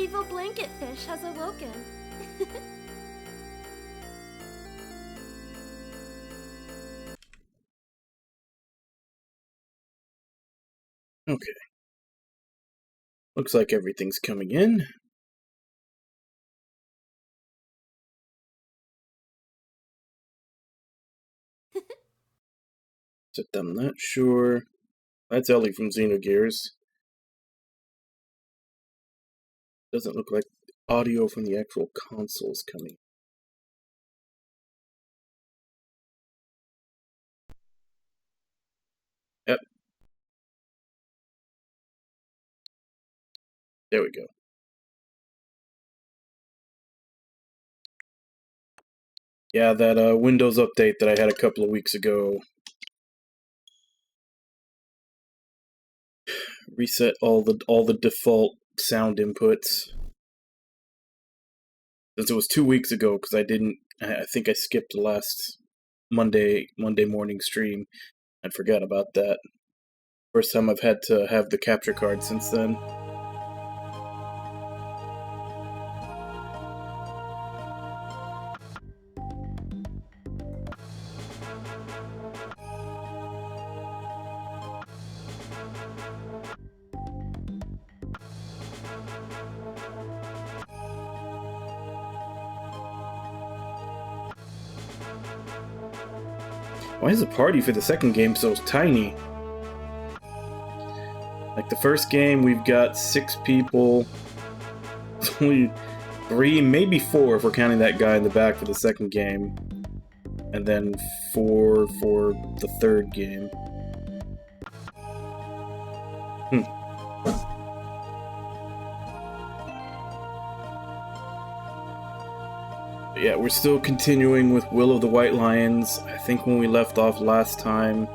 evil blanket fish has awoken. Okay. Looks like everything's coming in. Except I'm not sure. That's Ellie from Xenogears. Doesn't look like audio from the actual console's coming. Yep. There we go. Yeah, that Windows update that I had a couple of weeks ago reset all the default sound inputs. Since it was 2 weeks ago, because I think I skipped the last Monday morning stream. I forgot about that. First time I've had to have the capture card since then. Why is the party for the second game so tiny? Like the first game, we've got 6 people. Only 3, maybe 4 if we're counting that guy in the back for the second game. And then 4 for the third game. But yeah, we're still continuing with Will of the White Lions. I think when we left off last time,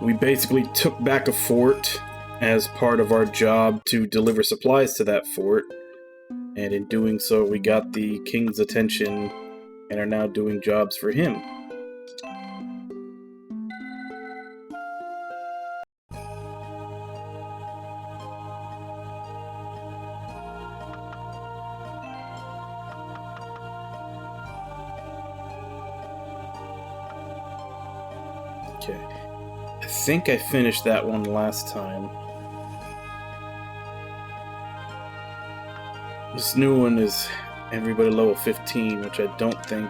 we basically took back a fort as part of our job to deliver supplies to that fort. And in doing so, we got the king's attention and are now doing jobs for him. Okay. I think I finished that one last time. This new one is everybody level 15, which I don't think...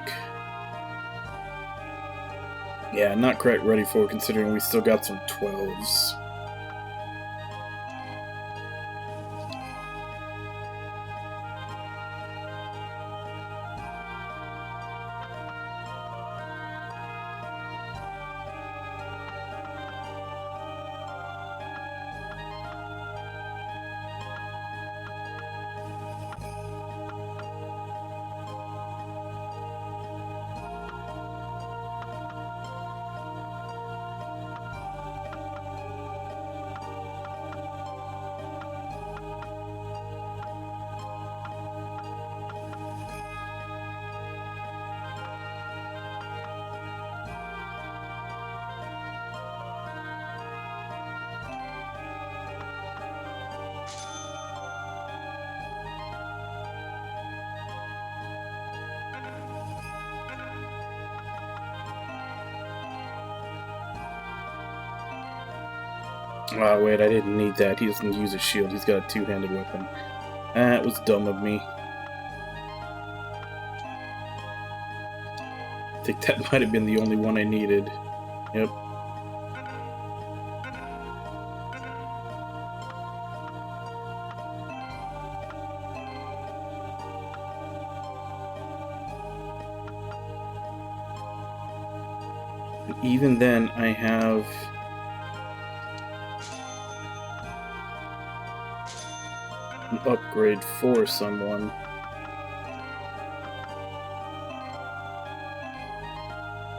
Yeah, not quite ready for, considering we still got some 12s. Oh, wait, I didn't need that. He doesn't use a shield. He's got a two-handed weapon. That was dumb of me. I think that might have been the only one I needed. Yep. And even then, I have... an upgrade for someone.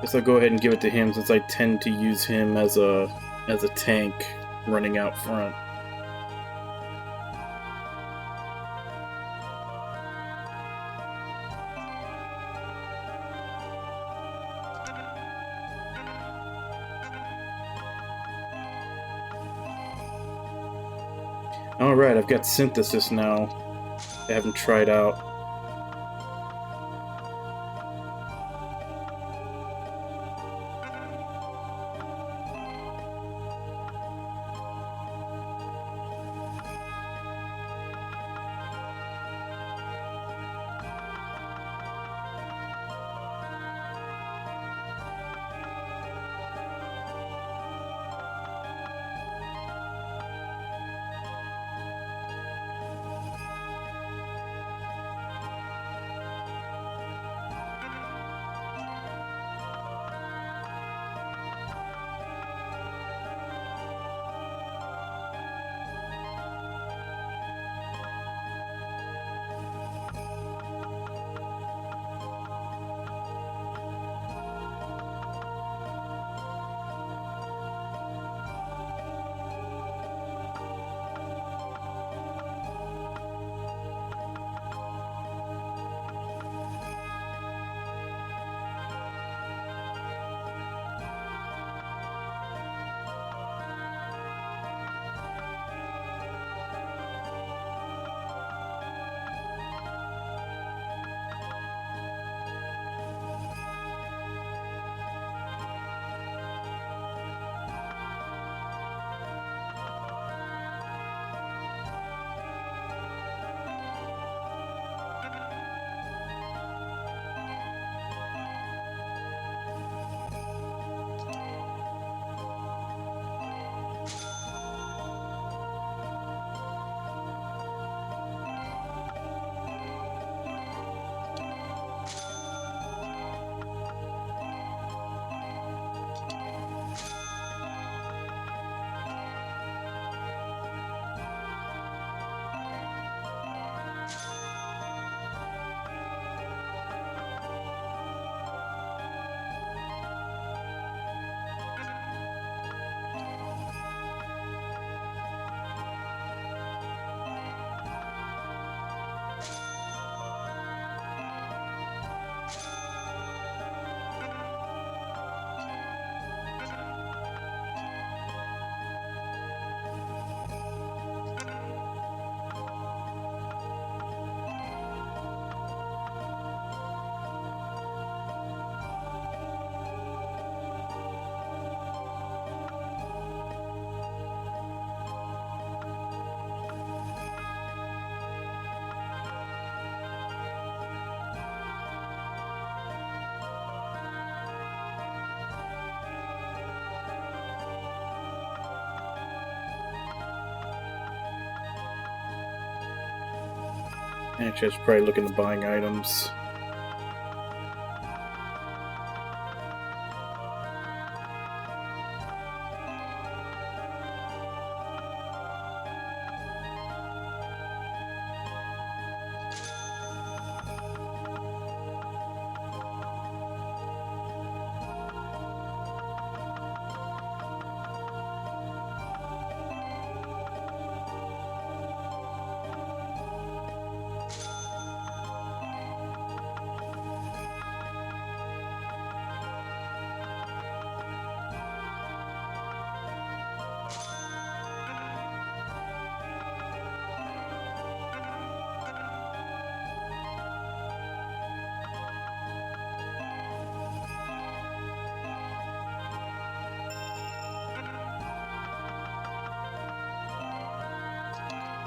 Guess I'll go ahead and give it to him since I tend to use him as a tank running out front. Alright, I've got synthesis now. I haven't tried out. Actually, I should probably look into buying items.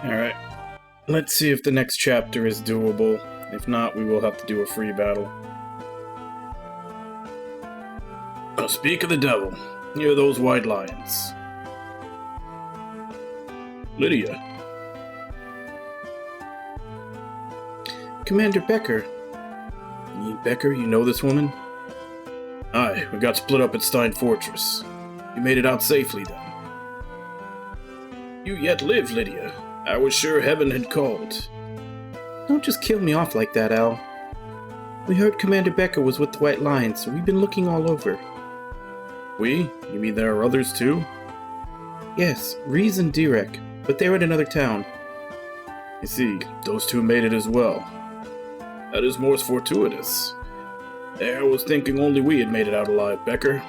Alright, let's see if the next chapter is doable. If not, we will have to do a free battle. Oh, speak of the devil. Near those white lions. Lydia. Commander Becker. Becker, you know this woman? Aye, we got split up at Stein Fortress. You made it out safely then. You yet live, Lydia. I was sure heaven had called. Don't just kill me off like that, Al. We heard Commander Becker was with the White Lions, so we've been looking all over. We? You mean there are others too? Yes, Reese and Direk, but they're in another town. I see, those two made it as well. That is most fortuitous. I was thinking only we had made it out alive, Becker.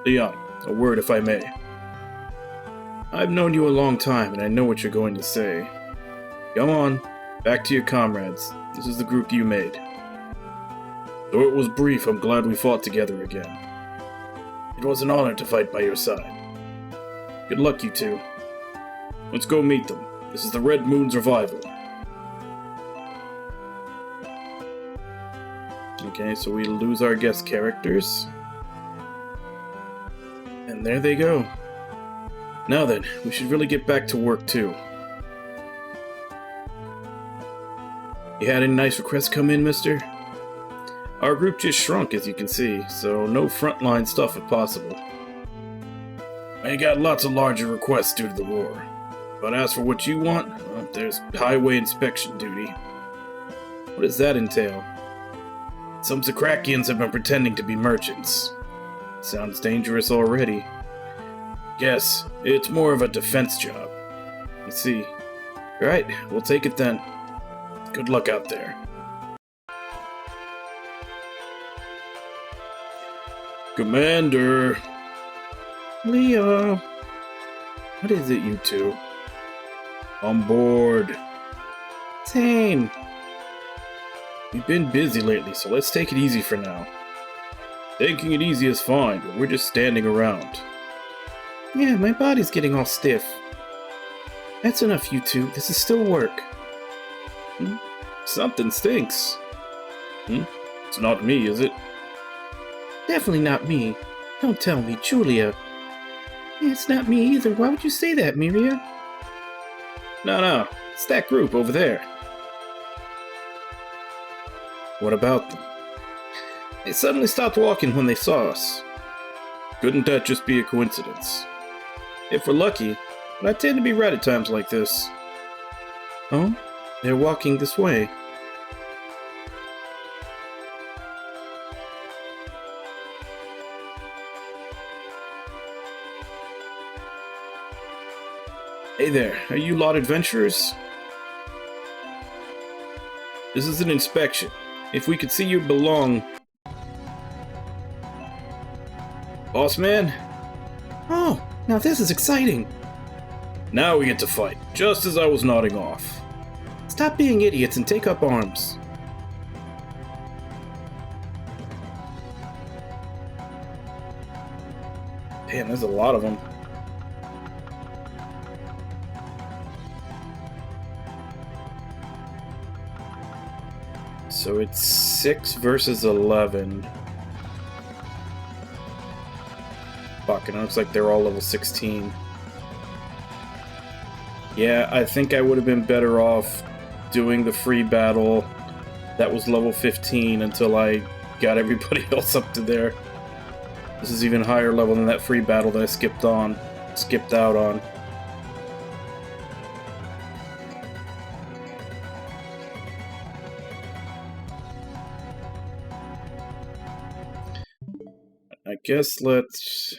Leon, a word if I may. I've known you a long time, and I know what you're going to say. Come on, back to your comrades. This is the group you made. Though it was brief, I'm glad we fought together again. It was an honor to fight by your side. Good luck, you two. Let's go meet them. This is the Red Moon's revival. Okay, so we lose our guest characters. And there they go. Now then, we should really get back to work too. You had any nice requests come in, mister? Our group just shrunk, as you can see, so no frontline stuff if possible. I got lots of larger requests due to the war. But as for what you want, well, there's highway inspection duty. What does that entail? Some Zakrakians have been pretending to be merchants. Sounds dangerous already. Guess it's more of a defense job. You see. Right, we'll take it then. Good luck out there. Commander! Leo! What is it, you two? On board. Same. We've been busy lately, so let's take it easy for now. Taking it easy is fine, but we're just standing around. Yeah, my body's getting all stiff. That's enough, you two. This is still work. Something stinks. It's not me, is it? Definitely not me. Don't tell me, Julia. It's not me either. Why would you say that, Miria? No, it's that group over there. What about them? They suddenly stopped walking when they saw us. Couldn't that just be a coincidence? If we're lucky, but I tend to be right at times like this. Oh? They're walking this way. Hey there, are you lot adventurers? This is an inspection. If we could see you belong... Boss man? Oh, now this is exciting. Now we get to fight, just as I was nodding off. Stop being idiots and take up arms. Damn, there's a lot of them. So it's 6 versus 11. Fuck, and it looks like they're all level 16. Yeah, I think I would have been better off doing the free battle that was level 15 until I got everybody else up to there. This is even higher level than that free battle that I skipped out on. I guess that's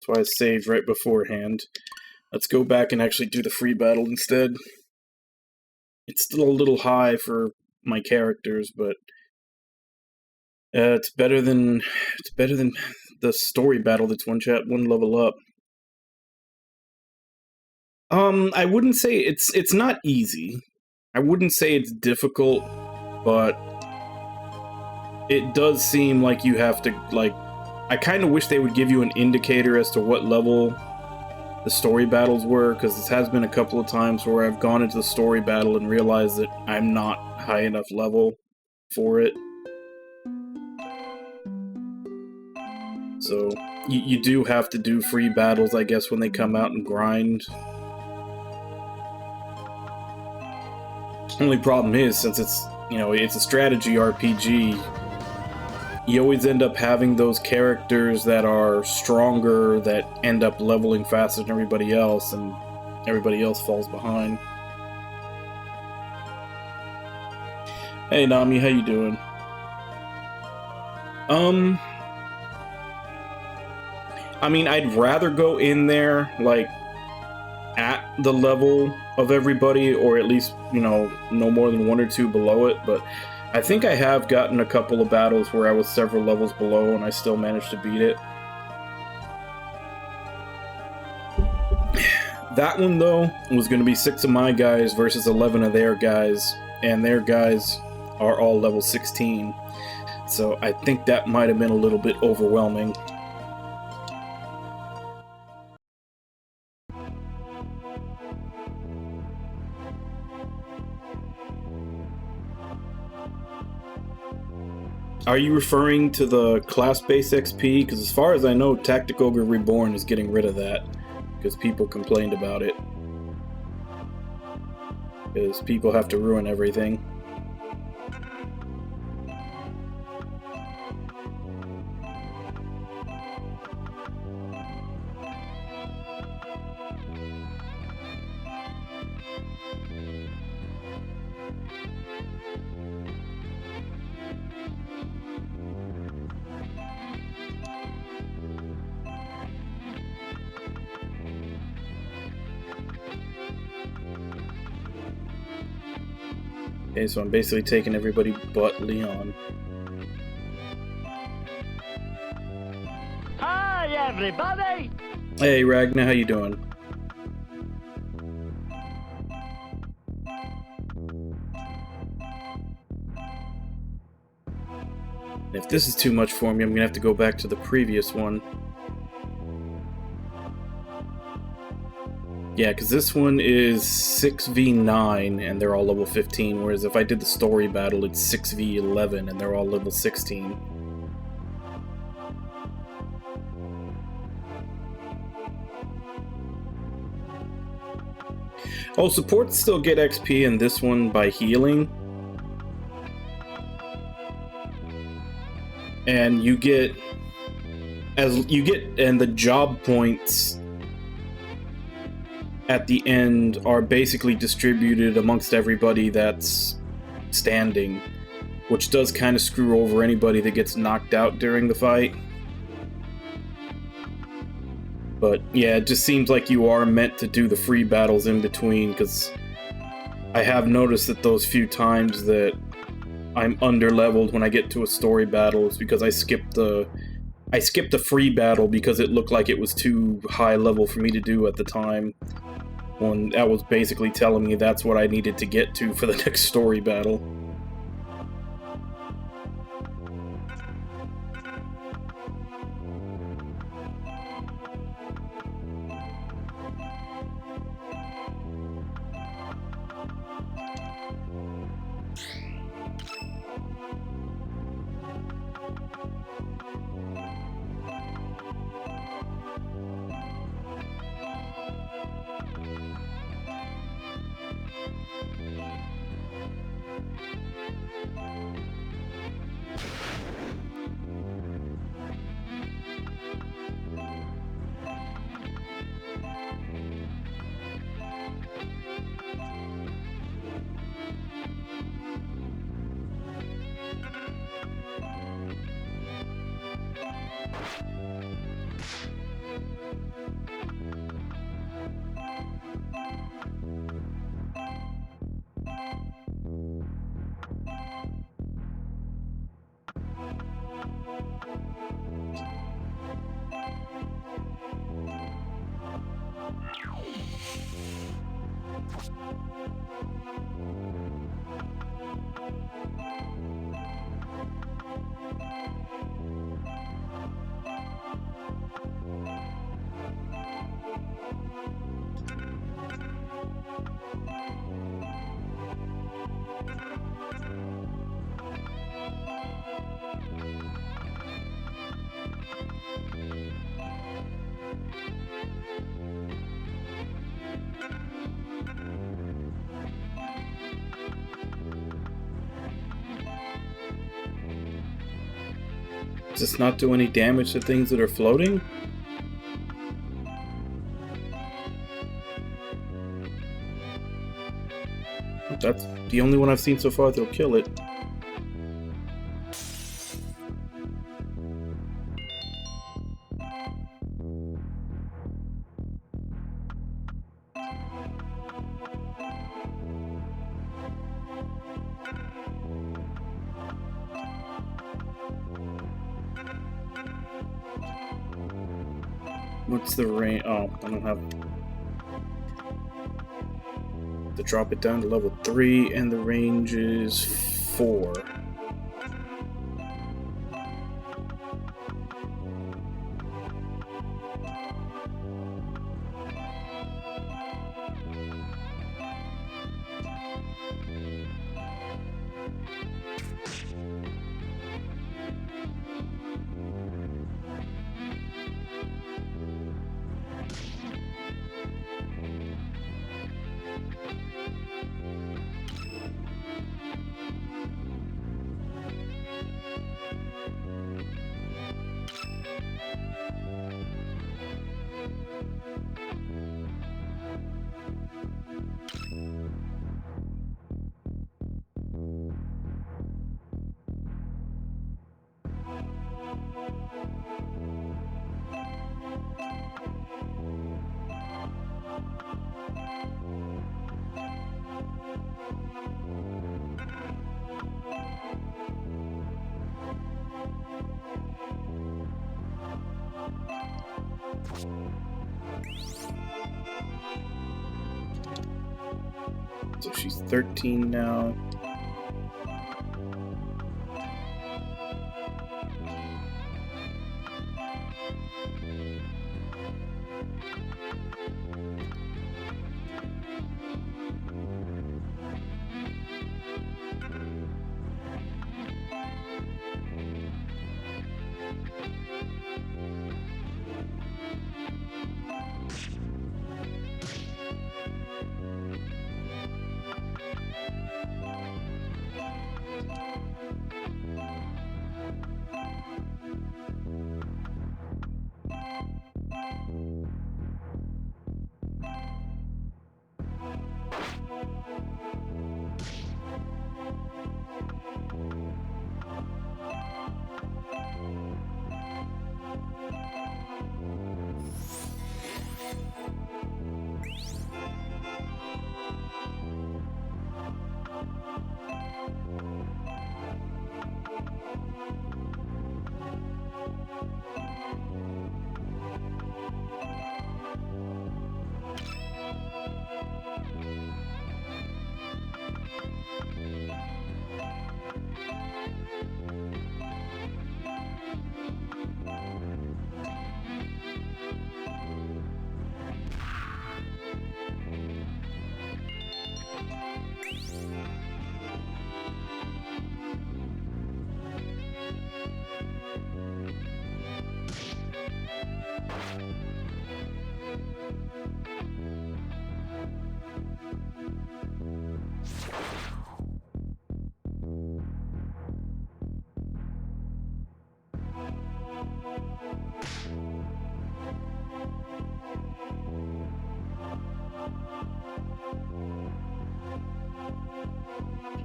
why I saved right beforehand. Let's go back and actually do the free battle instead. It's still a little high for my characters, but it's better than the story battle that's one level up. I wouldn't say it's not easy. I wouldn't say it's difficult, but it does seem like you have to, like, I kind of wish they would give you an indicator as to what level the story battles were, because this has been a couple of times where I've gone into the story battle and realized that I'm not high enough level for it. So, you do have to do free battles, I guess, when they come out and grind. Only problem is, since it's, you know, it's a strategy RPG, you always end up having those characters that are stronger that end up leveling faster than everybody else, and everybody else falls behind. Hey Nami, how you doing? I mean, I'd rather go in there, like, at the level of everybody, or at least, you know, no more than 1 or 2 below it, but I think I have gotten a couple of battles where I was several levels below and I still managed to beat it. That one, though, was going to be 6 of my guys versus 11 of their guys, and their guys are all level 16. So I think that might have been a little bit overwhelming. Are you referring to the class-based XP? Because as far as I know, Tactic Ogre Reborn is getting rid of that. Because people complained about it. Because people have to ruin everything. Okay, so I'm basically taking everybody but Leon. Hi, everybody! Hey, Ragnar, how you doing? If this is too much for me, I'm gonna have to go back to the previous one. Yeah, because this one is 6v9 and they're all level 15, whereas if I did the story battle, it's 6v11 and they're all level 16. Oh, supports still get XP in this one by healing. And you get... and the job points at the end are basically distributed amongst everybody that's standing, which does kind of screw over anybody that gets knocked out during the fight. But yeah, it just seems like you are meant to do the free battles in between, because I have noticed that those few times that I'm under-leveled when I get to a story battle is because I skipped the free battle because it looked like it was too high level for me to do at the time. When that was basically telling me that's what I needed to get to for the next story battle. Does this not do any damage to things that are floating? That's the only one I've seen so far that'll kill it. What's the range? Oh, I don't have... to drop it down to level 3, and the range is 4. So she's 13 now.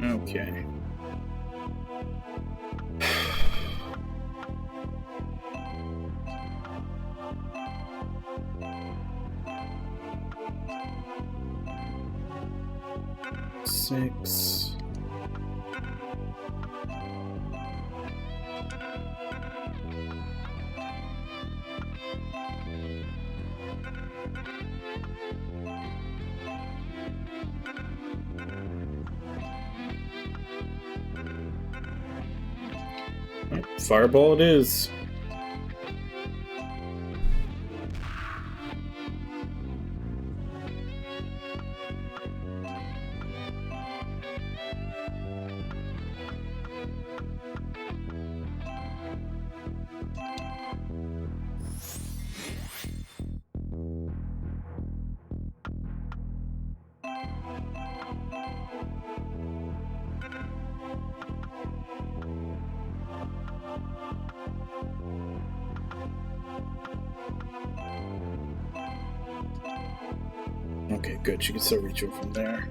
Okay. Six. Fireball it is. Okay, good. She can still reach him from there.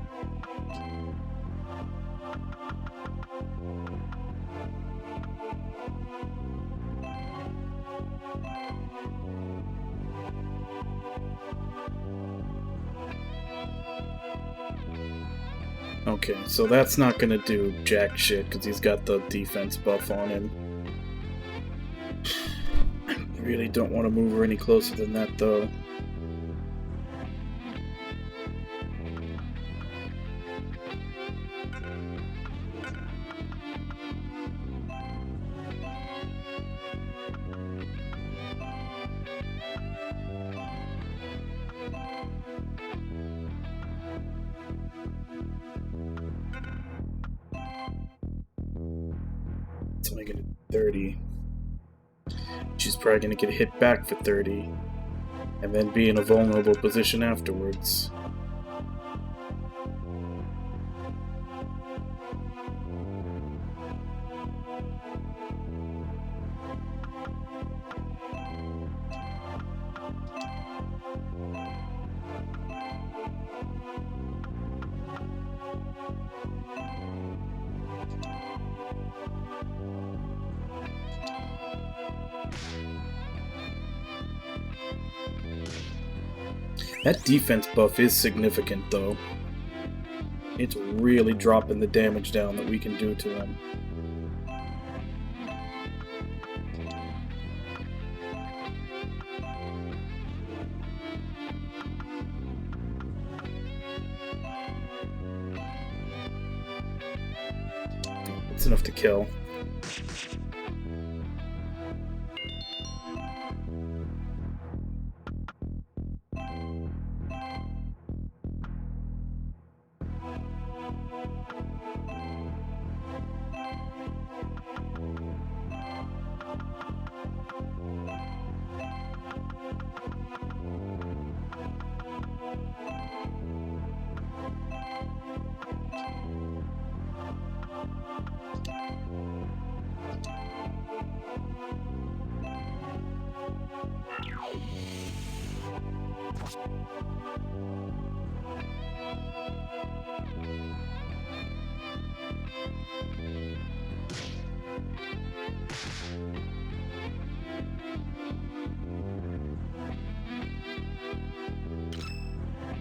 Okay, so that's not gonna do jack shit because he's got the defense buff on him. I really don't want to move her any closer than that, though. It's only gonna be 30. She's probably gonna get hit back for 30. And then be in a vulnerable position afterwards. That defense buff is significant, though. It's really dropping the damage down that we can do to him. It's enough to kill.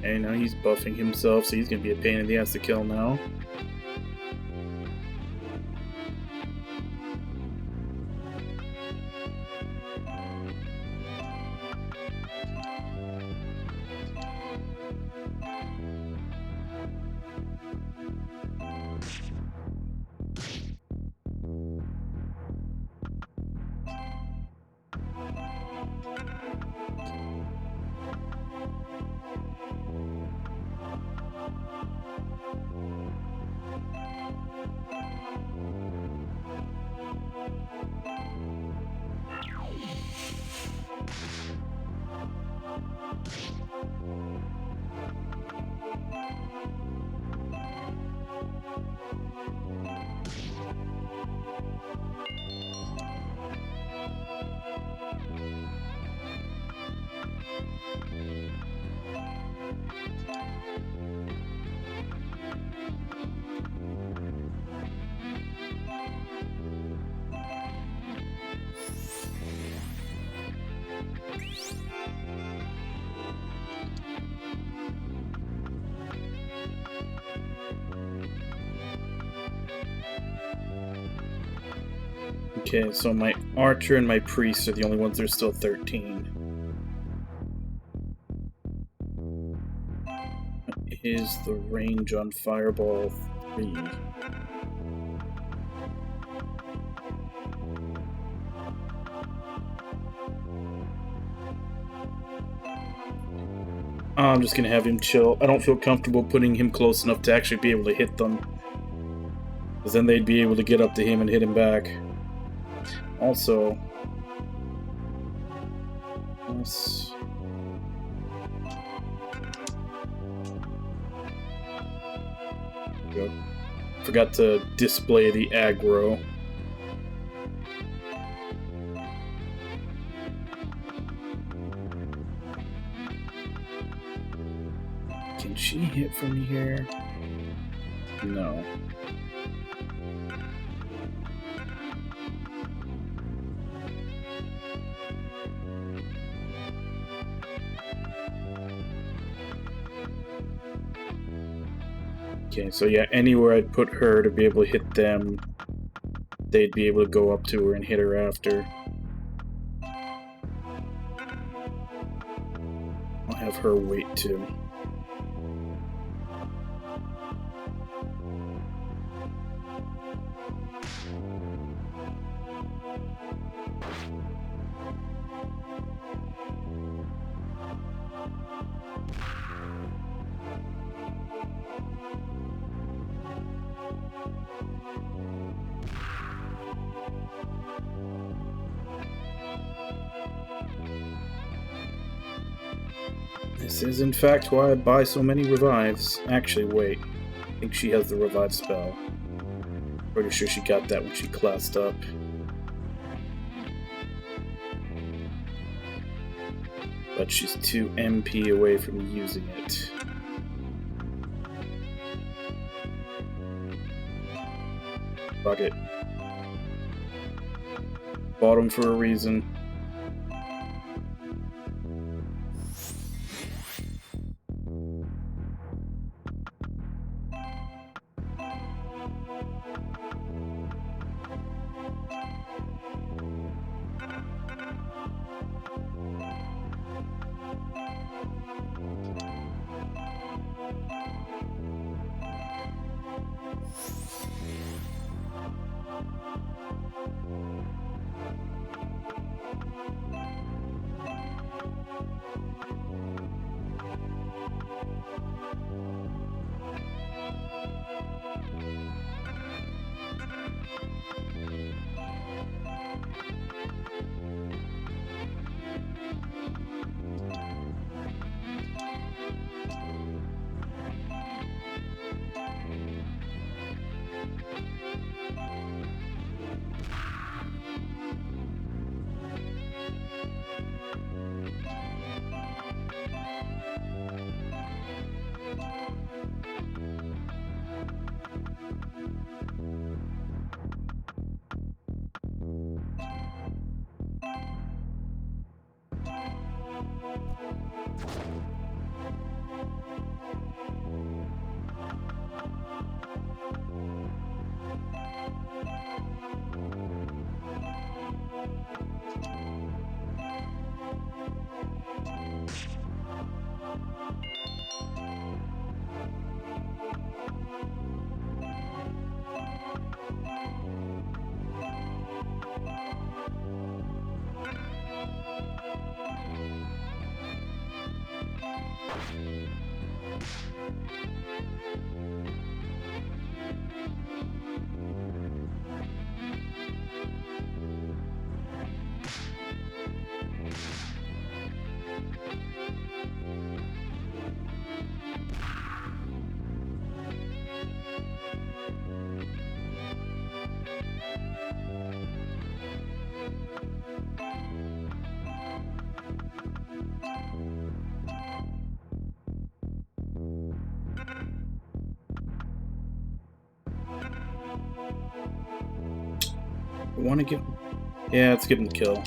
And now he's buffing himself, so he's gonna be a pain in the ass to kill now. Okay, so my archer and my priest are the only ones that are still 13. What is the range on Fireball 3? I'm just gonna have him chill. I don't feel comfortable putting him close enough to actually be able to hit them. Because then they'd be able to get up to him and hit him back. Also, let's go. Forgot to display the aggro. Can she hit from here? No. Okay, so yeah, anywhere I'd put her to be able to hit them, they'd be able to go up to her and hit her after. I'll have her wait too. This is in fact why I buy so many revives. Actually, wait. I think she has the revive spell. Pretty sure she got that when she classed up. But she's 2 MP away from using it. Fuck it. Bought him for a reason. I want to give... Yeah, let's give him the kill.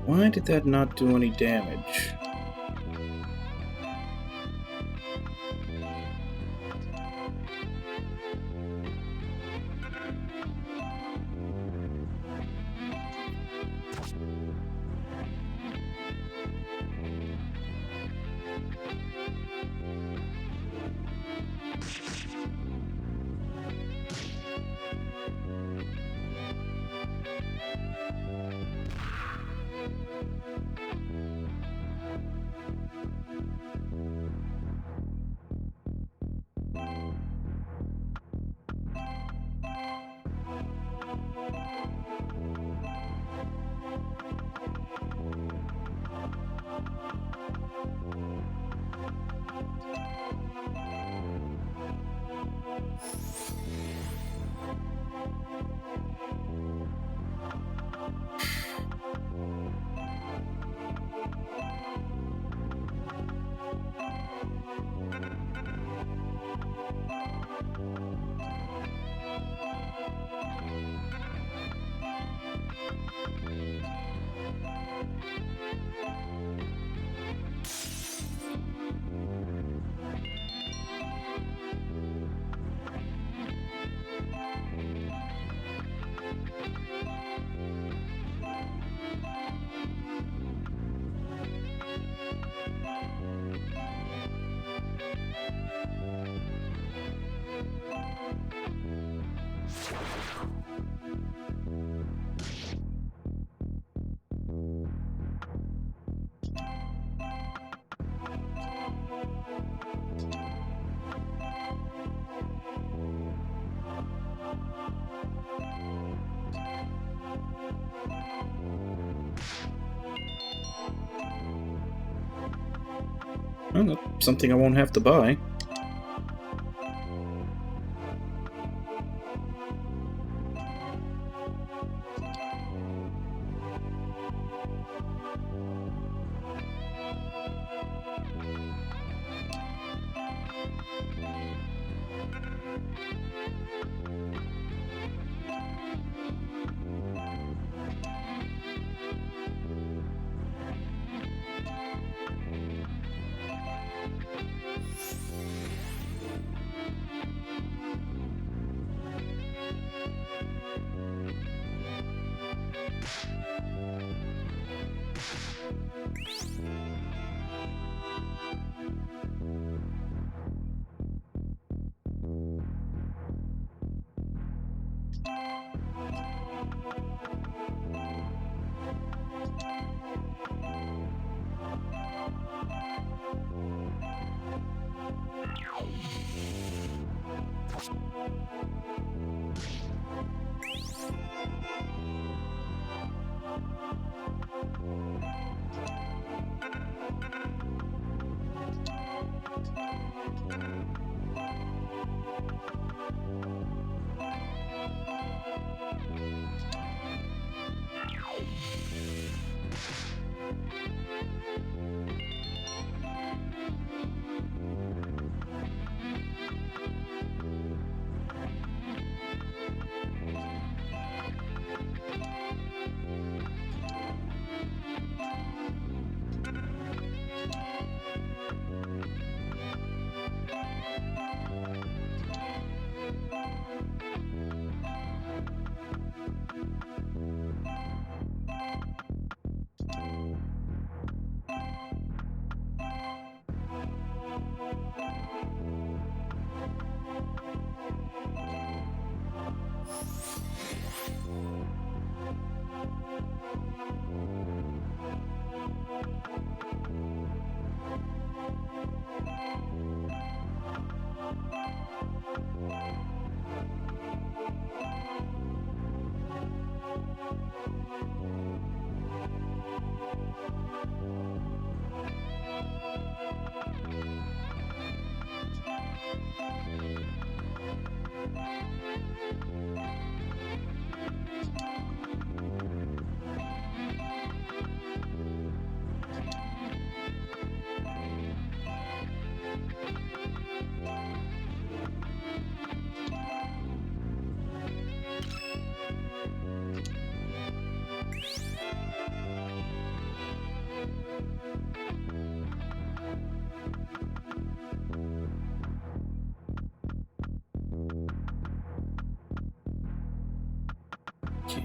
Why did that not do any damage? Well, that's something I won't have to buy.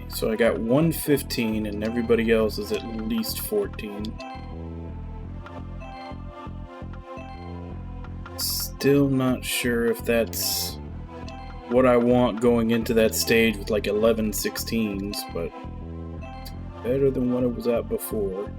So I got 115 and everybody else is at least 14. Still not sure if that's what I want going into that stage with like 11 16s, but better than what it was at before.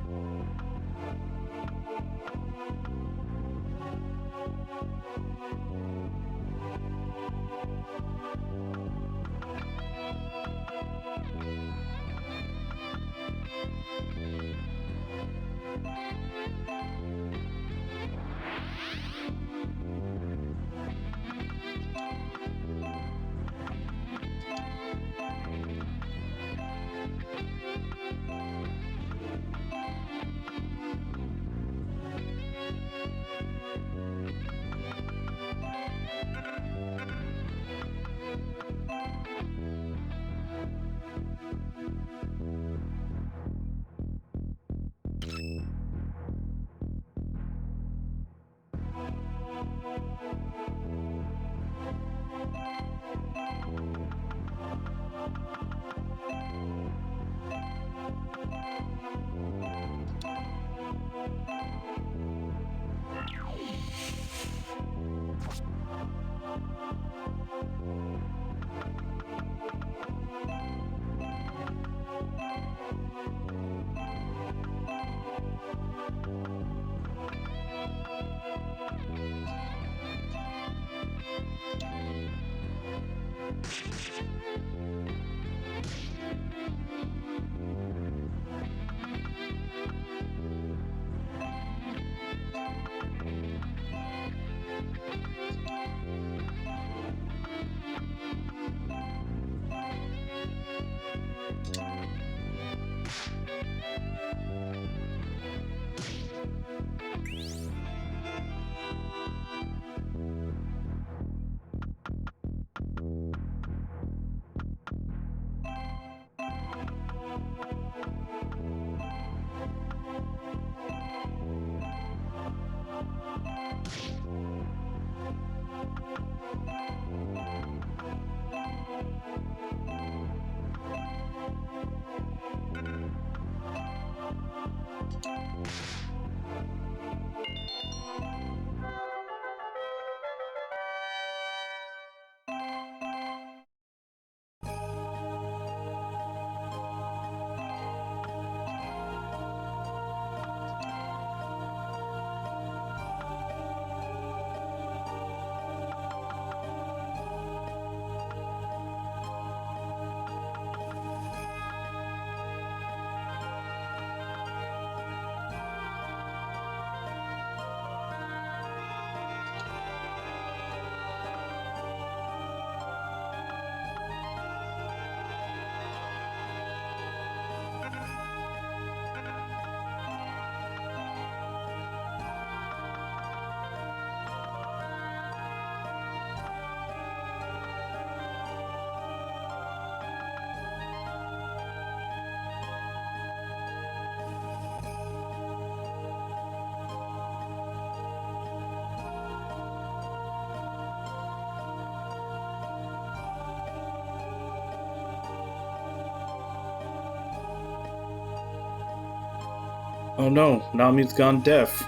Oh no, Nami's gone deaf.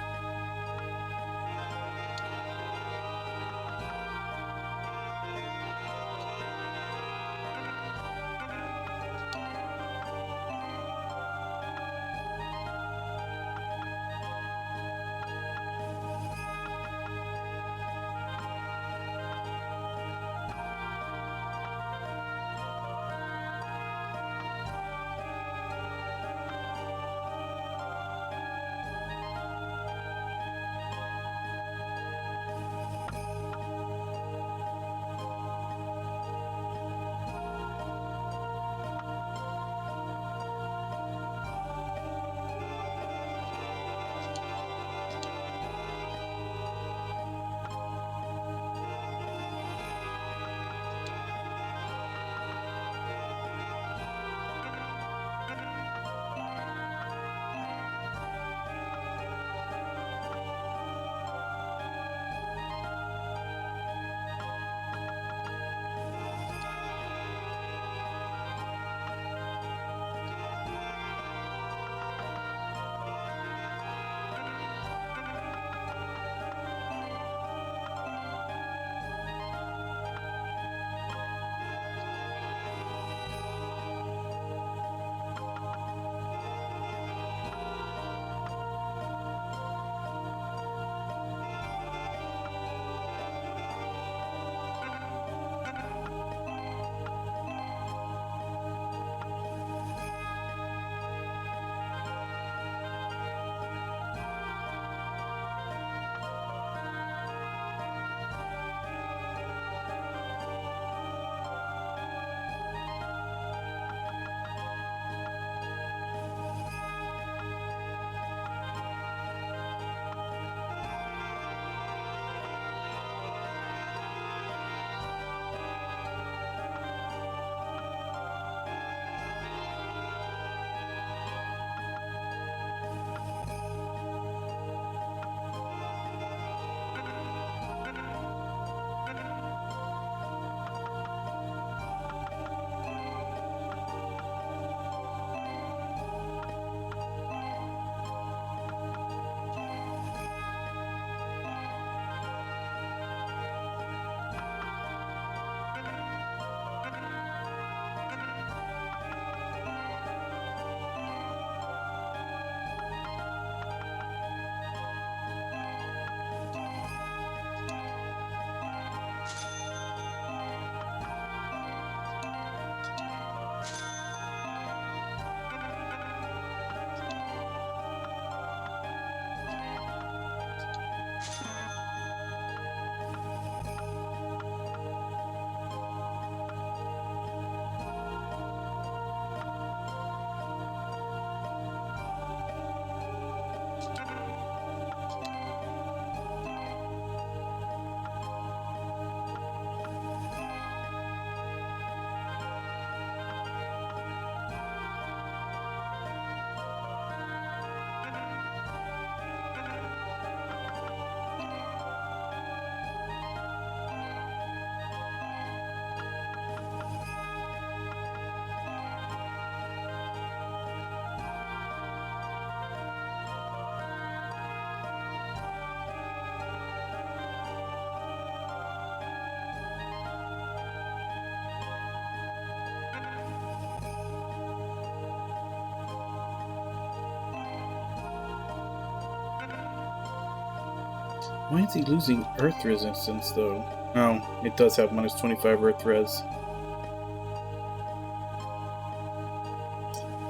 Why is he losing Earth resistance, though? Oh, it does have minus 25 Earth res.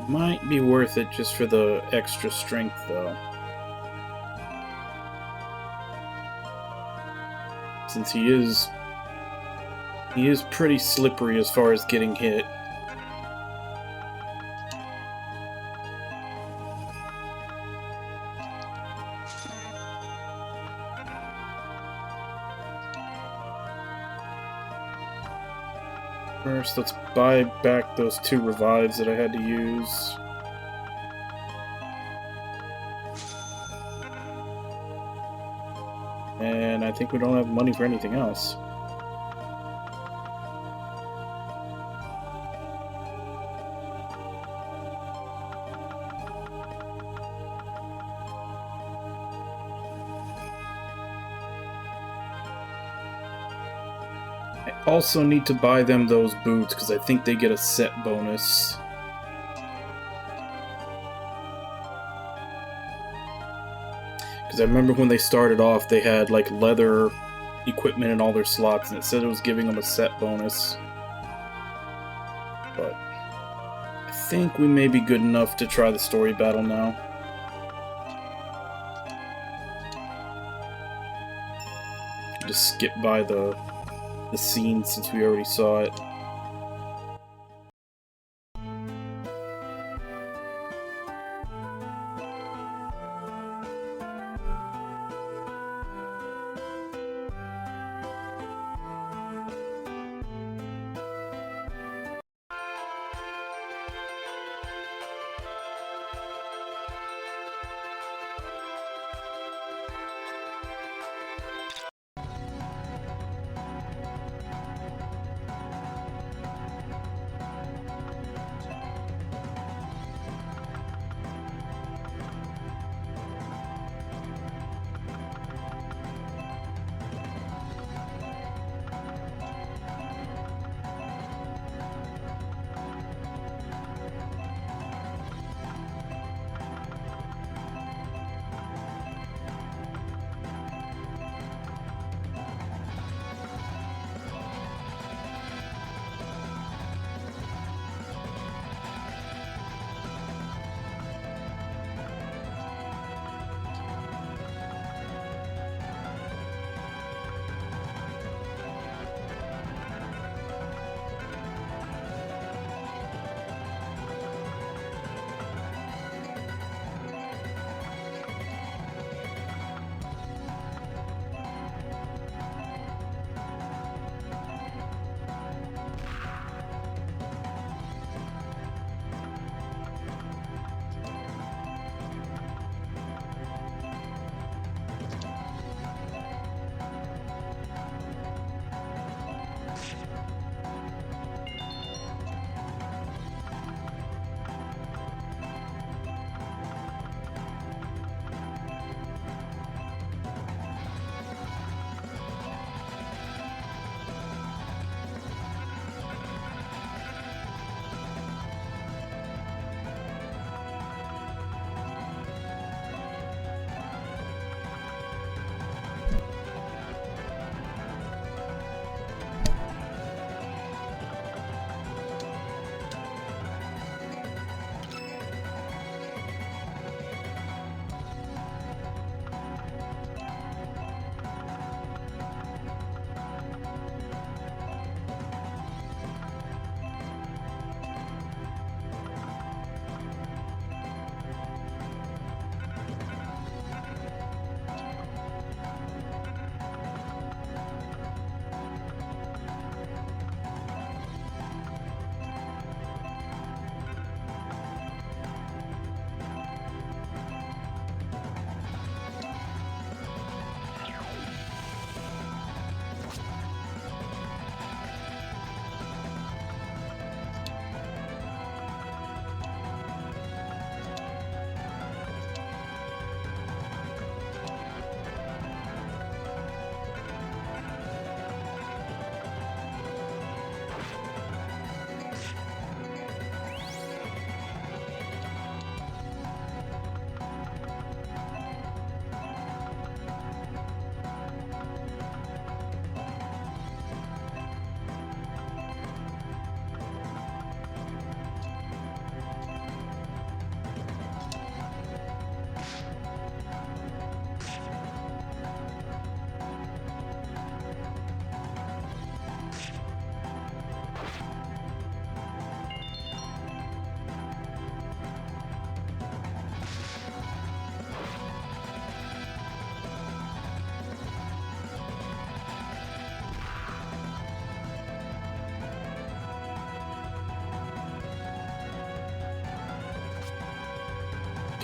Might be worth it just for the extra strength, though. Since he is pretty slippery as far as getting hit. First, let's buy back those 2 revives that I had to use. And I think we don't have money for anything else. I also need to buy them those boots, because I think they get a set bonus. Because I remember when they started off, they had like leather equipment in all their slots, and it said it was giving them a set bonus. But I think we may be good enough to try the story battle now. Just skip by the scene since we already saw it.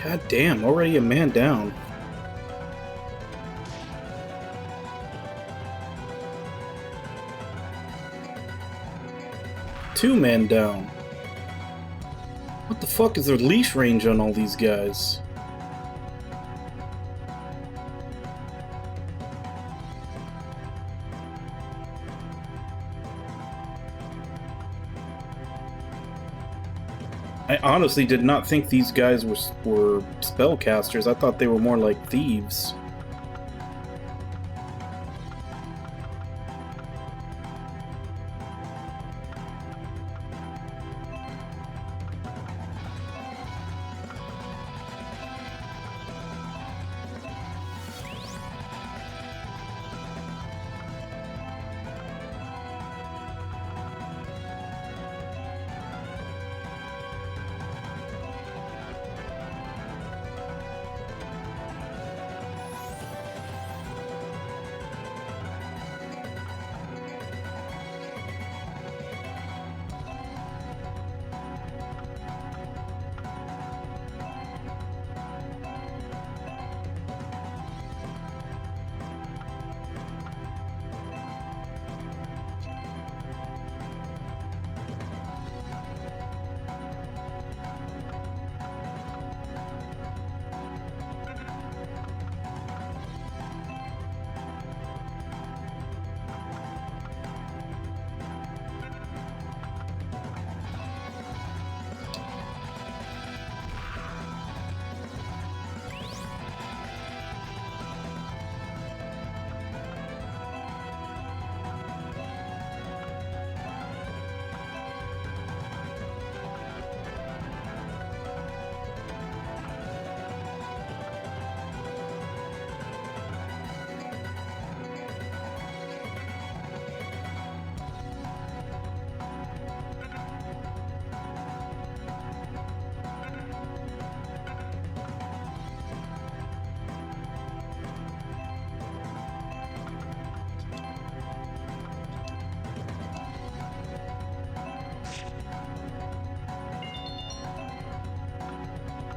God damn, already a man down. Two men down. What the fuck is their leash range on all these guys? I honestly did not think these guys were spellcasters. I thought they were more like thieves.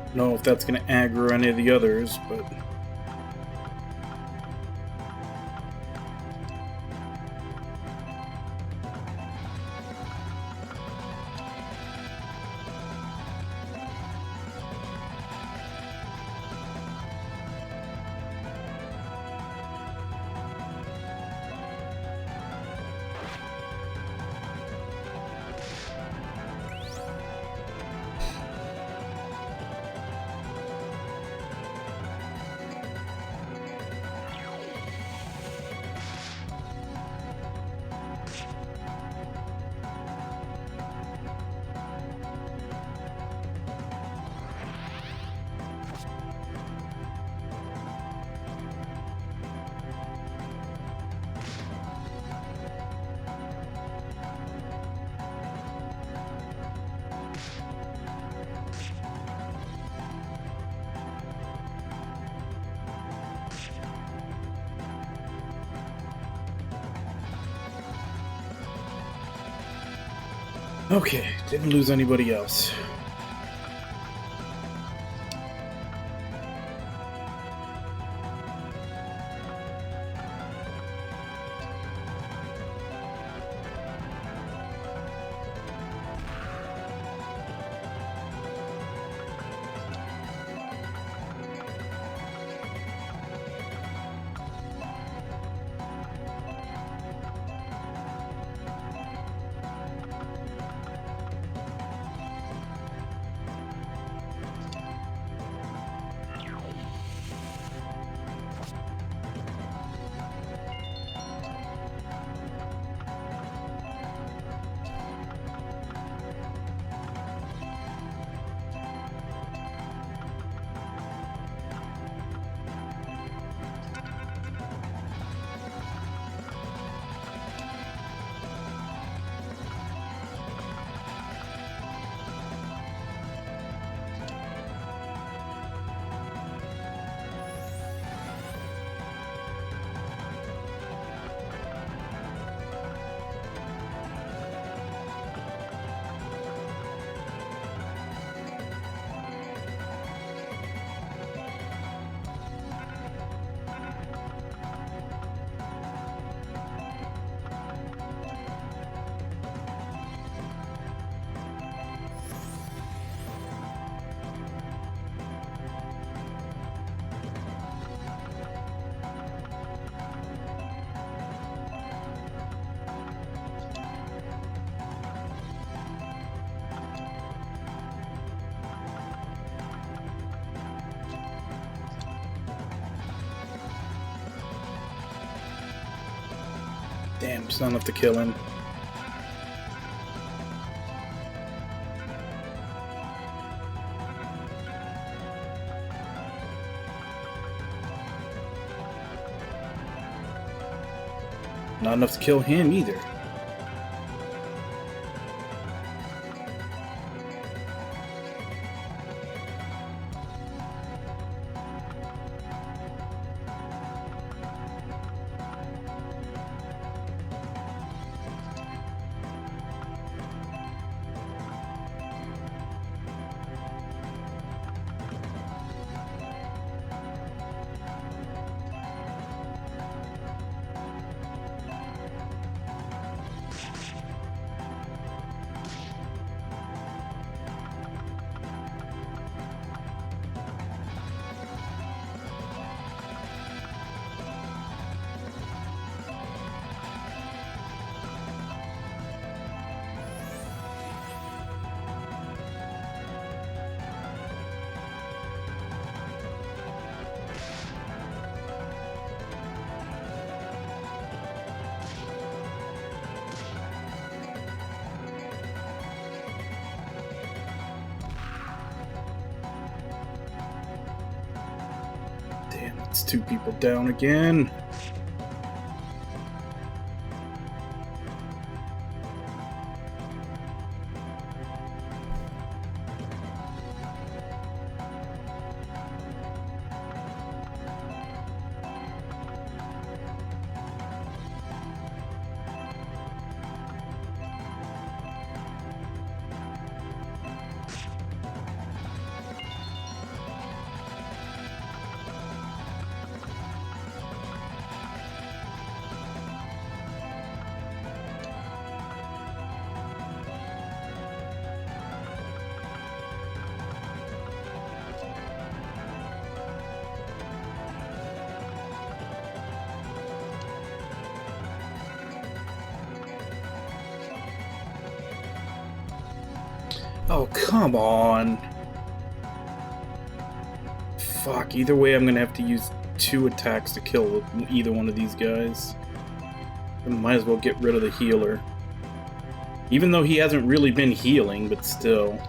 I don't know if that's going to aggro any of the others, but... Okay, didn't lose anybody else. It's not enough to kill him. Not enough to kill him either. Damn, it's 2 people down again. Oh, come on. Fuck, either way I'm gonna have to use 2 attacks to kill either one of these guys. I might as well get rid of the healer. Even though he hasn't really been healing, but still.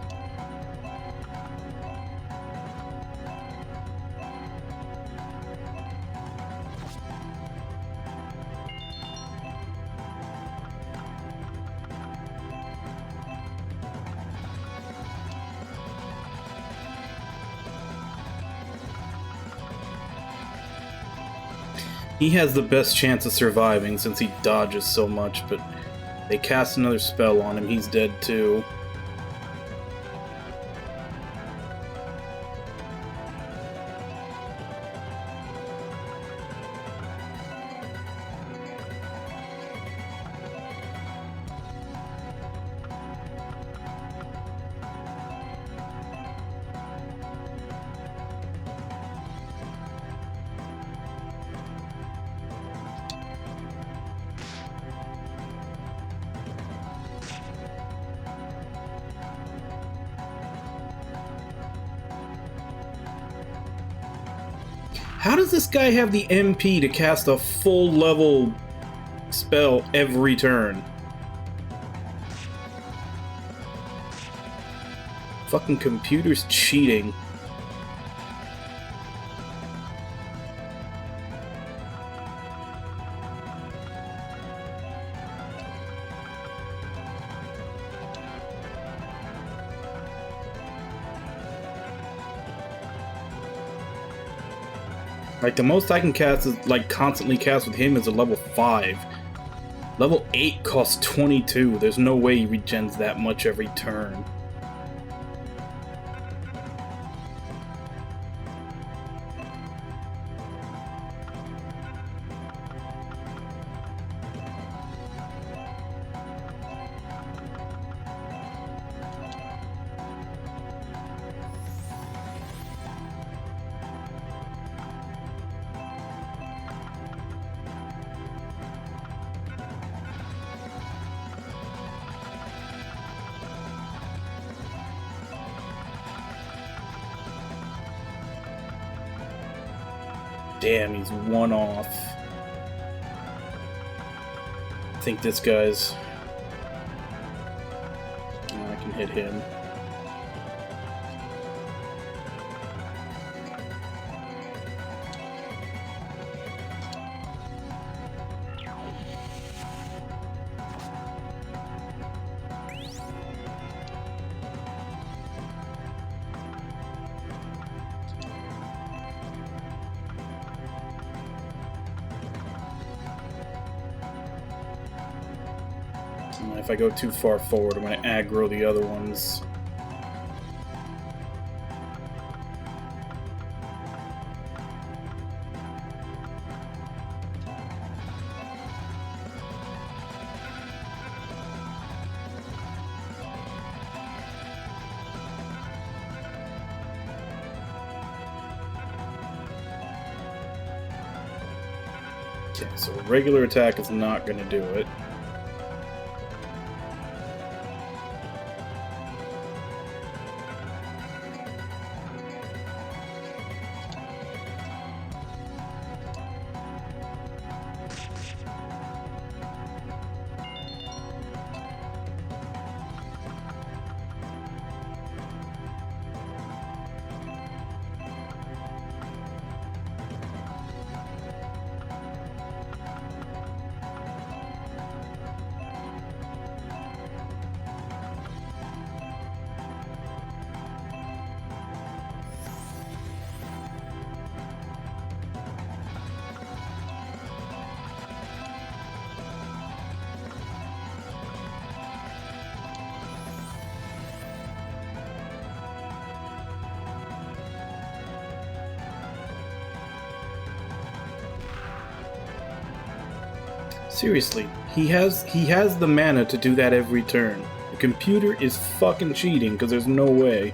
He has the best chance of surviving since he dodges so much, but they cast another spell on him, he's dead too. How does this guy have the MP to cast a full level spell every turn? Fucking computer's cheating. Like, the most I can cast is, like, constantly cast with him is a level 5. Level 8 costs 22. There's no way he regens that much every turn. Damn, he's 1 off. think this guy's... I can hit him. If I go too far forward, I'm going to aggro the other ones. Okay, so a regular attack is not going to do it. Seriously, he has the mana to do that every turn. The computer is fucking cheating because there's no way.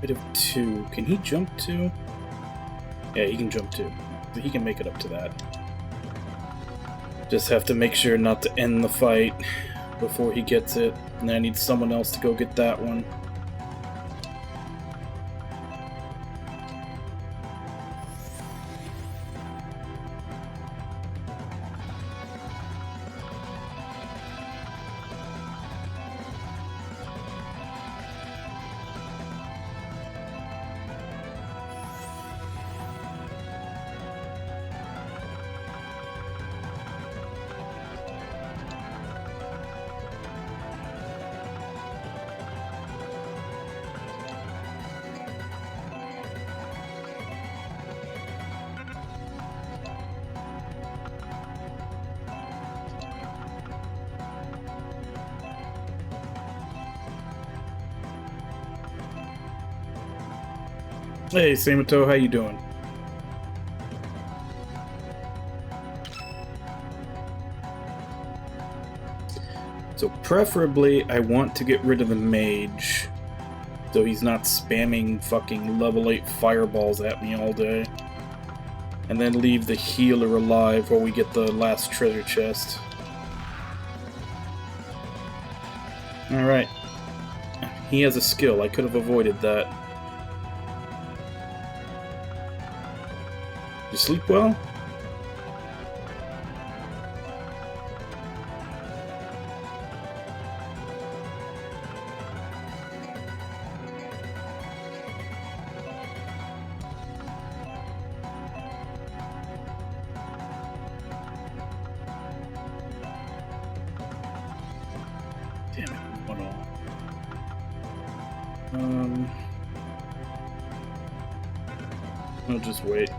Height of 2. Can he jump 2? Yeah, he can jump 2. He can make it up to that. Just have to make sure not to end the fight before he gets it. And then I need someone else to go get that one. Hey, Samato, how you doing? So preferably, I want to get rid of the mage, so he's not spamming fucking level 8 fireballs at me all day. And then leave the healer alive while we get the last treasure chest. Alright. He has a skill, I could have avoided that. You sleep well? Damn it, what all? I'll just wait.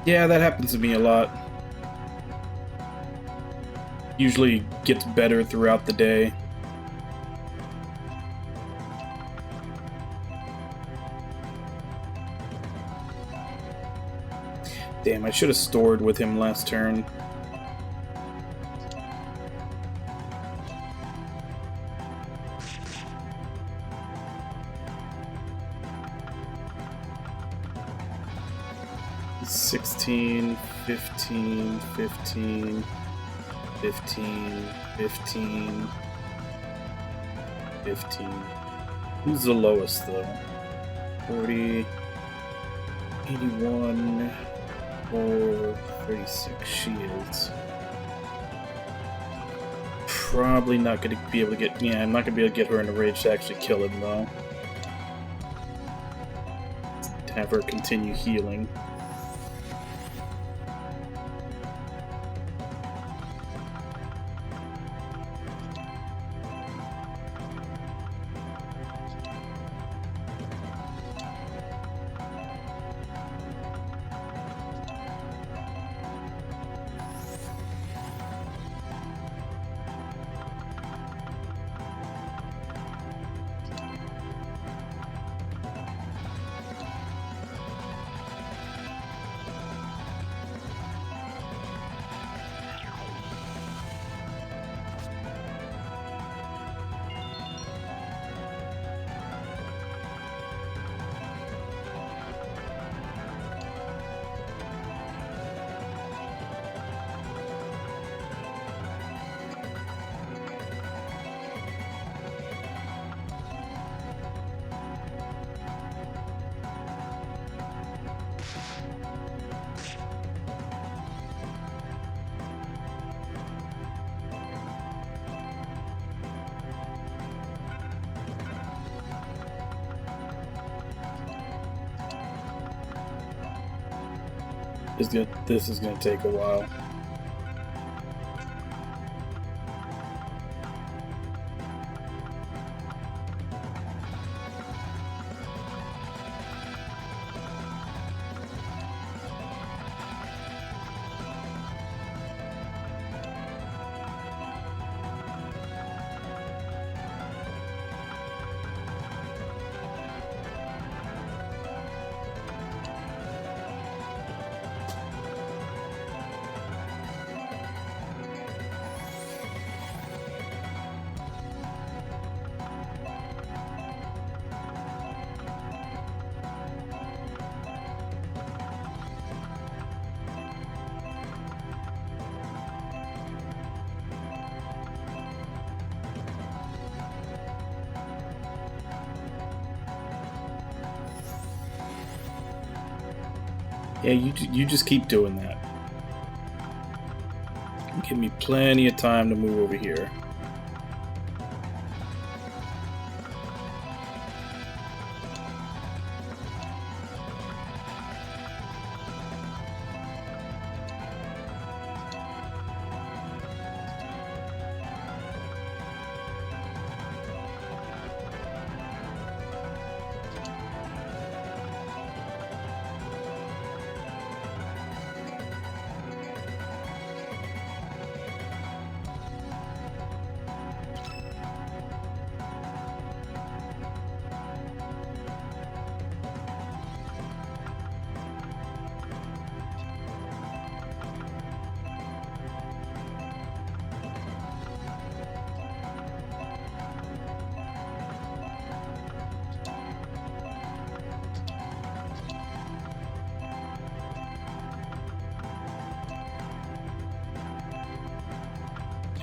Yeah, that happens to me a lot. Usually gets better throughout the day. Damn, I should have stored with him last turn. He's 16, 15, 15, 15, 15, 15. Who's the lowest, though? 40, 81, 4, 36 shields. Probably not going to be able to get... Yeah, I'm not going to be able to get her in a rage to actually kill him, though. Have her continue healing. This is gonna take a while. Yeah, you just keep doing that. Give me plenty of time to move over here.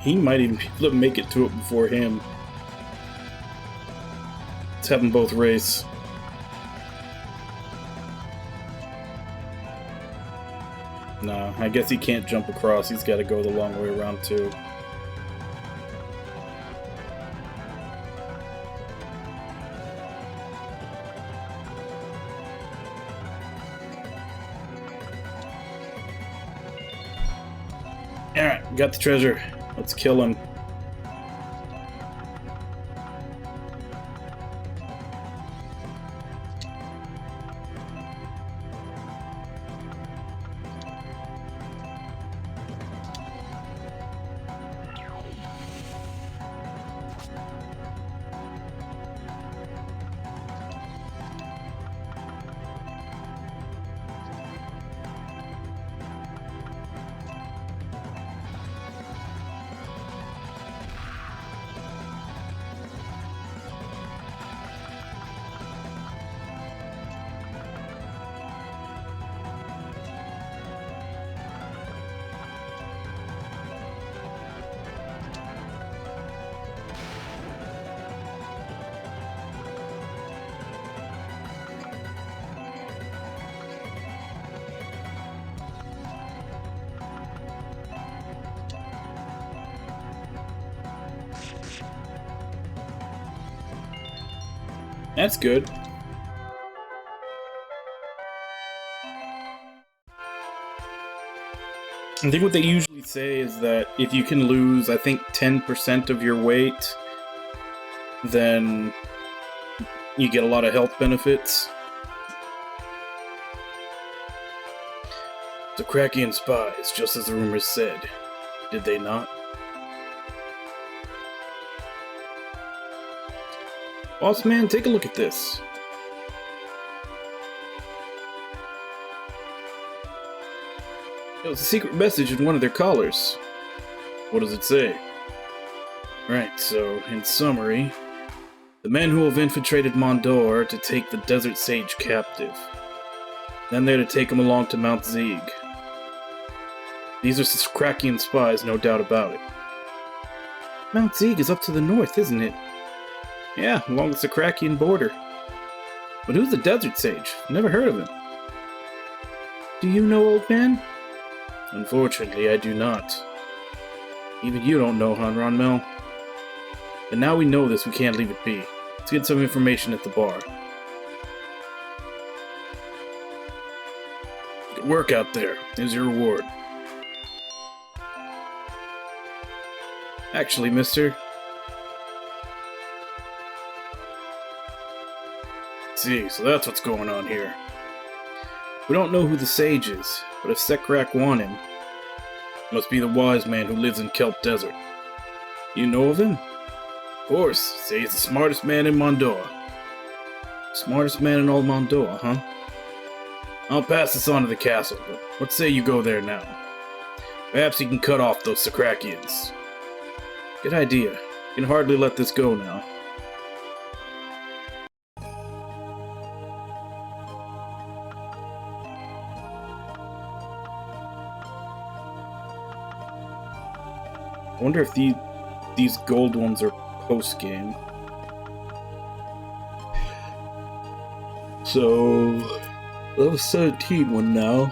He might even be able to make it to it before him. Let's have them both race. Nah, I guess he can't jump across. He's got to go the long way around too. Alright, got the treasure. Let's kill him. That's good. I think what they usually say is that if you can lose, I think, 10% of your weight, then you get a lot of health benefits. The Krakian spies, just as the rumors said. Did they not? Boss man, take a look at this. It was a secret message in one of their collars. What does it say? Right, so, in summary, the men who have infiltrated Mondor are to take the Desert Sage captive. Then they're to take him along to Mount Zeeg. These are Krakian spies, no doubt about it. Mount Zeeg is up to the north, isn't it? Yeah, along the Krakian border. But who's the Desert Sage? Never heard of him. Do you know, old man? Unfortunately, I do not. Even you don't know, Han Ronmel. But now we know this, we can't leave it be. Let's get some information at the bar. Good work out there. Here's your reward. Actually, mister. See, so that's what's going on here. We don't know who the sage is, but if Sekrak want him, must be the wise man who lives in Kelp Desert. You know of him? Of course. Say he's the smartest man in Mondoa. Smartest man in all Mondoa, huh? I'll pass this on to the castle, but what say you go there now? Perhaps he can cut off those Sakrakians. Good idea. You can hardly let this go now. I wonder if these gold ones are post-game. So, level 17 one now.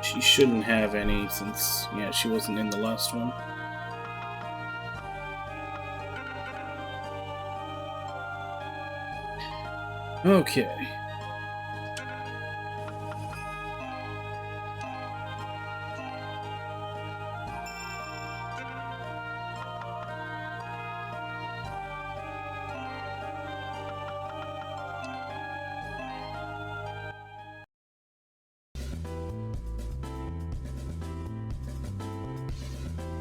She shouldn't have any since, yeah, she wasn't in the last one. Okay.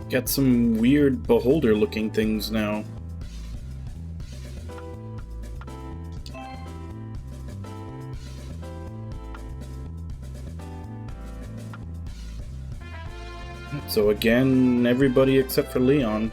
Got some weird beholder looking things now. So again, everybody except for Leon.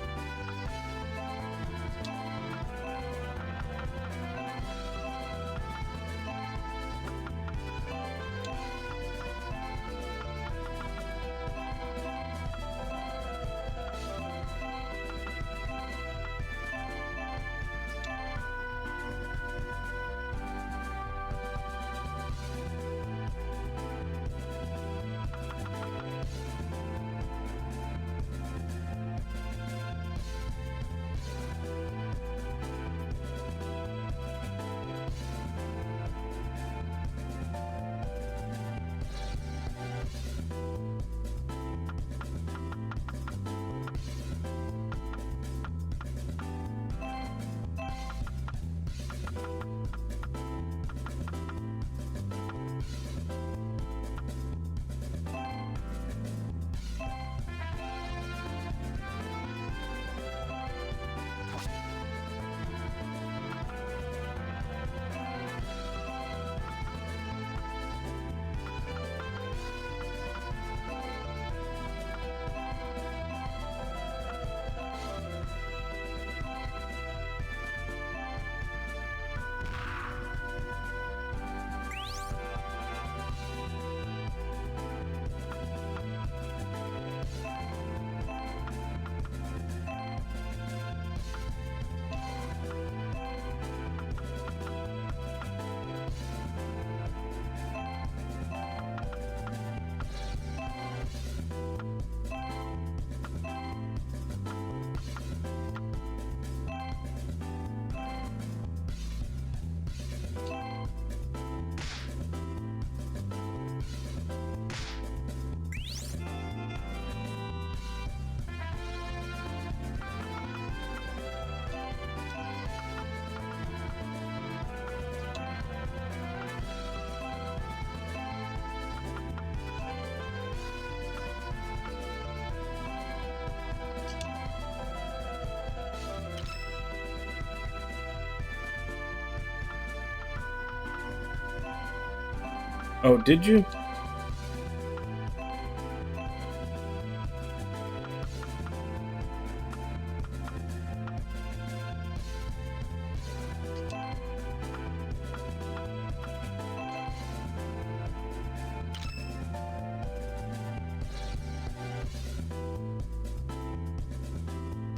Oh, did you?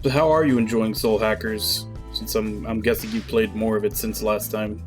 So how are you enjoying Soul Hackers? Since I'm guessing you played more of it since last time.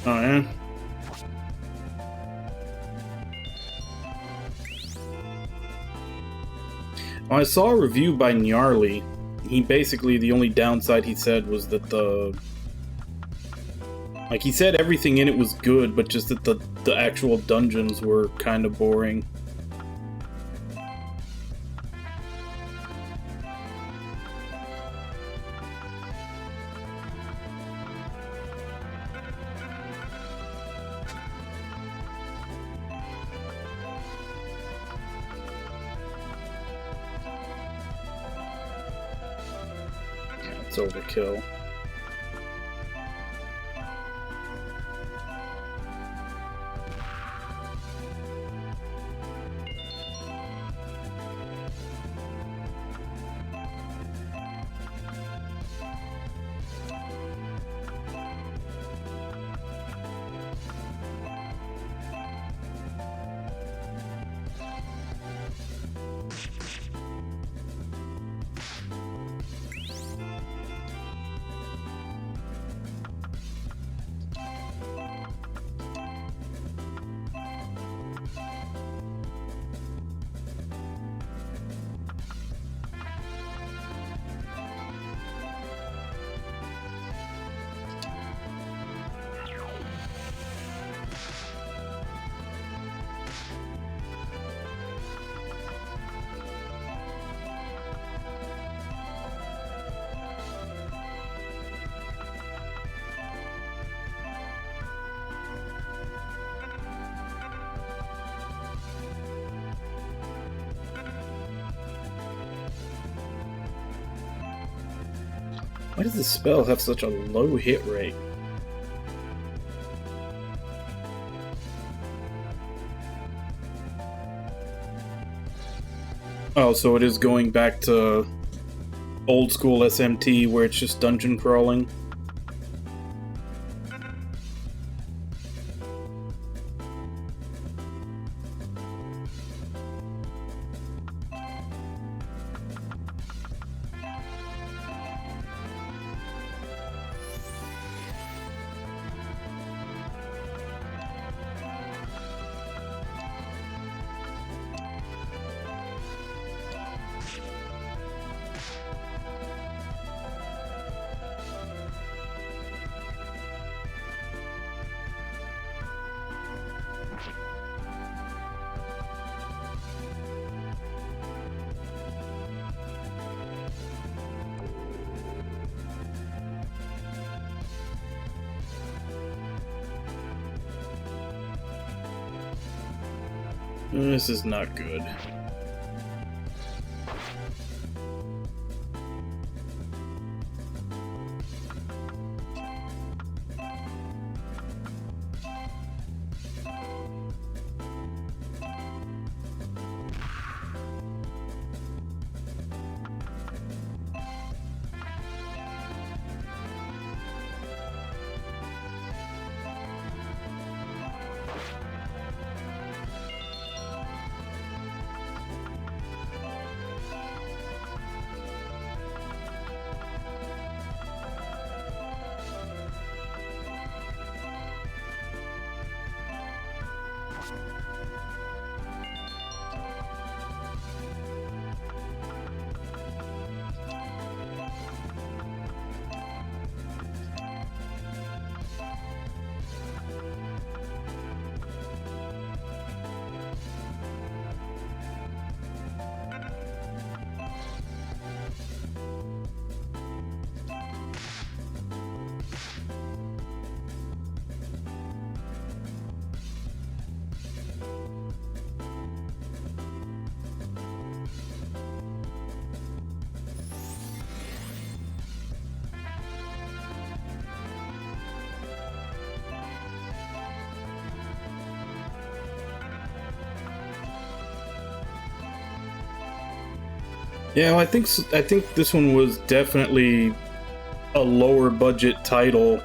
Oh yeah. Well, I saw a review by Gnarly. He basically, the only downside he said was that like, he said everything in it was good, but just that the actual dungeons were kind of boring. It's overkill. Why does this spell have such a low hit rate? Oh, so it is going back to old school SMT where it's just dungeon crawling. This is not good. Yeah, well, I think this one was definitely a lower budget title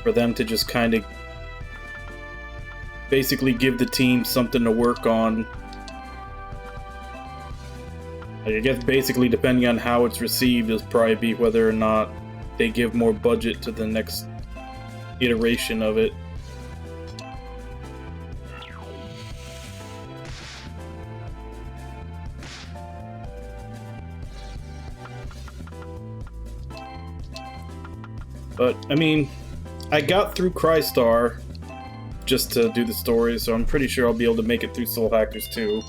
for them to just kind of basically give the team something to work on. I guess basically depending on how it's received is probably be whether or not they give more budget to the next iteration of it. But, I mean, I got through Crystar just to do the story, so I'm pretty sure I'll be able to make it through Soul Hackers too.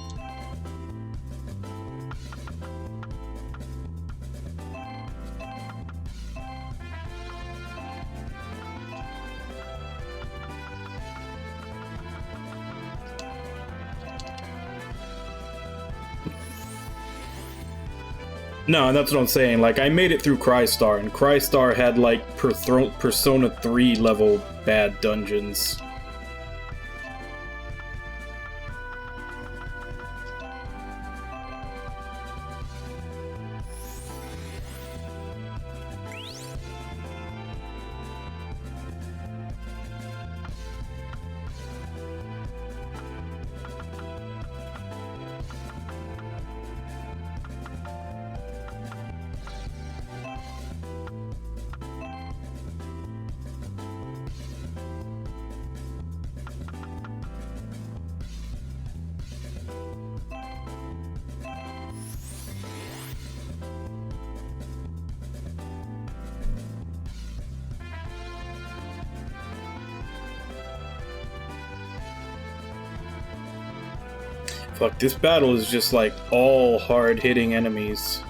No, that's what I'm saying. Like, I made it through Crystar, and Crystar had, like, Persona 3 level bad dungeons. Fuck, this battle is just like all hard-hitting enemies.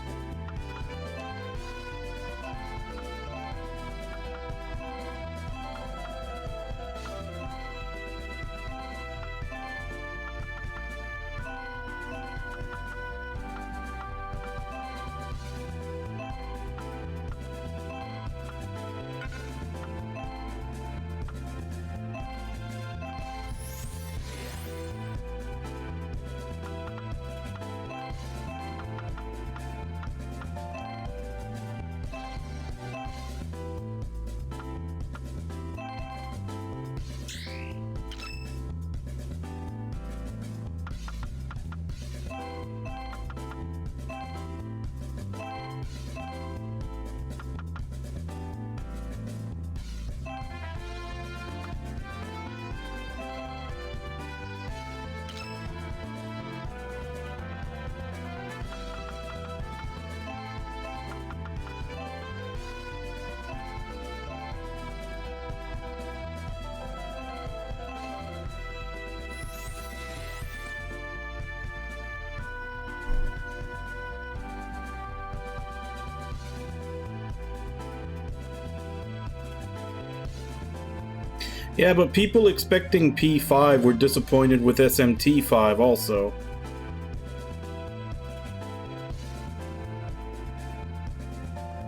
Yeah, but people expecting P5 were disappointed with SMT5 also.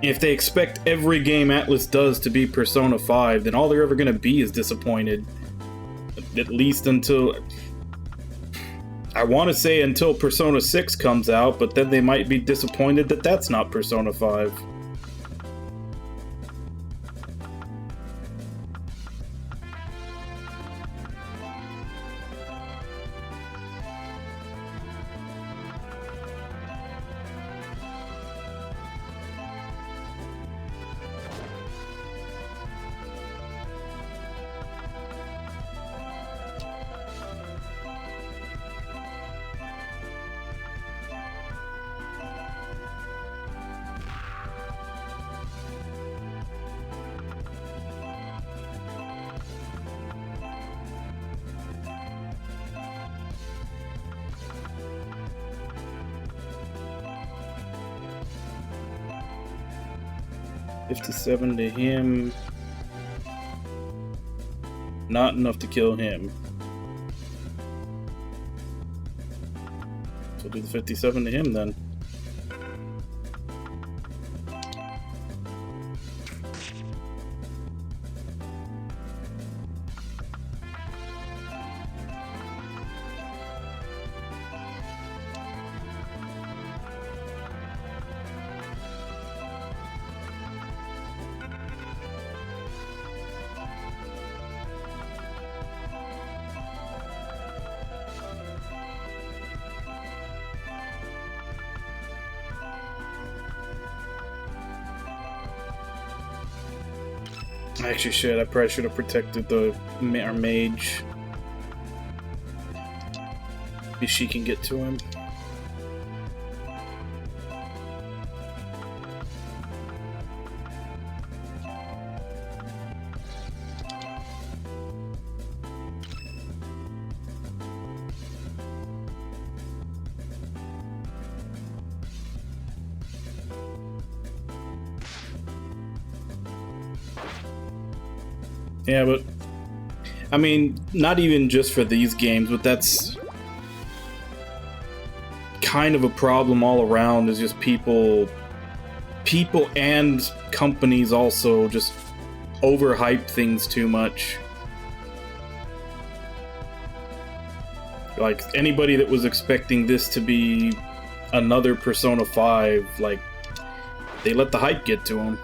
If they expect every game Atlas does to be Persona 5, then all they're ever going to be is disappointed. At least until... I want to say until Persona 6 comes out, but then they might be disappointed that that's not Persona 5. $57 to him. Not enough to kill him. So do the 57 to him then. Actually, shit, I probably should have protected our mage. Maybe she can get to him. Yeah, but I mean, not even just for these games, but that's kind of a problem all around. Is just people and companies also just overhype things too much. Like, anybody that was expecting this to be another Persona 5, like, they let the hype get to them.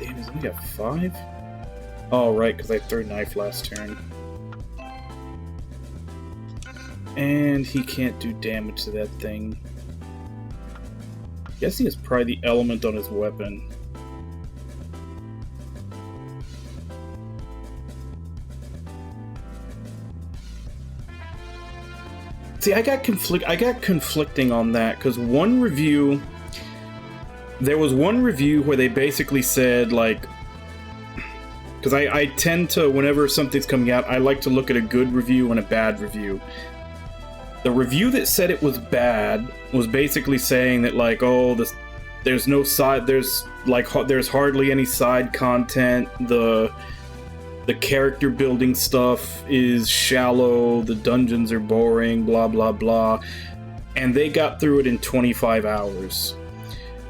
Damn, he's only got 5? Oh, right, because I threw knife last turn. And he can't do damage to that thing. Guess he has probably the element on his weapon. See, I got conflicting on that, because there was one review where they basically said, like, because I tend to, whenever something's coming out, I like to look at a good review and a bad review. The review that said it was bad was basically saying that, like, oh, there's hardly any side content, the character building stuff is shallow, the dungeons are boring, blah blah blah, and they got through it in 25 hours.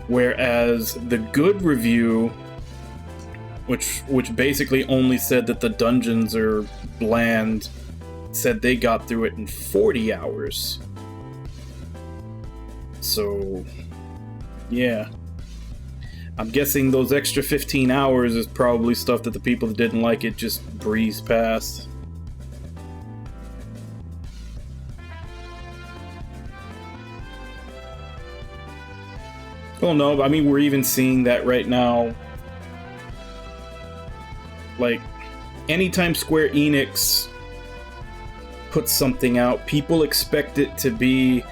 Whereas the good review, which basically only said that the dungeons are bland, said they got through it in 40 hours. So, yeah. I'm guessing those extra 15 hours is probably stuff that the people that didn't like it just breezed past. Well, no, I mean, we're even seeing that right now. Like, anytime Square Enix puts something out, people expect it to be...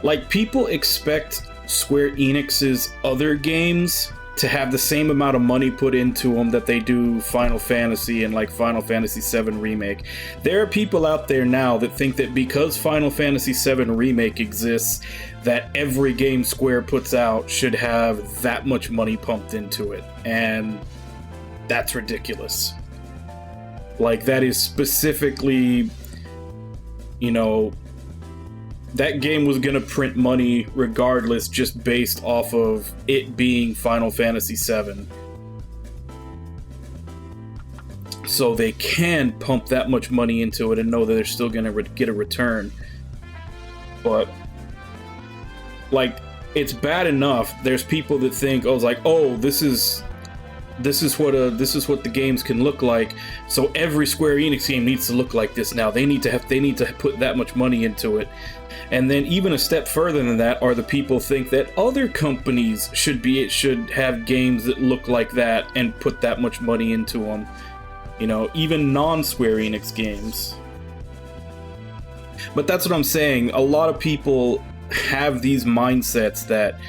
Like, people expect Square Enix's other games to have the same amount of money put into them that they do Final Fantasy and, like, Final Fantasy VII Remake. There are people out there now that think that because Final Fantasy VII Remake exists, that every game Square puts out should have that much money pumped into it. And that's ridiculous. Like, that is specifically, you know, that game was gonna print money regardless, just based off of it being Final Fantasy VII. So they can pump that much money into it and know that they're still gonna get a return. But, like, it's bad enough. There's people that think, oh, it's like, oh, this is what the games can look like. So every Square Enix game needs to look like this now. They need to put that much money into it. And then even a step further than that are the people think that other companies should have games that look like that and put that much money into them. You know, even non-Square Enix games. But that's what I'm saying. A lot of people have these mindsets that,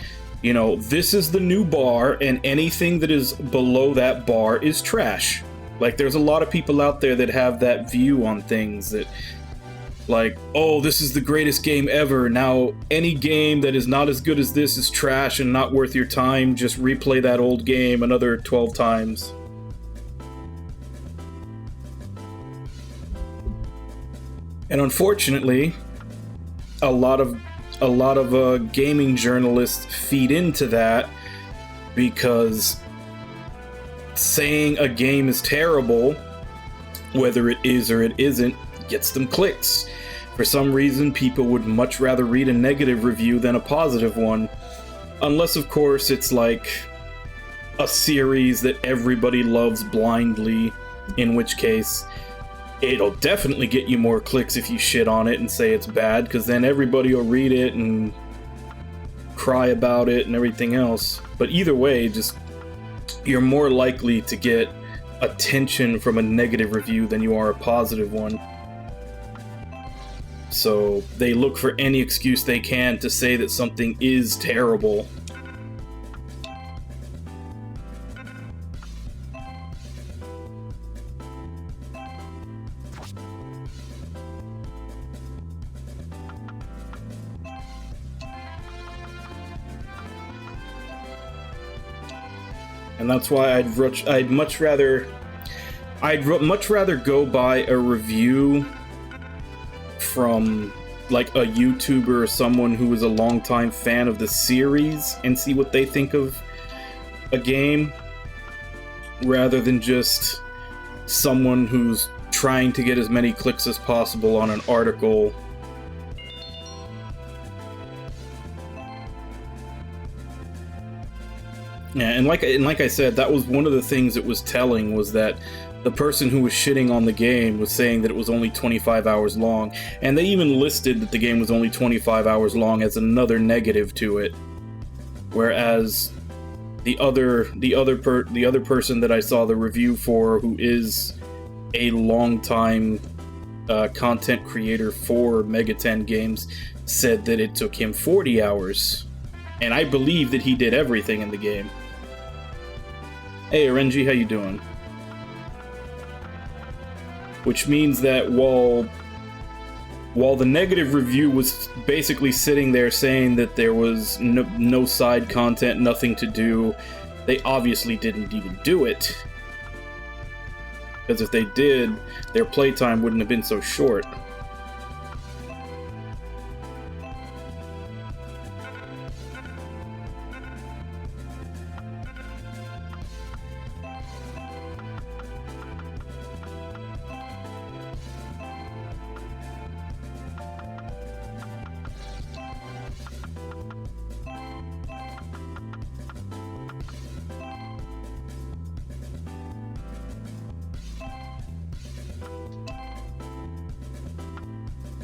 you know, this is the new bar and anything that is below that bar is trash. Like, there's a lot of people out there that have that view on things that, like, oh, this is the greatest game ever. Now, any game that is not as good as this is trash and not worth your time. Just replay that old game another 12 times. And unfortunately, a lot of gaming journalists feed into that, because saying a game is terrible, whether it is or it isn't, gets them clicks. For some reason, people would much rather read a negative review than a positive one. Unless, of course, it's like a series that everybody loves blindly, in which case it'll definitely get you more clicks if you shit on it and say it's bad, because then everybody will read it and cry about it and everything else. But either way, just you're more likely to get attention from a negative review than you are a positive one. So they look for any excuse they can to say that something is terrible. and that's why I'd much rather go by a review from like a YouTuber or someone who is a longtime fan of the series and see what they think of a game, rather than just someone who's trying to get as many clicks as possible on an article. Yeah, and like I said, that was one of the things that was telling, was that the person who was shitting on the game was saying that it was only 25 hours long, and they even listed that the game was only 25 hours long as another negative to it. Whereas the other person that I saw the review for, who is a long-time content creator for Mega 10 games, said that it took him 40 hours. And I believe that he did everything in the game. Hey, RNG, how you doing? Which means that while the negative review was basically sitting there saying that there was no side content, nothing to do, they obviously didn't even do it. Because if they did, their playtime wouldn't have been so short.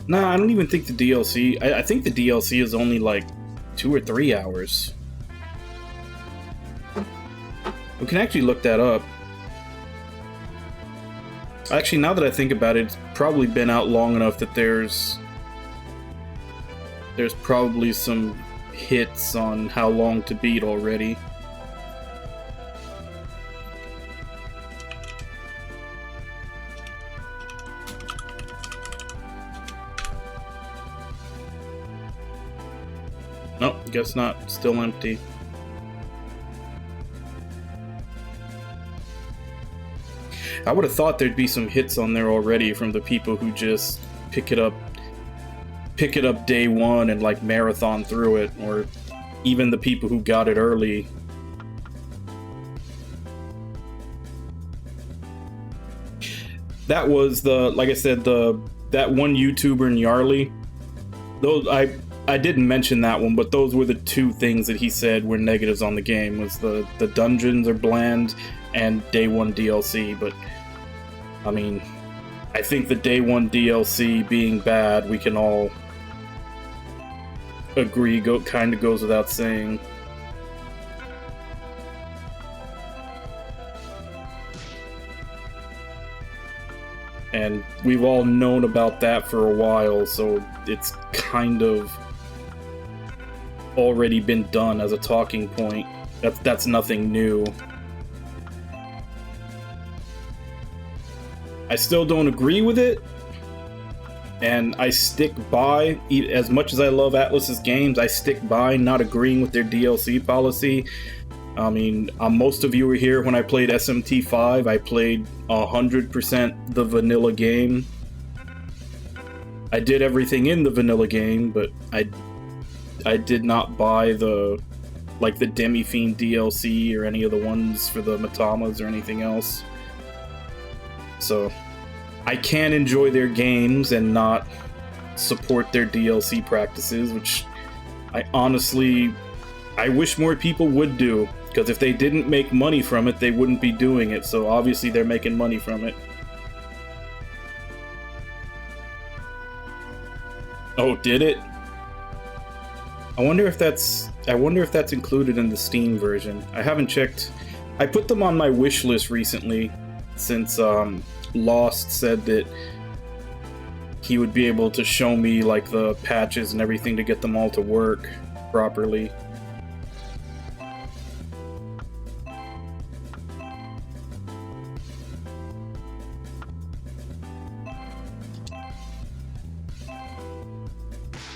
Nah, I don't even think the DLC... I think the DLC is only like 2 or 3 hours. We can actually look that up. Actually, now that I think about it, it's probably been out long enough that there's probably some hits on how long to beat already. Nope, guess not. Still empty. I would have thought there'd be some hits on there already from the people who just pick it up day one and like marathon through it, or even the people who got it early. That was like I said, that one YouTuber in Yarly. Those I didn't mention that one, but those were the two things that he said were negatives on the game, was the dungeons are bland and day one DLC. But I mean, I think the day one DLC being bad, we can all agree kind of goes without saying. And we've all known about that for a while, so it's kind of already been done as a talking point. That's nothing new. I still don't agree with it, and I stick by, as much as I love Atlus's games, I stick by not agreeing with their DLC policy. I mean, most of you were here when I played SMT5. I played 100% the vanilla game. I did everything in the vanilla game, but I did not buy the Demi-Fiend DLC or any of the ones for the Matamas or anything else. So I can enjoy their games and not support their DLC practices, which I wish more people would do, because if they didn't make money from it, they wouldn't be doing it. So obviously they're making money from it. Oh, did it? I wonder if that's included in the Steam version. I haven't checked. I put them on my wish list recently, since Lost said that he would be able to show me like the patches and everything to get them all to work properly.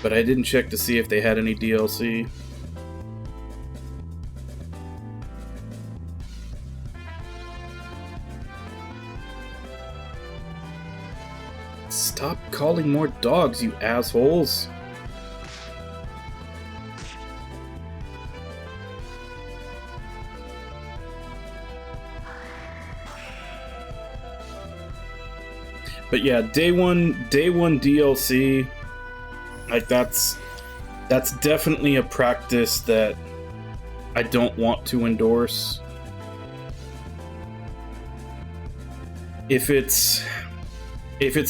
But I didn't check to see if they had any DLC. Stop calling more dogs, you assholes. But yeah, day one DLC, like that's definitely a practice that I don't want to endorse. If it's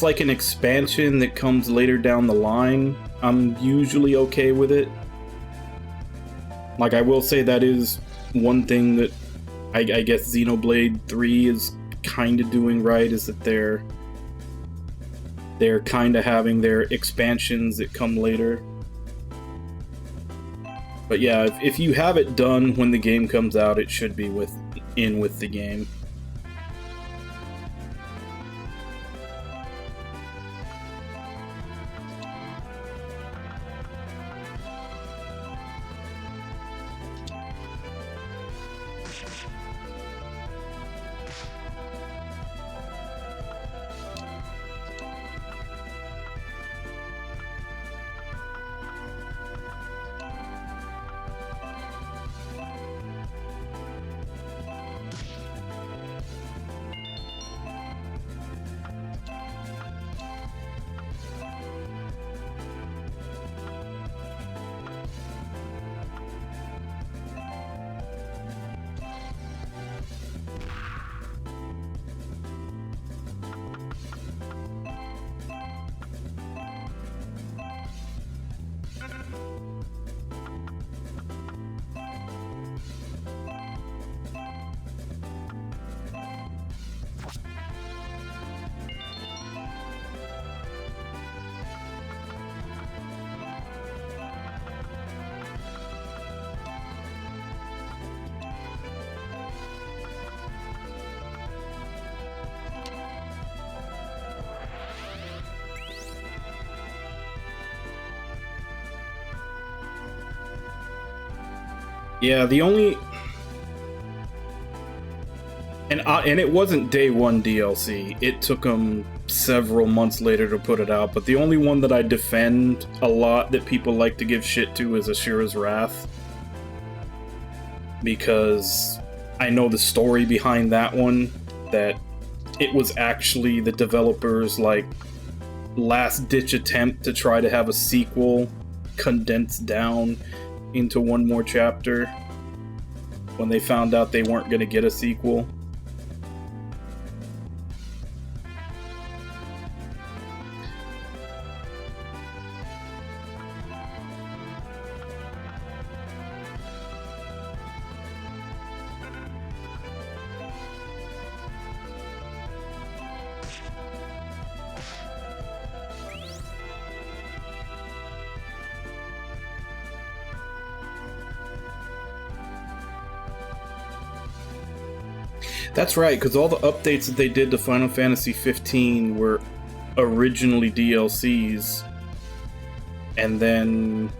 like an expansion that comes later down the line, I'm usually okay with it. Like, I will say that is one thing that I guess Xenoblade 3 is kind of doing right, is that they're kind of having their expansions that come later. But yeah, if you have it done when the game comes out, it should be with the game. Yeah, the only... And it wasn't day one DLC. It took them several months later to put it out, but the only one that I defend a lot that people like to give shit to is Ashura's Wrath. Because I know the story behind that one, that it was actually the developers' like last-ditch attempt to try to have a sequel condensed down into one more chapter when they found out they weren't going to get a sequel. That's right, because all the updates that they did to Final Fantasy 15 were originally DLCs, and then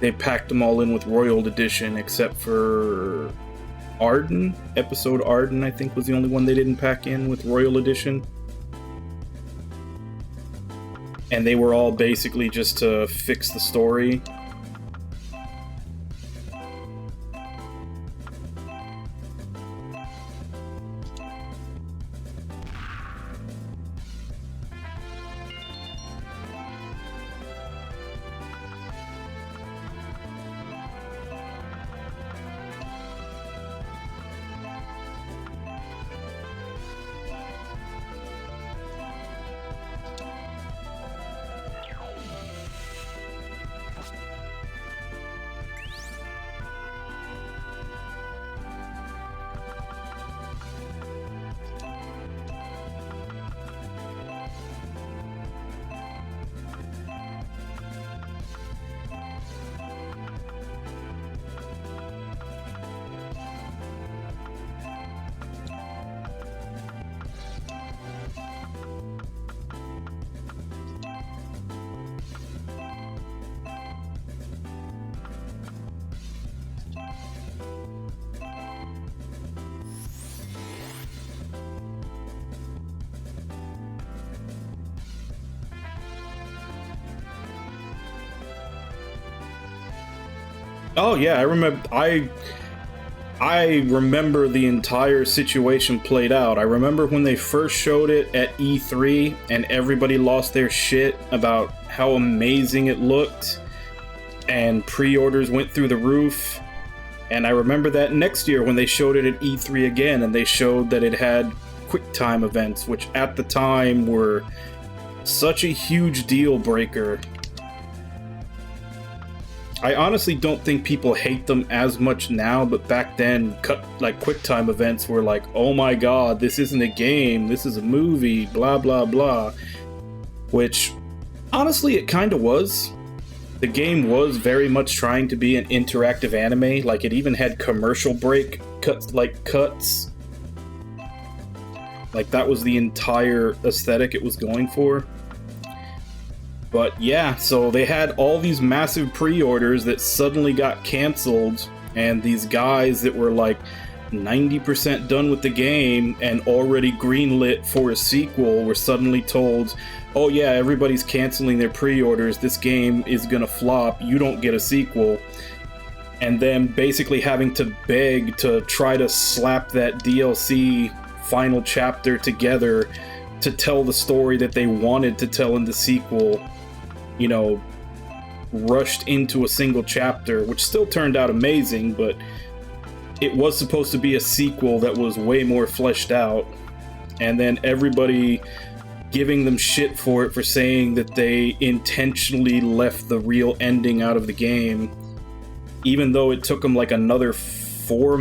they packed them all in with Royal Edition, except for Arden. Episode Arden, I think, was the only one they didn't pack in with Royal Edition. And they were all basically just to fix the story. Oh yeah, I remember the entire situation played out. I remember when they first showed it at E3 and everybody lost their shit about how amazing it looked and pre-orders went through the roof. And I remember that next year when they showed it at E3 again and they showed that it had QuickTime events, which at the time were such a huge deal breaker. I honestly don't think people hate them as much now, but back then, QuickTime events were like, oh my god, this isn't a game, this is a movie, blah blah blah. Which, honestly, it kind of was. The game was very much trying to be an interactive anime, like it even had commercial break cuts. Like that was the entire aesthetic it was going for. But yeah, so they had all these massive pre-orders that suddenly got canceled, and these guys that were like 90% done with the game and already greenlit for a sequel were suddenly told, oh yeah, everybody's canceling their pre-orders, this game is gonna flop, you don't get a sequel. And then basically having to beg to try to slap that DLC final chapter together to tell the story that they wanted to tell in the sequel, you know, rushed into a single chapter, which still turned out amazing, but it was supposed to be a sequel that was way more fleshed out. And then everybody giving them shit for it for saying that they intentionally left the real ending out of the game, even though it took them like another 4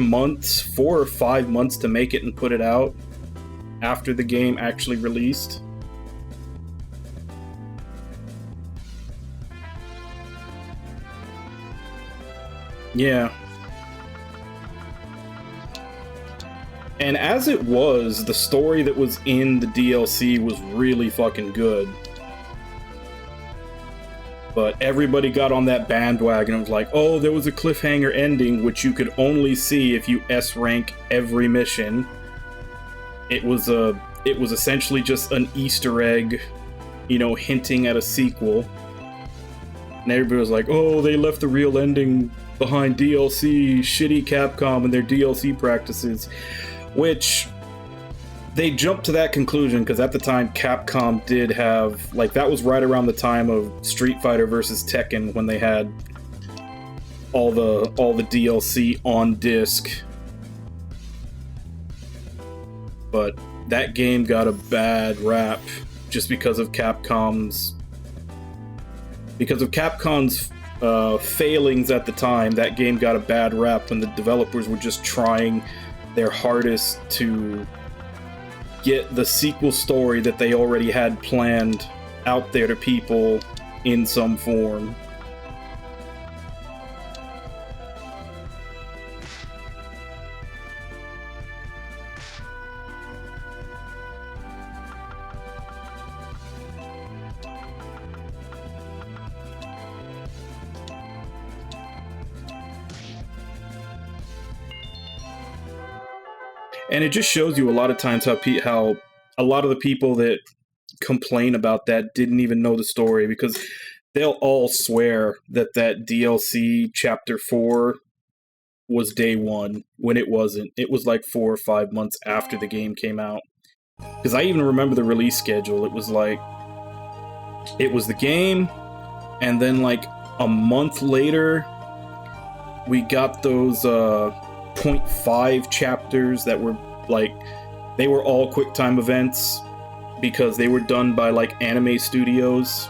or 5 months to make it and put it out after the game actually released. Yeah. And as it was, the story that was in the DLC was really fucking good. But everybody got on that bandwagon and was like, oh, there was a cliffhanger ending, which you could only see if you S-rank every mission. It was essentially just an Easter egg, you know, hinting at a sequel. And everybody was like, oh, they left the real ending behind DLC, shitty Capcom and their DLC practices. Which, they jumped to that conclusion because at the time Capcom did have, like, that was right around the time of Street Fighter vs. Tekken when they had all the DLC on disc. But that game got a bad rap just because of Capcom's failings at the time. That game got a bad rap when the developers were just trying their hardest to get the sequel story that they already had planned out there to people in some form. And it just shows you a lot of times how a lot of the people that complain about that didn't even know the story, because they'll all swear that DLC Chapter 4 was day one, when it wasn't. It was like 4 or 5 months after the game came out. Because I even remember the release schedule. It was like, it was the game, and then like a month later, we got those 0.5 chapters that were like, they were all QuickTime events because they were done by like anime studios,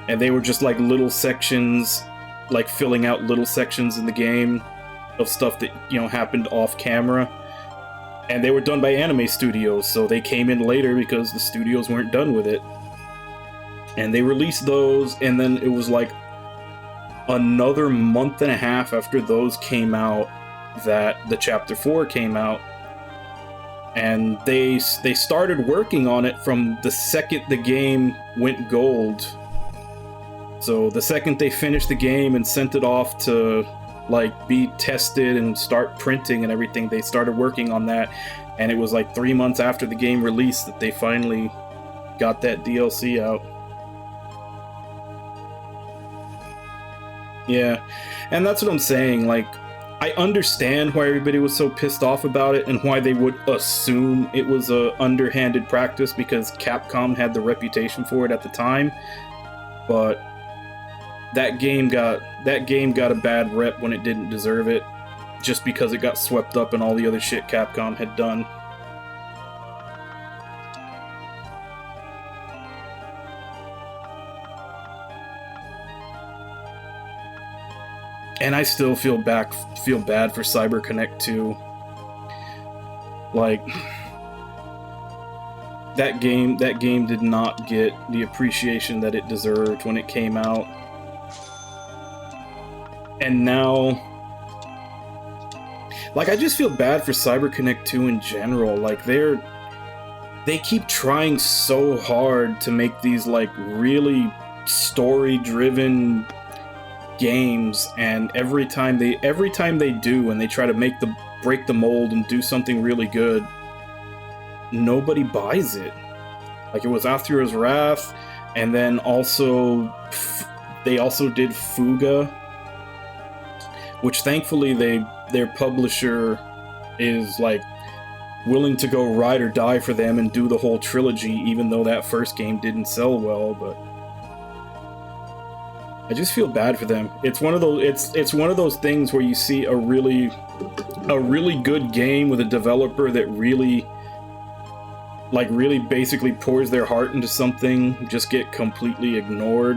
and they were just like little sections, like filling out little sections in the game of stuff that, you know, happened off camera. And they were done by anime studios, so they came in later because the studios weren't done with it. And they released those, and then it was like another month and a half after those came out that the Chapter 4 came out. And they started working on it from the second the game went gold. So the second they finished the game and sent it off to like be tested and start printing and everything, they started working on that. And it was like 3 months after the game released that they finally got that DLC out. Yeah, and that's what I'm saying. Like, I understand why everybody was so pissed off about it and why they would assume it was a underhanded practice because Capcom had the reputation for it at the time. But that game got a bad rep when it didn't deserve it, just because it got swept up in all the other shit Capcom had done. And I still feel bad for CyberConnect 2. Like, that game did not get the appreciation that it deserved when it came out. And now, like, I just feel bad for CyberConnect 2 in general. Like, they keep trying so hard to make these, like, really story-driven games, and every time they do and they try to break the mold and do something really good, nobody buys it. Like, it was Athura's Wrath, and then also they also did Fuga, which thankfully their publisher is like willing to go ride or die for them and do the whole trilogy, even though that first game didn't sell well. But I just feel bad for them. It's one of those things where you see a really good game with a developer that really basically pours their heart into something, just get completely ignored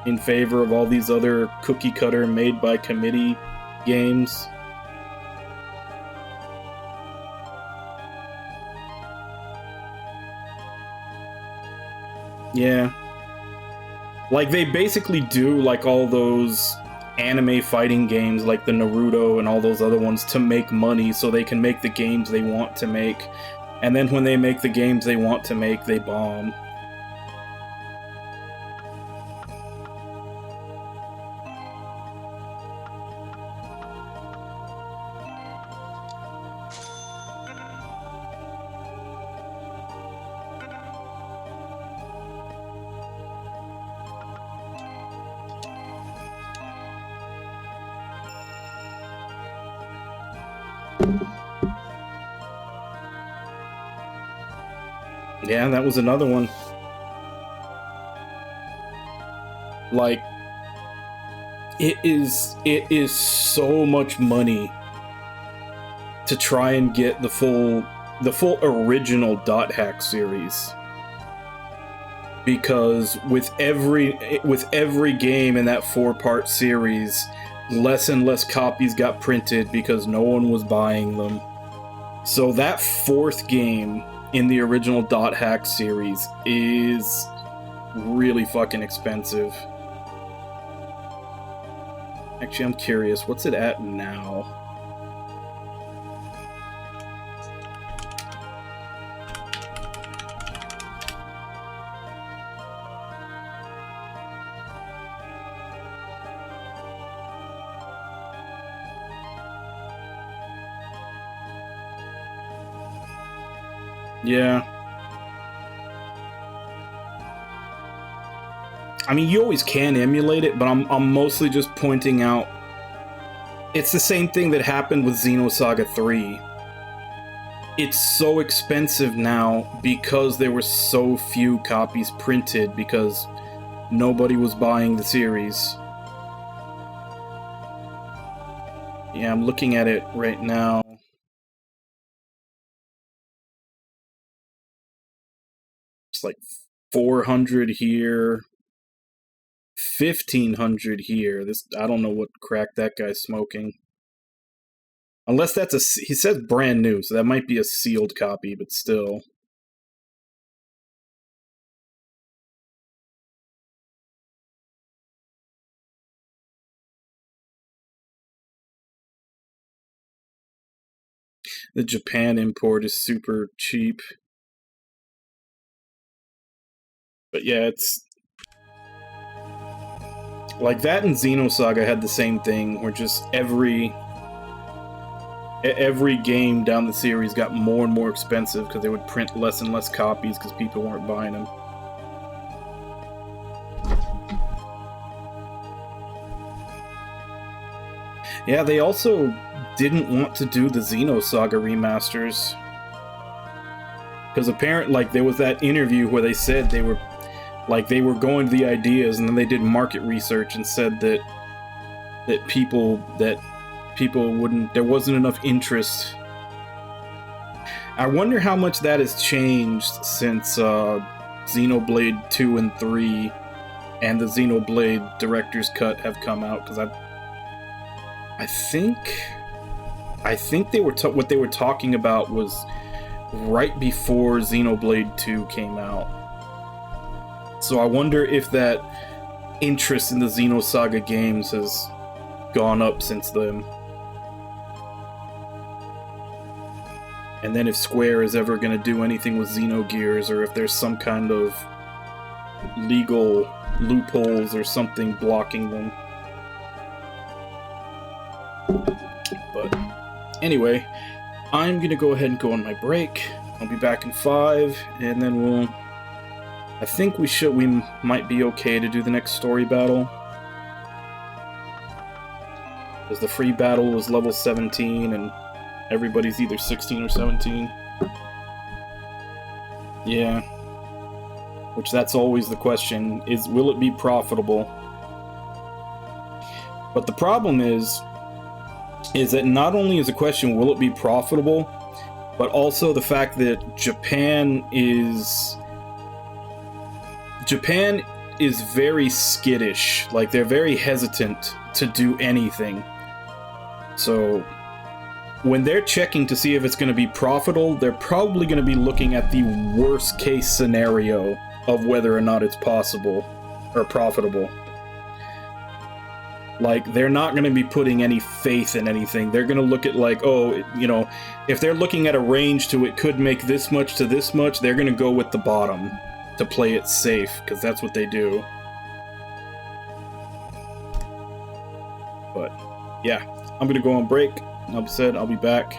in favor of all these other cookie cutter made by committee games. Yeah. Like, they basically do, like, all those anime fighting games, like the Naruto and all those other ones, to make money so they can make the games they want to make. And then when they make the games they want to make, they bomb. Yeah, that was another one. Like, it is so much money to try and get the full original Dot Hack series, because with every game in that 4-part series, less and less copies got printed because no one was buying them. So that 4th game in the original Dot Hack series is really fucking expensive. Actually, I'm curious, what's it at now? Yeah. I mean, you always can emulate it, but I'm mostly just pointing out it's the same thing that happened with Xenosaga 3. It's so expensive now because there were so few copies printed because nobody was buying the series. Yeah, I'm looking at it right now. It's like 400 here, 1,500 here. I don't know what crack that guy's smoking. Unless that's he says brand new, so that might be a sealed copy, but still. The Japan import is super cheap. But yeah, it's like that, and Xenosaga had the same thing, where just every game down the series got more and more expensive because they would print less and less copies because people weren't buying them. Yeah, they also didn't want to do the Xenosaga remasters. Because apparently, like, there was that interview where they said they were going to the ideas, and then they did market research and said that people wouldn't, there wasn't enough interest. I wonder how much that has changed since Xenoblade 2 and 3 and the Xenoblade Director's Cut have come out, because I think they were what they were talking about was right before Xenoblade 2 came out. So I wonder if that interest in the Xenosaga games has gone up since then. And then if Square is ever going to do anything with Xenogears, or if there's some kind of legal loopholes or something blocking them. But anyway, I'm going to go ahead and go on my break. I'll be back in 5, and then I think we might be okay to do the next story battle. Because the free battle was level 17, and everybody's either 16 or 17. Yeah. Which that's always the question, is will it be profitable? But the problem is that not only is the question, will it be profitable, but also the fact that Japan is very skittish. Like, they're very hesitant to do anything. So when they're checking to see if it's going to be profitable, they're probably going to be looking at the worst case scenario of whether or not it's possible or profitable. Like, they're not going to be putting any faith in anything. They're going to look at, like, oh, you know, if they're looking at a range to it could make this much to this much, they're going to go with the bottom to play it safe, because that's what they do. But yeah, I'm going to go on break. Like I said, I'll be back.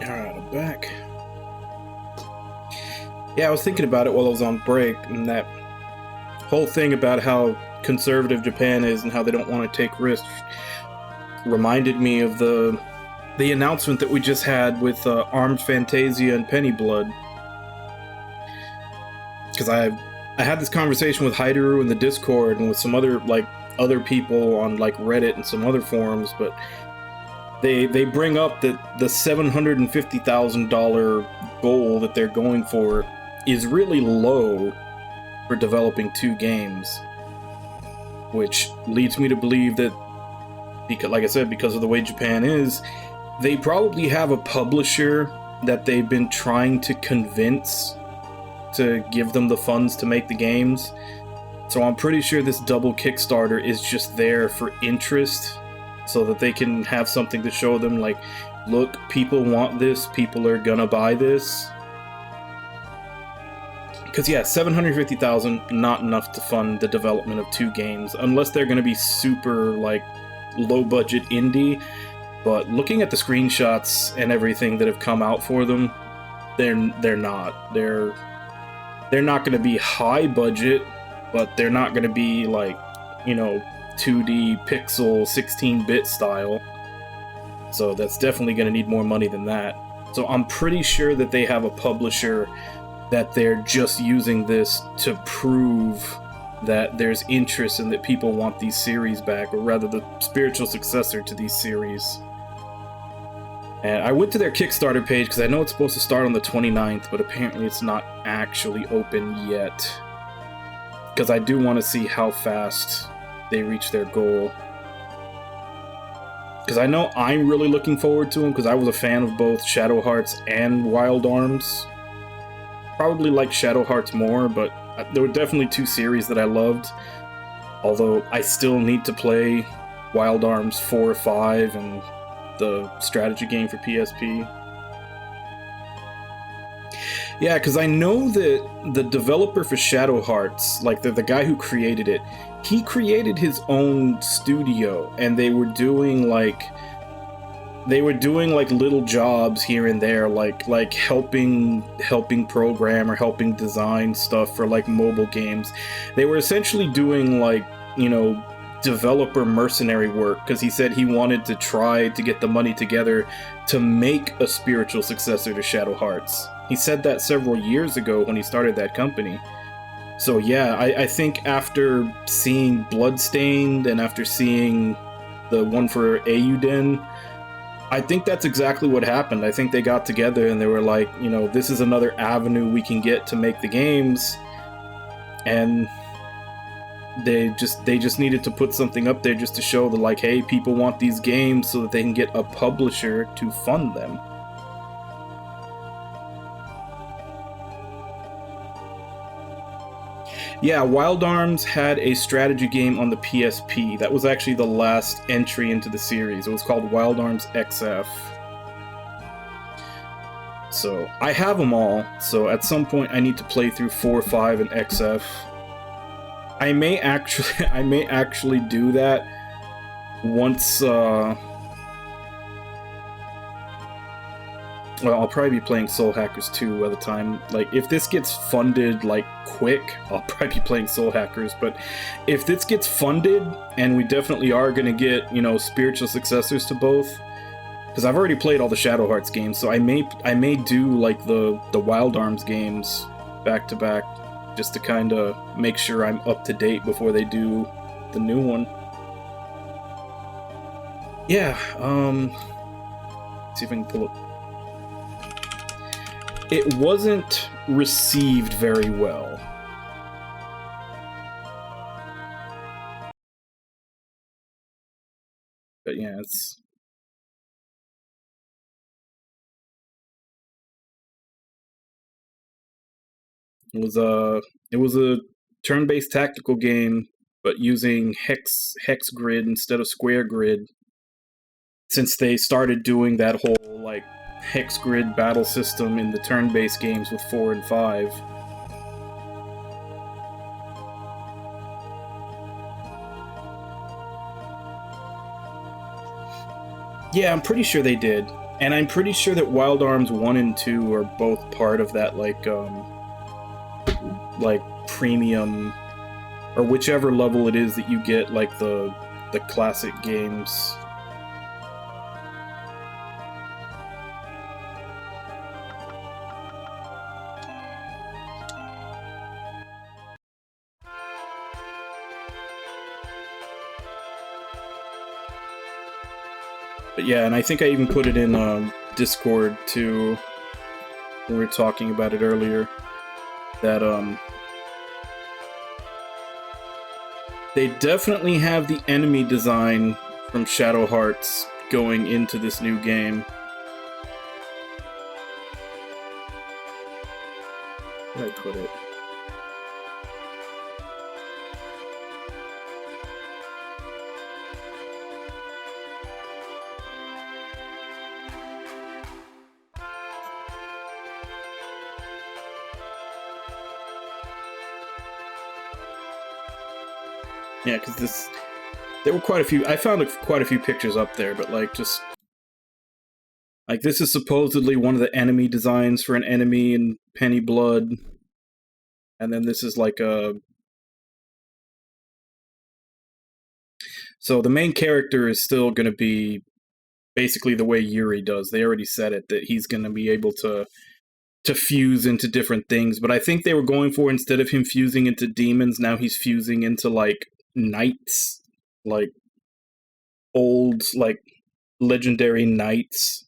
Alright, I'm back. Yeah, I was thinking about it while I was on break, and that whole thing about how conservative Japan is and how they don't want to take risks reminded me of the announcement that we just had with Armed Fantasia and Penny Blood. Because I had this conversation with Haideru in the Discord and with some other people on like Reddit and some other forums, but they bring up that the $750,000 goal that they're going for is really low for developing 2 games, which leads me to believe that, because, like I said, because of the way Japan is, they probably have a publisher that they've been trying to convince to give them the funds to make the games. So I'm pretty sure this double Kickstarter is just there for interest, so that they can have something to show them, like, look, people want this, people are gonna buy this. Because yeah, $750,000, not enough to fund the development of 2 games, unless they're gonna be super, like, low-budget indie. But looking at the screenshots and everything that have come out for them, they're not. They're not going to be high budget, but they're not going to be like, 2D pixel 16-bit style. So that's definitely going to need more money than that. So I'm pretty sure that they have a publisher that they're just using this to prove that there's interest and that people want these series back, or rather the spiritual successor to these series. And I went to their Kickstarter page because I know it's supposed to start on the 29th, but apparently it's not actually open yet. Because I do want to see how fast they reach their goal. Because I know I'm really looking forward to them, because I was a fan of both Shadow Hearts and Wild Arms. Probably like Shadow Hearts more, but there were definitely 2 series that I loved. Although I still need to play Wild Arms 4 or 5 and the strategy game for PSP. Yeah, because I know that the developer for Shadow Hearts, like the guy who created it, he created his own studio, and they were doing like little jobs here and there, like helping program or helping design stuff for like mobile games. They were essentially doing like, developer mercenary work, because he said he wanted to try to get the money together to make a spiritual successor to Shadow Hearts. He said that several years ago when he started that company. So yeah, I think after seeing Bloodstained and after seeing the one for Eiyuden, I think that's exactly what happened. I think they got together and they were like, this is another avenue we can get to make the games, and they just needed to put something up there just to show that, like, hey, people want these games, so that they can get a publisher to fund them. Yeah, Wild Arms had a strategy game on the PSP. That was actually the last entry into the series. It was called Wild Arms XF. So I have them all, so at some point I need to play through 4, 5, and XF. I may actually do that once, well, I'll probably be playing Soul Hackers 2 by the time, like, if this gets funded, like, quick, I'll probably be playing Soul Hackers, but if this gets funded, and we definitely are gonna get, spiritual successors to both, because I've already played all the Shadow Hearts games, so I may do, like, the Wild Arms games back-to-back, just to kind of make sure I'm up to date before they do the new one. Yeah, let's see if I can pull up. It wasn't received very well. But yeah, it was a turn-based tactical game, but using hex grid instead of square grid, since they started doing that whole, like, hex grid battle system in the turn-based games with 4 and 5. Yeah, I'm pretty sure they did. And I'm pretty sure that Wild Arms 1 and 2 are both part of that, like premium, or whichever level it is that you get, like, the classic games. But yeah, and I think I even put it in Discord too, when we were talking about it earlier, that they definitely have the enemy design from Shadow Hearts going into this new game. Where did I put it? Yeah, because there were quite a few. I found quite a few pictures up there, but like just like this is supposedly one of the enemy designs for an enemy in Penny Blood, and then this is like a. So the main character is still going to be basically the way Yuri does. They already said it, that he's going to be able to fuse into different things, but I think they were going for, instead of him fusing into demons, now he's fusing into like knights, like old, like legendary knights.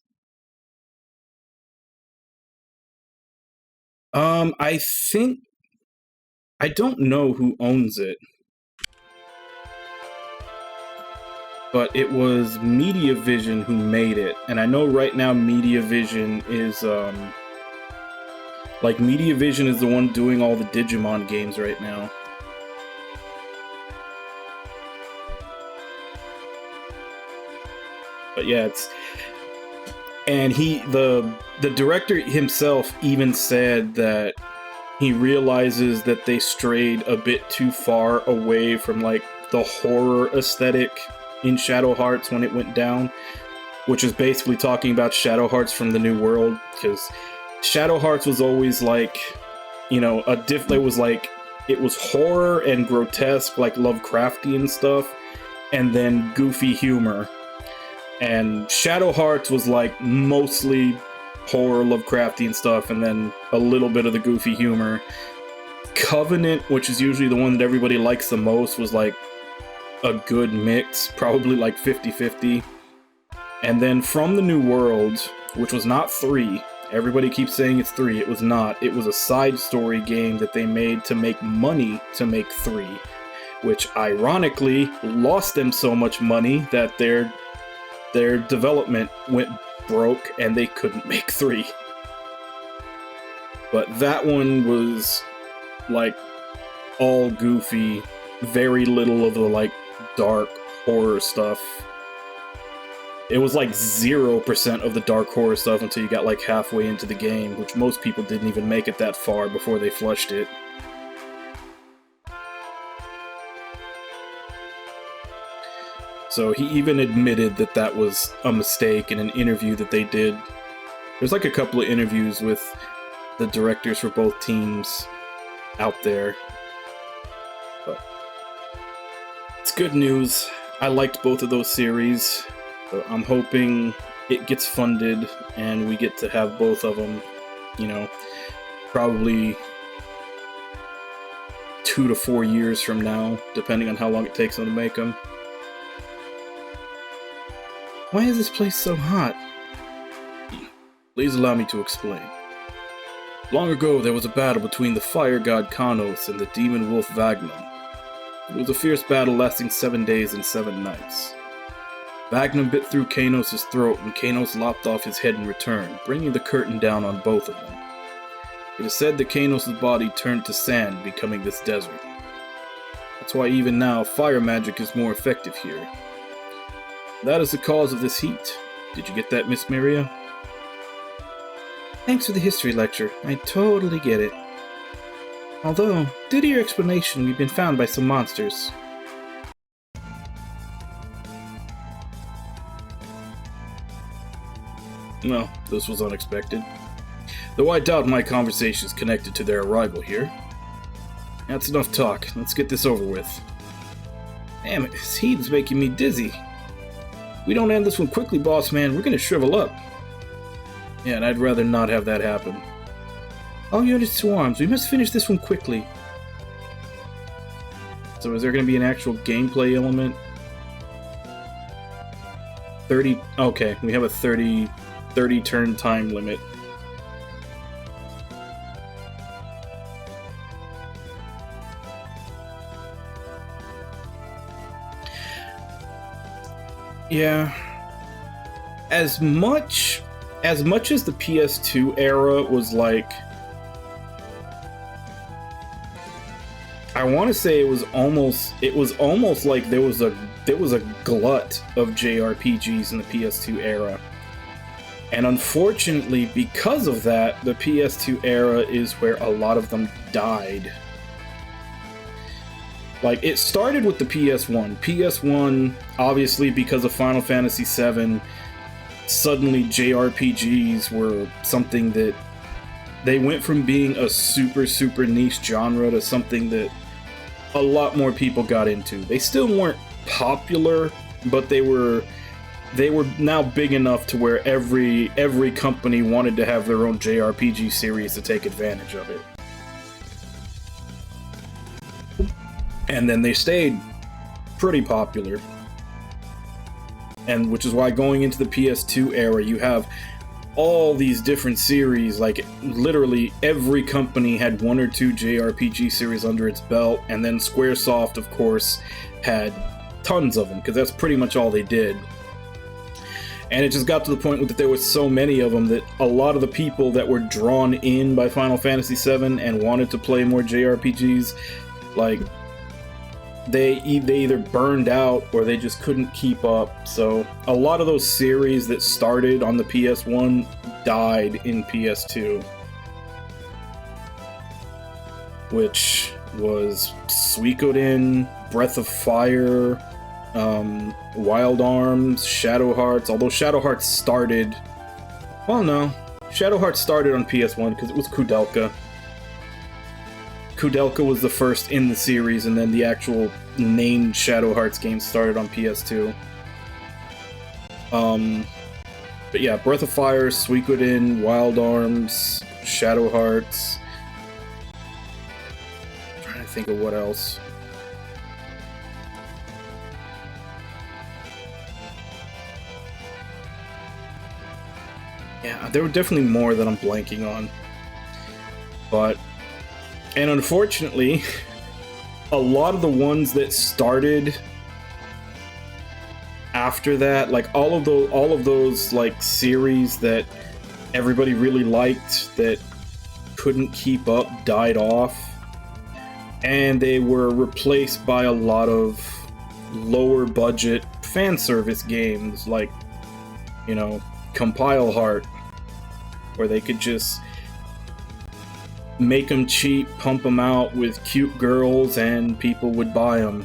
I think, I don't know who owns it, but it was MediaVision who made it, and I know right now MediaVision is like MediaVision is the one doing all the Digimon games right now. But yeah, it's, and the director himself even said that he realizes that they strayed a bit too far away from like the horror aesthetic in Shadow Hearts when it went down, which is basically talking about Shadow Hearts from the New World, because Shadow Hearts was always like, you know, it was like, it was horror and grotesque, like Lovecraftian stuff, and then goofy humor. And Shadow Hearts was like mostly horror, Lovecraftian stuff, and then a little bit of the goofy humor. Covenant, which is usually the one that everybody likes the most, was like a good mix, probably like 50-50. And then From the New World, which was not 3, everybody keeps saying it's 3, it was not. It was a side story game that they made to make money to make 3, which ironically lost them so much money that their development went broke and they couldn't make 3. But that one was like all goofy, very little of the like dark horror stuff. It was like 0% of the dark horror stuff until you got like halfway into the game, which most people didn't even make it that far before they flushed it. So he even admitted that that was a mistake in an interview that they did. There's like a couple of interviews with the directors for both teams out there. But it's good news. I liked both of those series. So I'm hoping it gets funded and we get to have both of them, you know, probably 2 to 4 years from now, depending on how long it takes them to make them. Why is this place so hot? Please allow me to explain. Long ago, there was a battle between the fire god Kanos and the demon wolf Vagnum. It was a fierce battle lasting 7 days and 7 nights. Vagnum bit through Kanos' throat, and Kanos lopped off his head in return, bringing the curtain down on both of them. It is said that Kanos' body turned to sand, becoming this desert. That's why even now, fire magic is more effective here. That is the cause of this heat. Did you get that, Miss Miria? Thanks for the history lecture. I totally get it. Although, due to your explanation, we've been found by some monsters. Well, this was unexpected. Though I doubt my conversation is connected to their arrival here. That's enough talk. Let's get this over with. Damn it, this heat is making me dizzy. If we don't end this one quickly, boss man, we're gonna shrivel up. Yeah, and I'd rather not have that happen. All units to arms. We must finish this one quickly. So is there gonna be an actual gameplay element? 30... Okay, we have a 30 turn time limit. Yeah. As much as the PS2 era was like, I want to say it was almost like there was a glut of JRPGs in the PS2 era. And unfortunately, because of that, the PS2 era is where a lot of them died. Like, it started with the PS1. PS1, obviously, because of Final Fantasy VII, suddenly JRPGs were something that they went from being a super, super niche genre to something that a lot more people got into. They still weren't popular, but they were now big enough to where every company wanted to have their own JRPG series to take advantage of it. And then they stayed pretty popular. And which is why going into the PS2 era, you have all these different series. Like, literally every company had one or two JRPG series under its belt, and then Squaresoft, of course, had tons of them, because that's pretty much all they did. And it just got to the point that there was so many of them that a lot of the people that were drawn in by Final Fantasy VII and wanted to play more JRPGs, like, they either burned out or they just couldn't keep up. So a lot of those series that started on the PS1 died in PS2, which was Suikoden, Breath of Fire, Wild Arms, Shadow Hearts. Although Shadow Hearts started... Well, no. Shadow Hearts started on PS1 because it was Kudelka. Kudelka was the first in the series, and then the actual named Shadow Hearts game started on PS2. But yeah, Breath of Fire, Suikoden, Wild Arms, Shadow Hearts. I'm trying to think of what else. Yeah, there were definitely more that I'm blanking on. But... And unfortunately, a lot of the ones that started after that, like all of those like series that everybody really liked that couldn't keep up, died off, and they were replaced by a lot of lower budget fan service games like, you know, Compile Heart, where they could just make them cheap, pump them out with cute girls, and people would buy them.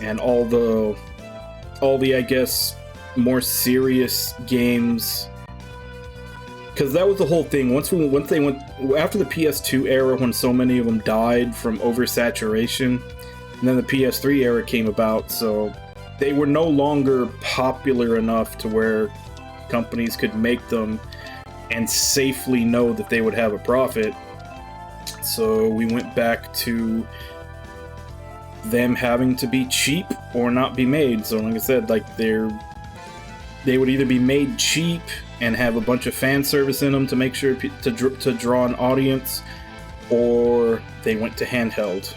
And all the I guess more serious games, because that was the whole thing. Once they went after the PS2 era, when so many of them died from oversaturation, and then the PS3 era came about, so they were no longer popular enough to where companies could make them and safely know that they would have a profit. So we went back to them having to be cheap or not be made. So like I said, like they would either be made cheap and have a bunch of fan service in them to make sure to draw an audience, or they went to handheld.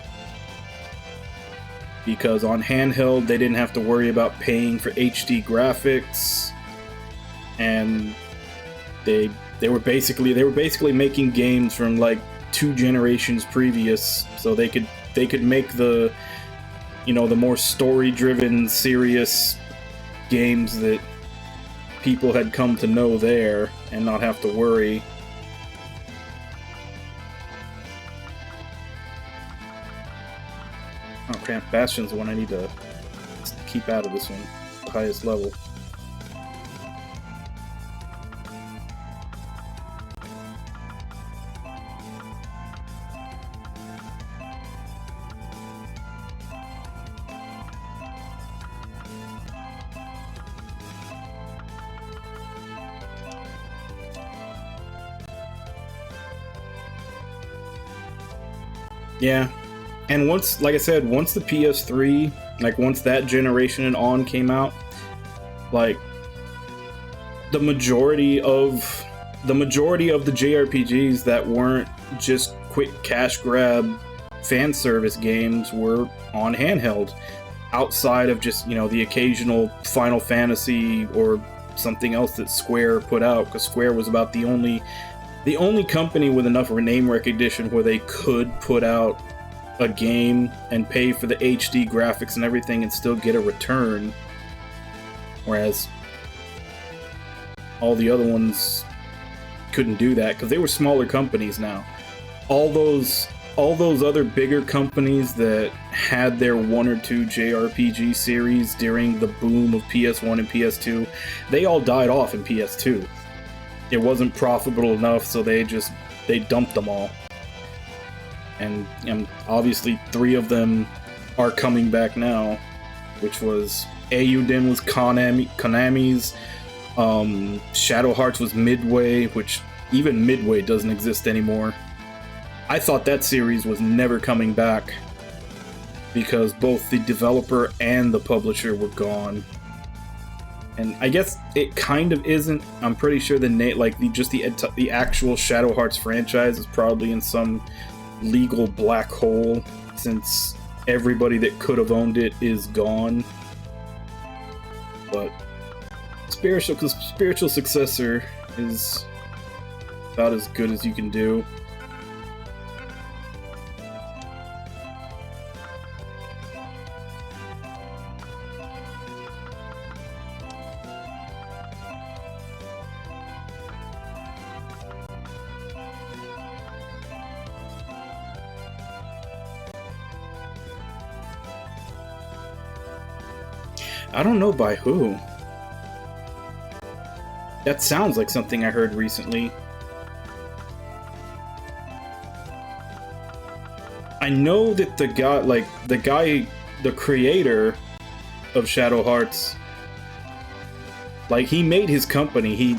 Because on handheld, they didn't have to worry about paying for HD graphics, and they were basically making games from like 2 generations previous, so they could make the, you know, the more story-driven, serious games that people had come to know there, and not have to worry. Oh crap, Bastion's the one I need to keep out of this one. the highest level. Yeah, and once, like I said, once the PS3, like once that generation and on came out, like the majority of the JRPGs that weren't just quick cash grab fan service games were on handheld, outside of just, you know, the occasional Final Fantasy or something else that Square put out, because Square was about the only company with enough name recognition where they could put out a game and pay for the HD graphics and everything and still get a return, whereas all the other ones couldn't do that because they were smaller companies now. All those other bigger companies that had their one or two JRPG series during the boom of PS1 and PS2, they all died off in PS2. It wasn't profitable enough, so they dumped them all. And obviously 3 of them are coming back now, which was Eiyuden was Konami's, Shadow Hearts was Midway, which even Midway doesn't exist anymore. I thought that series was never coming back because both the developer and the publisher were gone. And I guess it kind of isn't. I'm pretty sure the actual Shadow Hearts franchise is probably in some legal black hole, since everybody that could have owned it is gone. But spiritual successor is about as good as you can do. I don't know by who. That sounds like something I heard recently. I know that the creator of Shadow Hearts, like, he made his company, he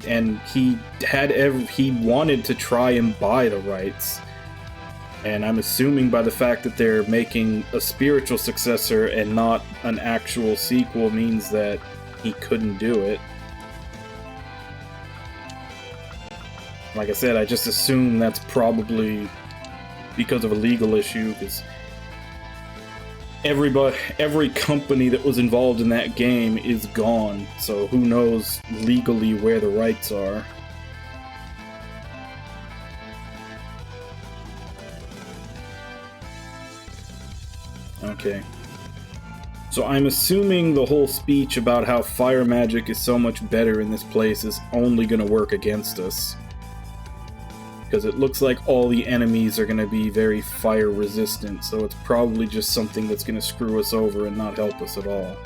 wanted to try and buy the rights. And I'm assuming by the fact that they're making a spiritual successor and not an actual sequel means that he couldn't do it. Like I said, I just assume that's probably because of a legal issue, because every company that was involved in that game is gone, so who knows legally where the rights are. Okay. So I'm assuming the whole speech about how fire magic is so much better in this place is only going to work against us. Because it looks like all the enemies are going to be very fire resistant, so it's probably just something that's going to screw us over and not help us at all.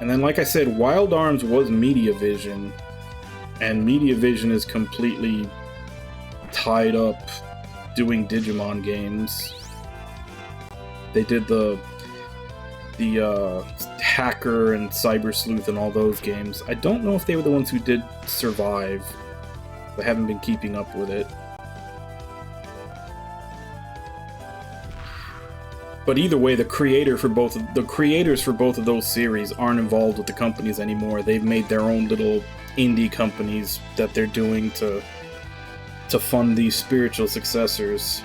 And then, like I said, Wild Arms was Mediavision, and Mediavision is completely tied up doing Digimon games. They did the Hacker and Cyber Sleuth and all those games. I don't know if they were the ones who did Survive. I haven't been keeping up with it. But either way, the creators for both of those series aren't involved with the companies anymore. They've made their own little indie companies that they're doing to fund these spiritual successors.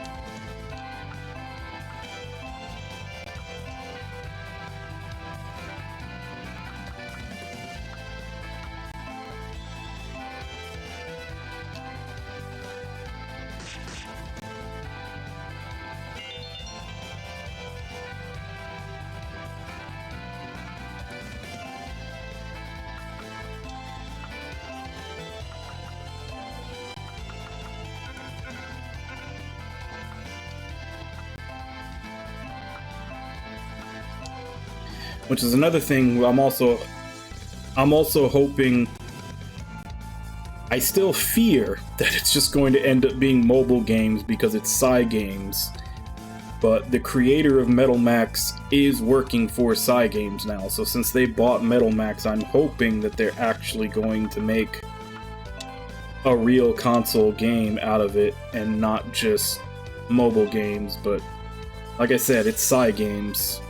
which is another thing. I'm also hoping. I still fear that it's just going to end up being mobile games because it's Cygames. But the creator of Metal Max is working for Cygames now. So since they bought Metal Max, I'm hoping that they're actually going to make a real console game out of it and not just mobile games. But like I said, it's Cygames.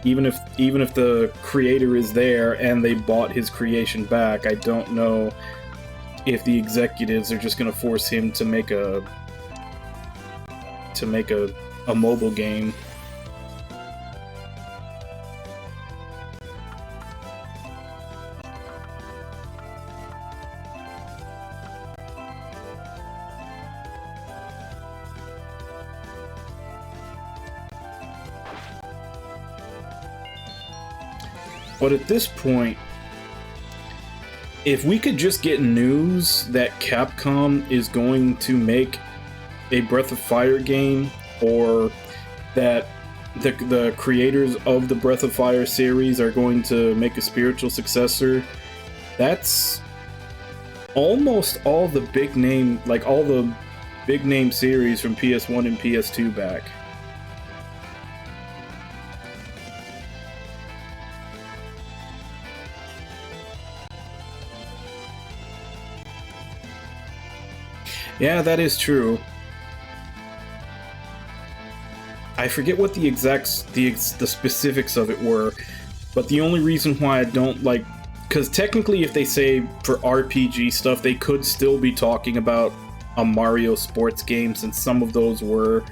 Even if the creator is there and they bought his creation back, I don't know if the executives are just going to force him to make a mobile game. But at this point, if we could just get news that Capcom is going to make a Breath of Fire game, or that the creators of the Breath of Fire series are going to make a spiritual successor, that's almost all the big name, like all the big name series from PS1 and PS2 back. Yeah, that is true. I forget what the specifics of it were, but the only reason why I don't like, because technically if they say for RPG stuff, they could still be talking about a Mario sports game, since some of those were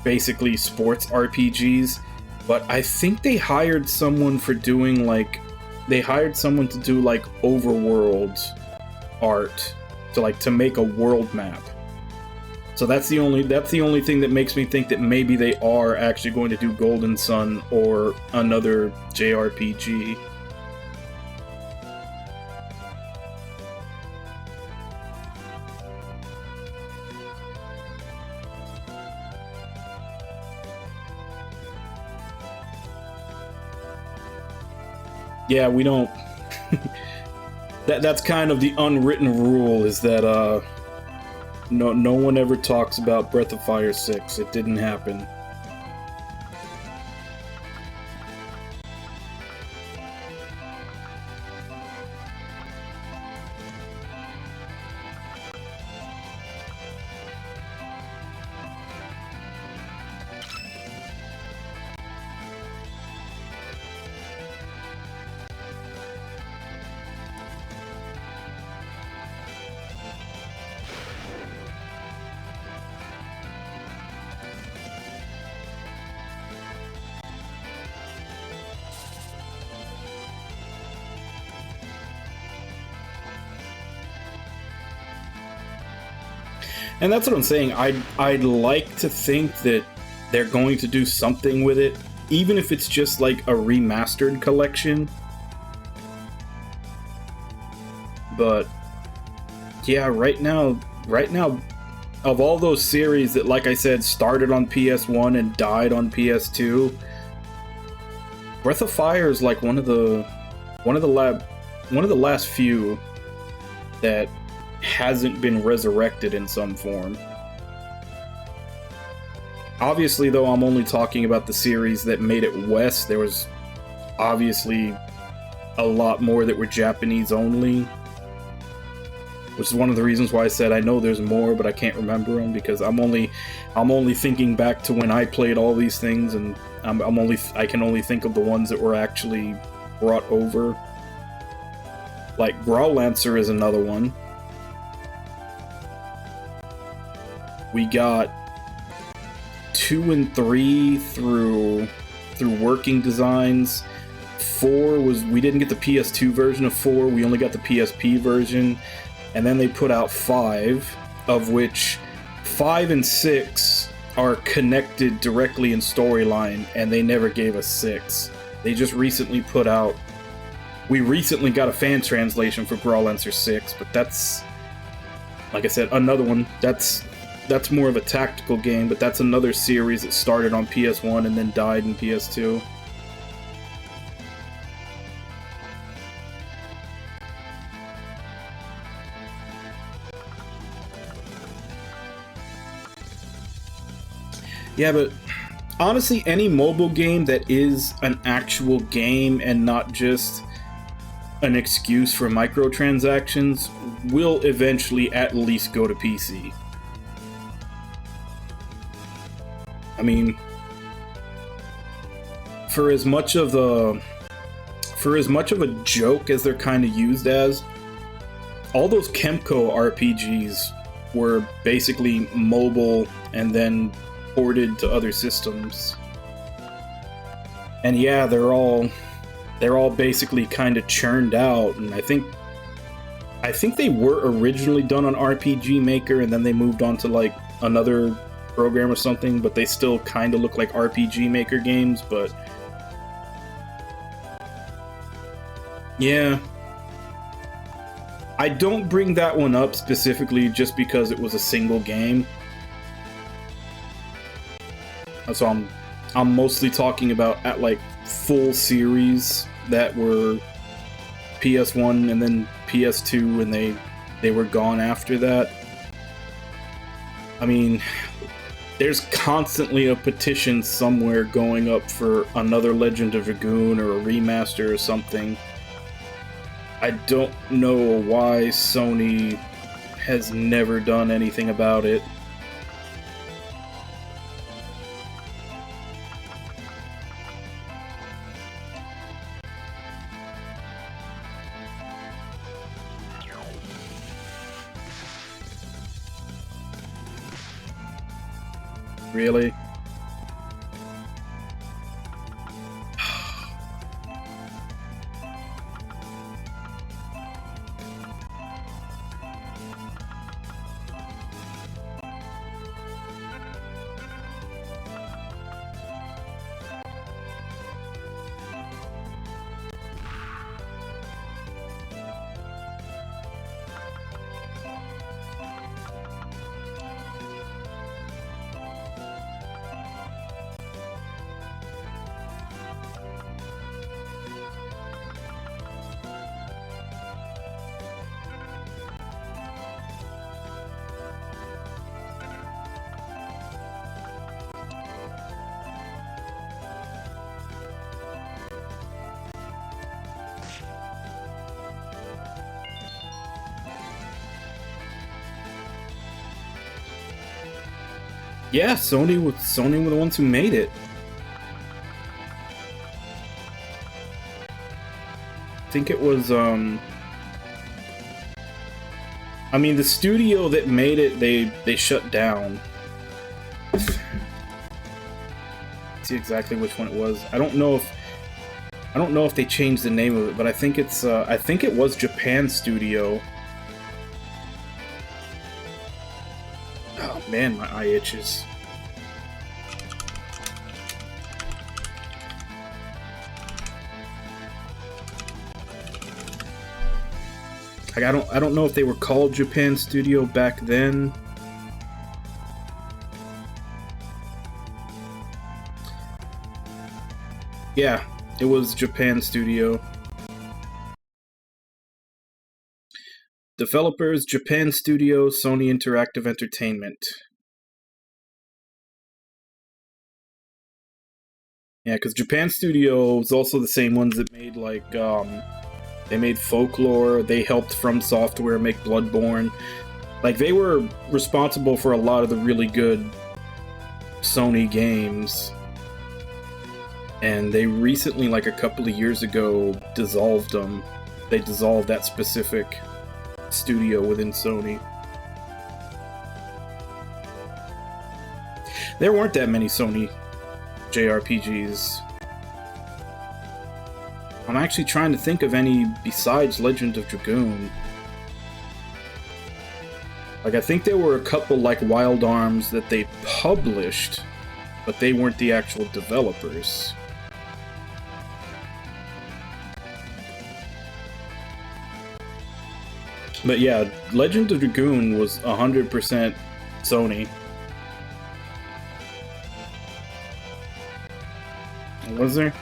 basically sports RPGs. But I think they hired someone for doing they hired someone to do overworld art, to make a world map. So that's the only thing that makes me think that maybe they are actually going to do Golden Sun or another JRPG. Yeah, we don't. That's kind of the unwritten rule, is that no one ever talks about Breath of Fire 6. It didn't happen. And that's what I'm saying. I'd like to think that they're going to do something with it, even if it's just like a remastered collection. But yeah, right now, of all those series that, like I said, started on PS1 and died on PS2, Breath of Fire is like one of the last few that hasn't been resurrected in some form. Obviously, though, I'm only talking about the series that made it west. There was obviously a lot more that were Japanese only, which is one of the reasons why I said I know there's more, but I can't remember them, because I'm only thinking back to when I played all these things, and I can only think of the ones that were actually brought over. Like Growlancer is another one. We got 2 and 3 through working designs. 4 was, we didn't get the PS2 version of 4, we only got the PSP version. And then they put out 5, of which 5 and 6 are connected directly in storyline, and they never gave us 6. They just recently put out, we recently got a fan translation for Growlancer 6, but that's, like I said, another one. That's more of a tactical game, but that's another series that started on PS1 and then died in PS2. Yeah, but honestly, any mobile game that is an actual game and not just an excuse for microtransactions will eventually at least go to PC. I mean, for as much of a joke as they're kind of used as, all those Kemco RPGs were basically mobile and then ported to other systems. And yeah, they're all basically kind of churned out, and I think they were originally done on RPG Maker and then they moved on to like another program or something, but they still kind of look like RPG Maker games, but yeah. I don't bring that one up specifically just because it was a single game. So I'm mostly talking about at like full series that were PS1 and then PS2 and they were gone after that. I mean, there's constantly a petition somewhere going up for another Legend of Dragoon or a remaster or something. I don't know why Sony has never done anything about it. Really? Yeah, Sony were the ones who made it. I think it was I mean, the studio that made it, they shut down. Let's see exactly which one it was. I don't know if they changed the name of it, but I think it was Japan Studio. Oh man, my eye itches. Like, I don't know if they were called Japan Studio back then. Yeah, it was Japan Studio. Developers, Japan Studio, Sony Interactive Entertainment. Yeah, because Japan Studio was also the same ones that made, like, they made Folklore, they helped From Software make Bloodborne. Like, they were responsible for a lot of the really good Sony games. And they recently, like a couple of years ago, dissolved them. They dissolved that specific studio within Sony. There weren't that many Sony JRPGs. I'm actually trying to think of any besides Legend of Dragoon. Like, I think there were a couple like Wild Arms that they published, but they weren't the actual developers. But yeah, Legend of Dragoon was 100% Sony. Was there?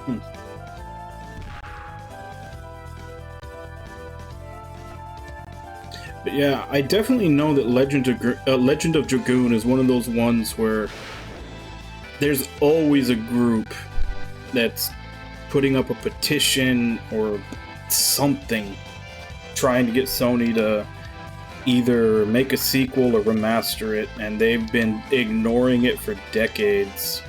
Hmm. But yeah, I definitely know that Legend of Dragoon is one of those ones where there's always a group that's putting up a petition or something trying to get Sony to either make a sequel or remaster it, and they've been ignoring it for decades.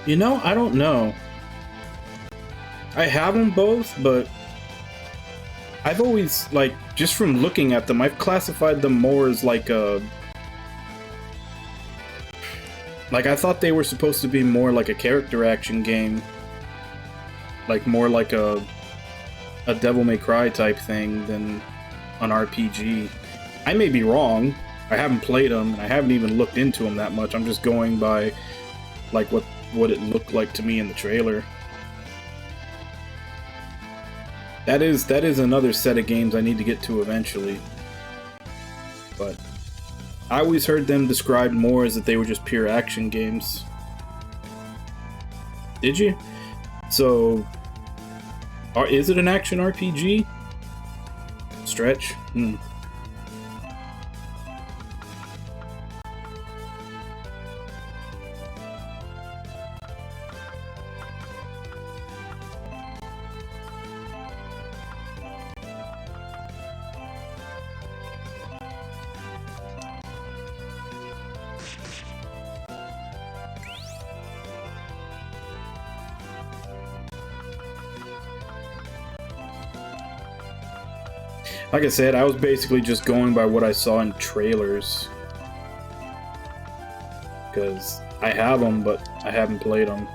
You know, I don't know. I have them both, but I've always, like, just from looking at them, I've classified them more as like a... Like, I thought they were supposed to be more like a character action game. Like, more like a Devil May Cry type thing than an RPG. I may be wrong. I haven't played them, and I haven't even looked into them that much. I'm just going by, like, what it looked like to me in the trailer. That is another set of games I need to get to eventually. But I always heard them described more as that they were just pure action games. Did you? So, is it an action RPG? Stretch? Like I said, I was basically just going by what I saw in trailers. Because I have them, but I haven't played them.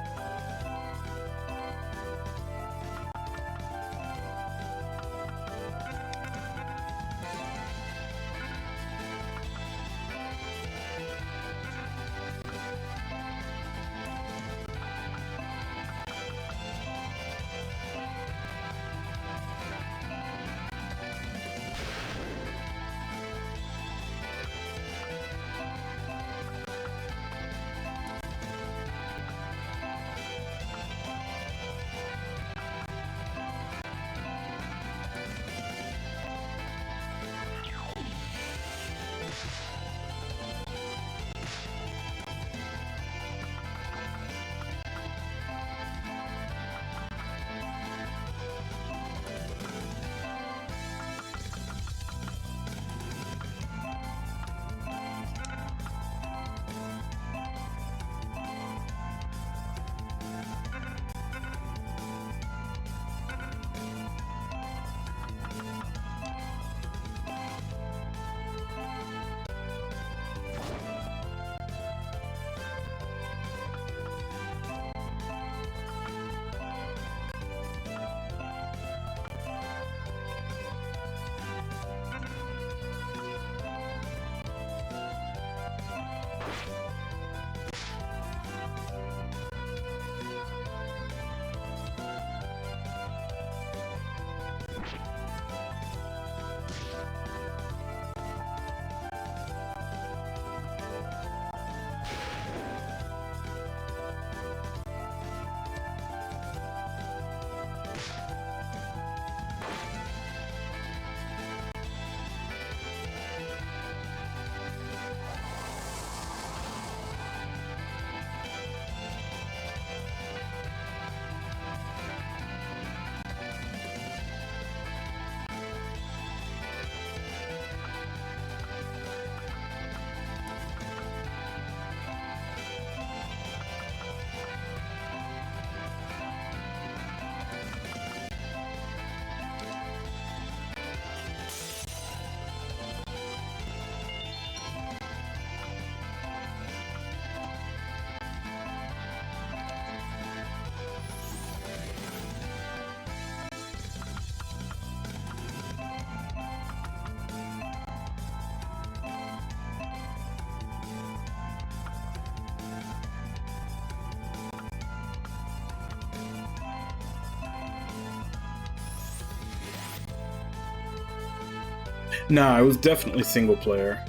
Nah, it was definitely single player.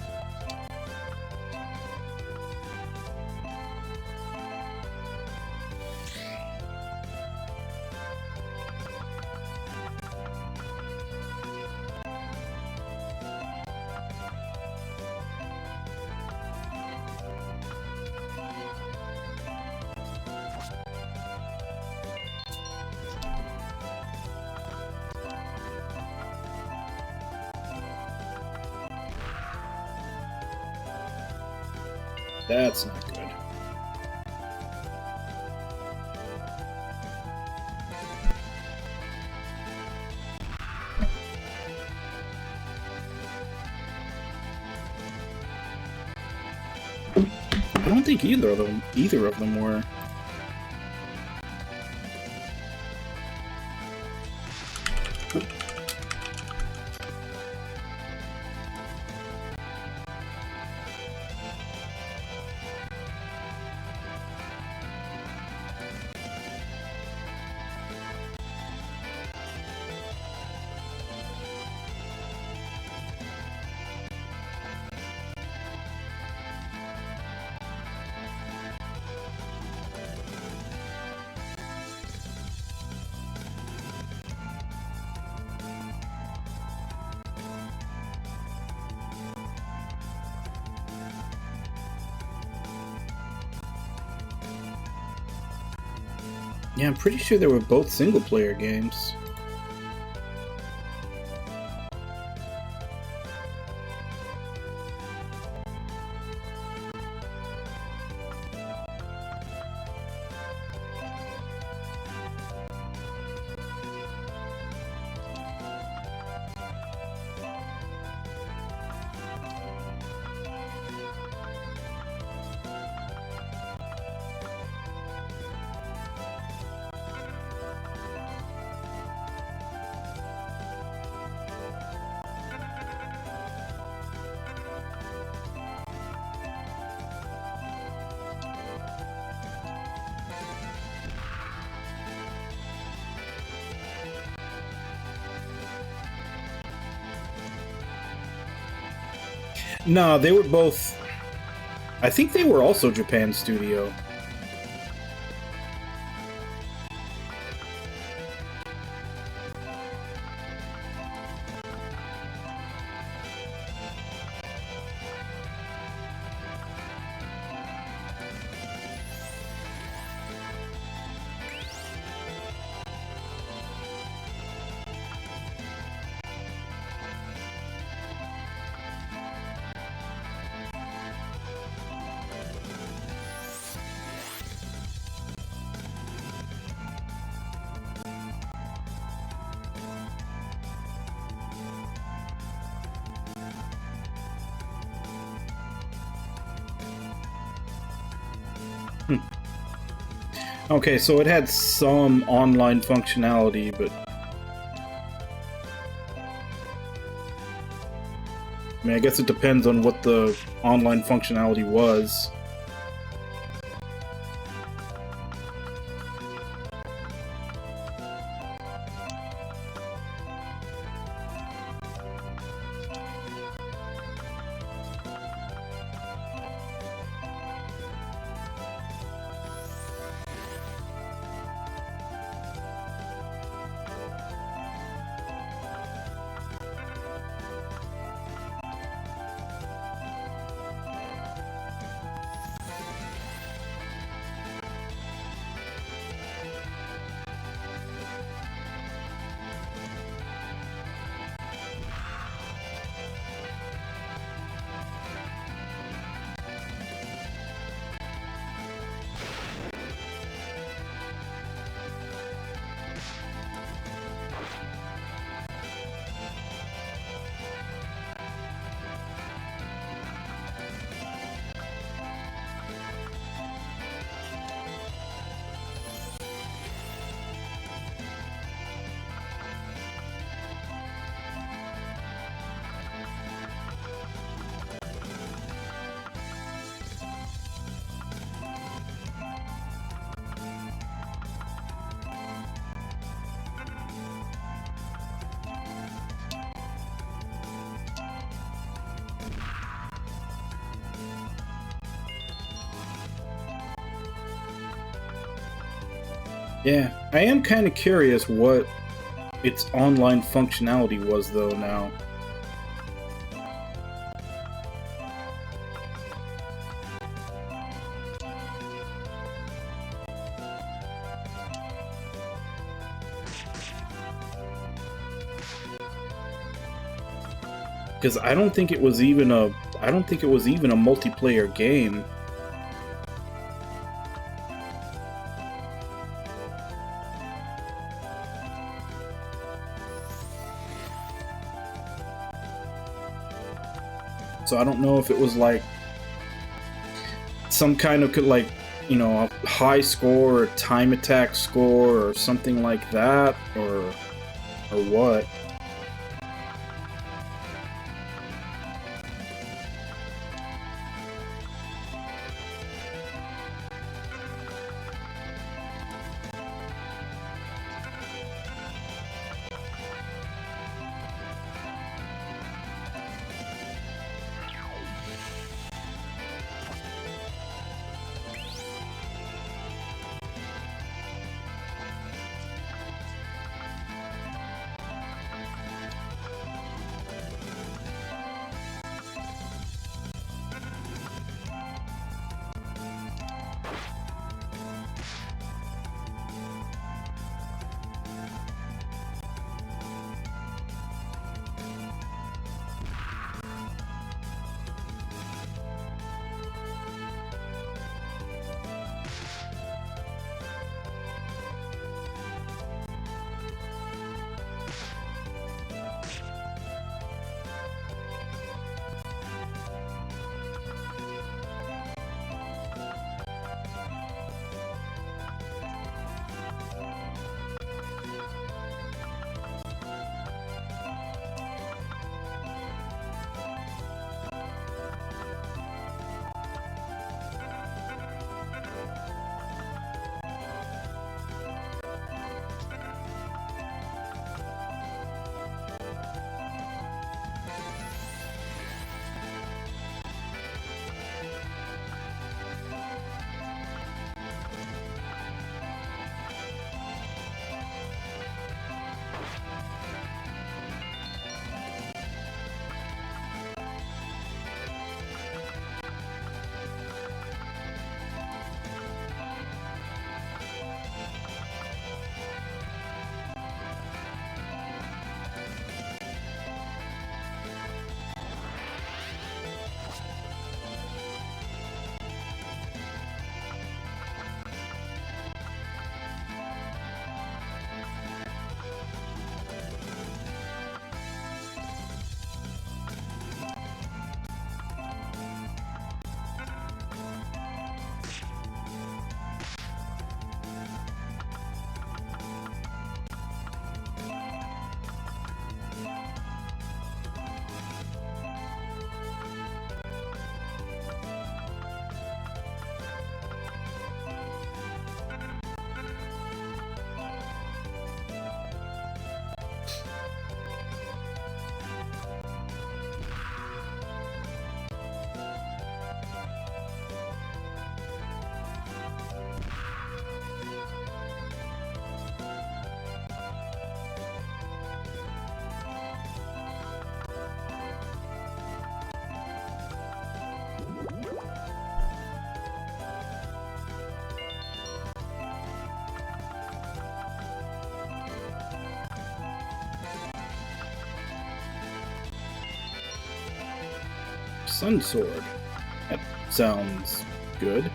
That's not good. I don't think either of them were. Yeah, I'm pretty sure they were both single-player games. No, they were both... I think they were also Japan Studio. Okay, so it had some online functionality, but... I mean, I guess it depends on what the online functionality was. Yeah, I am kind of curious what its online functionality was, though, now. Because I don't think it was even a multiplayer game. So I don't know if it was like some kind of like, you know, a high score or time attack score or something like that, or what. Sun Sword. That sounds good.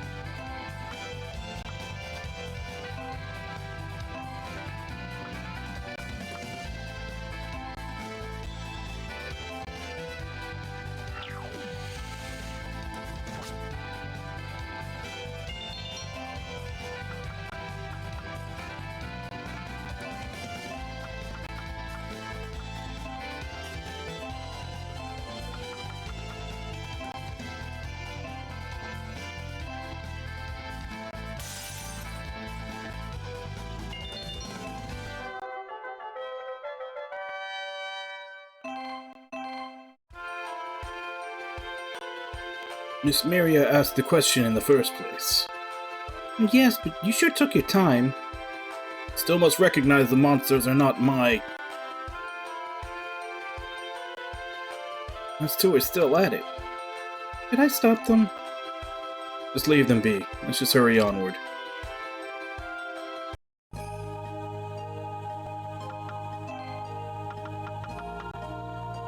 Miss Maria asked the question in the first place. Yes, but you sure took your time. Still must recognize the monsters are not my... Those two are still at it. Did I stop them? Just leave them be. Let's just hurry onward.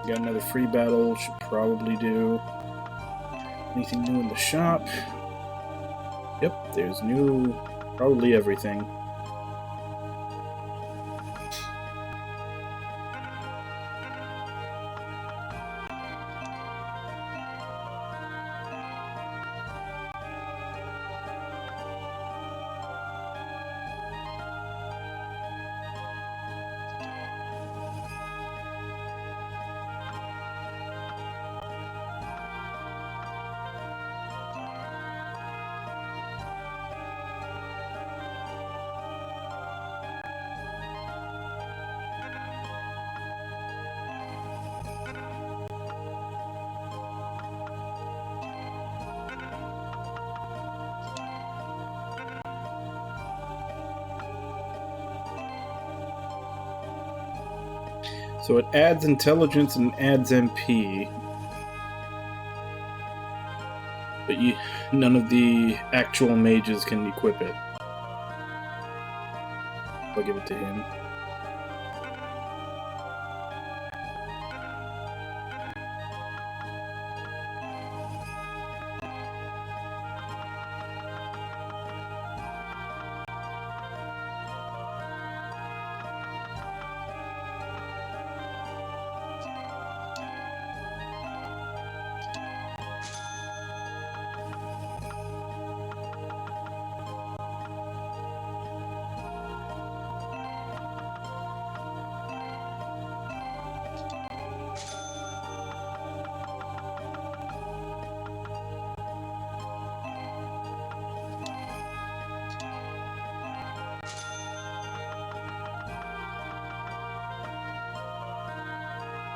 Got another free battle, should probably do. Anything new in the shop? Yep, there's new... probably everything. So it adds intelligence and adds MP. But none of the actual mages can equip it. I'll give it to him.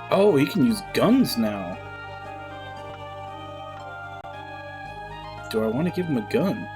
Oh, he can use guns now. Do I want to give him a gun?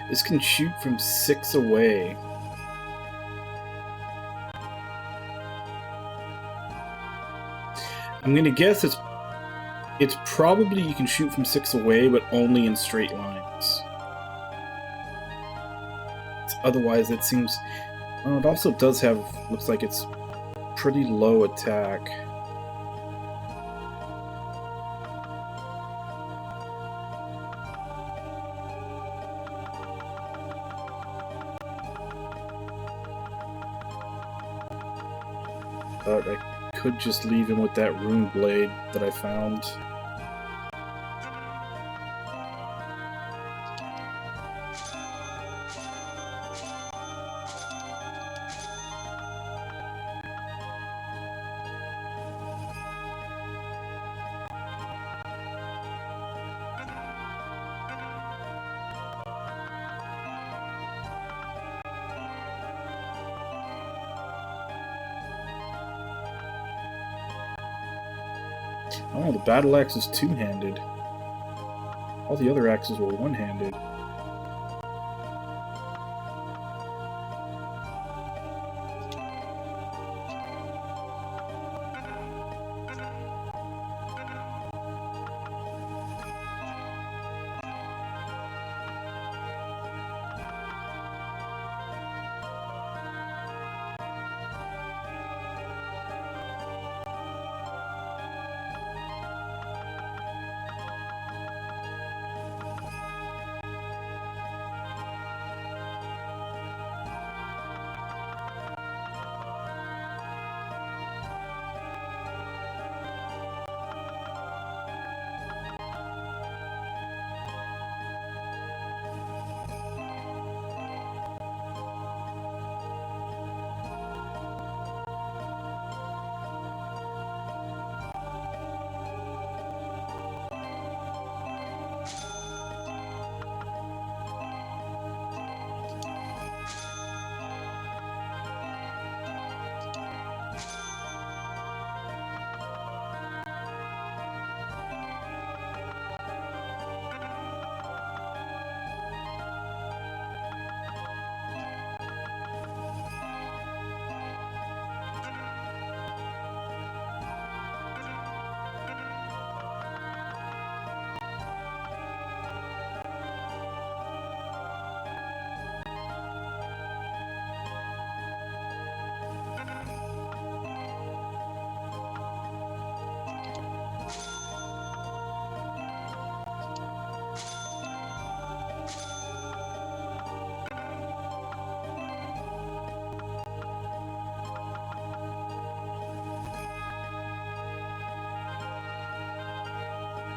This can shoot from 6 away. I'm gonna guess it's probably you can shoot from 6 away, but only in straight lines. Otherwise, it seems... Oh, it also does have... Looks like it's pretty low attack. But I could just leave him with that rune blade that I found. Oh, the battle axe is two-handed. All the other axes were one-handed.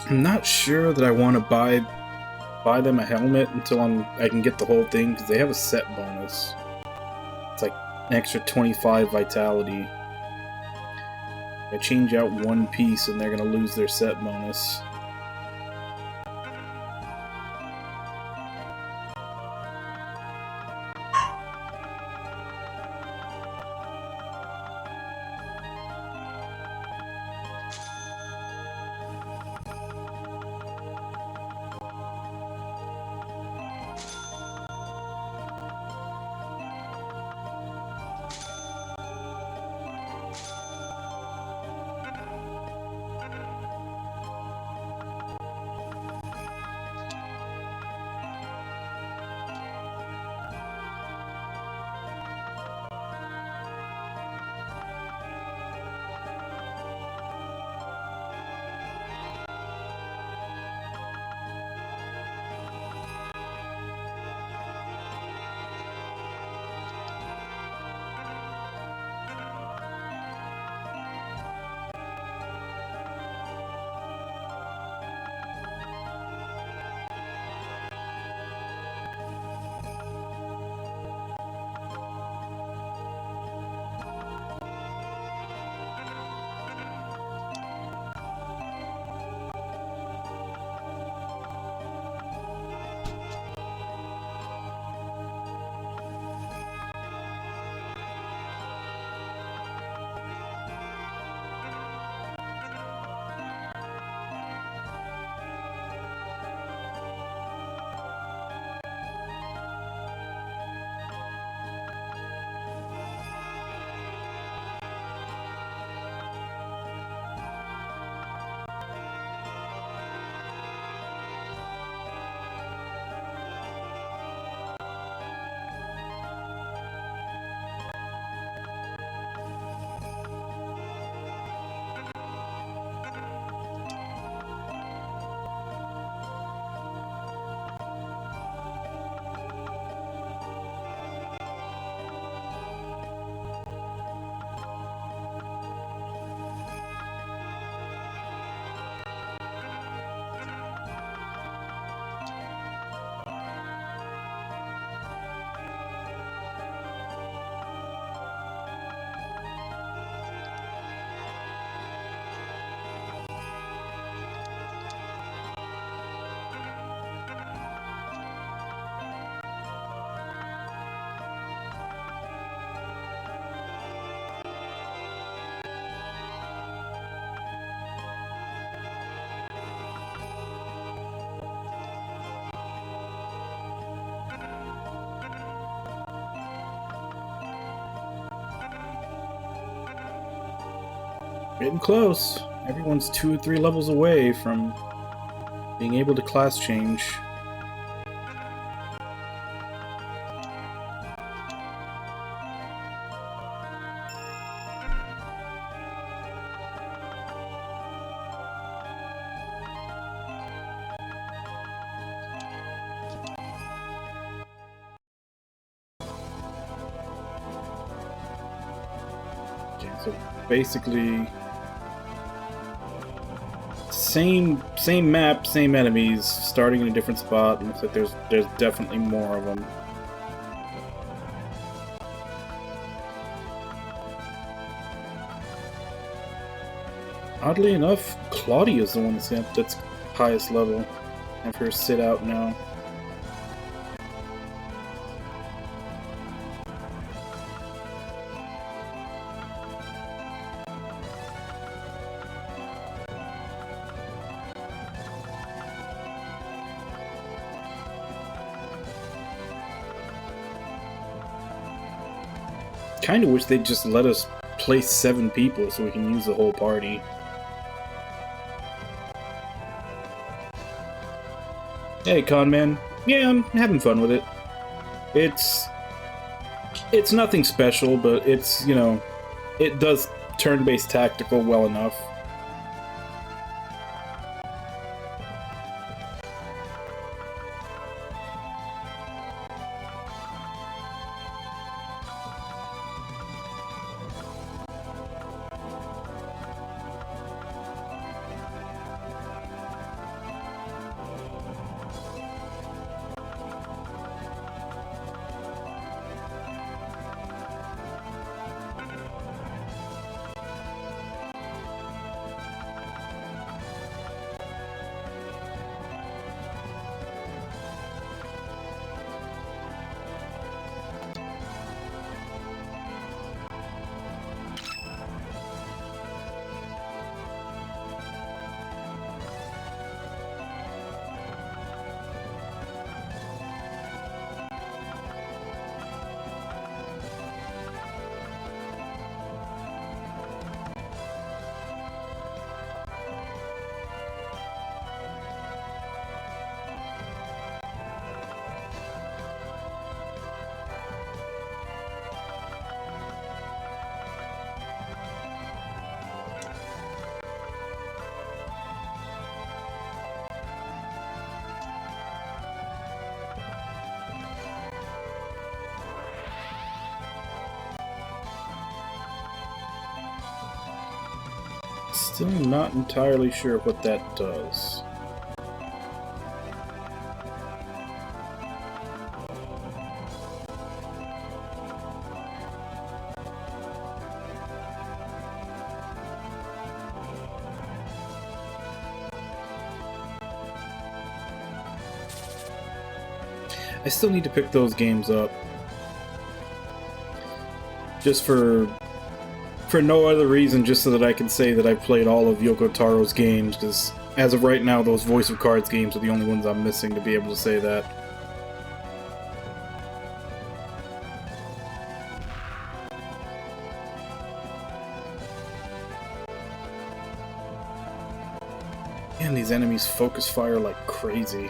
I'm not sure that I want to buy them a helmet until I can get the whole thing, because they have a set bonus. It's like an extra 25 vitality. I change out one piece and they're gonna lose their set bonus. Getting close. Everyone's 2 or 3 levels away from being able to class change. Okay, so basically same map, same enemies, starting in a different spot, and looks like there's definitely more of them. Oddly enough, Claudia's the one that's highest level. Have her sit out now. Kinda wish they'd just let us place 7 people so we can use the whole party. Hey, Conman. Yeah, I'm having fun with it. It's nothing special, but it's, you know, it does turn-based tactical well enough. Still not entirely sure what that does. I still need to pick those games up. Just for no other reason, just so that I can say that I've played all of Yoko Taro's games, because as of right now, those Voice of Cards games are the only ones I'm missing to be able to say that. Man, these enemies focus fire like crazy.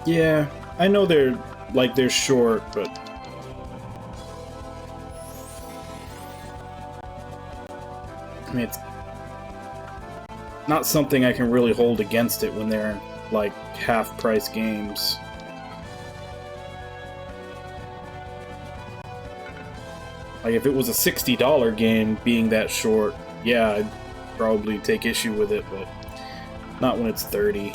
Yeah, I know they're short, but I mean, it's not something I can really hold against it when they're like half-price games. Like if it was a $60 game being that short, yeah, I'd probably take issue with it, but not when it's 30.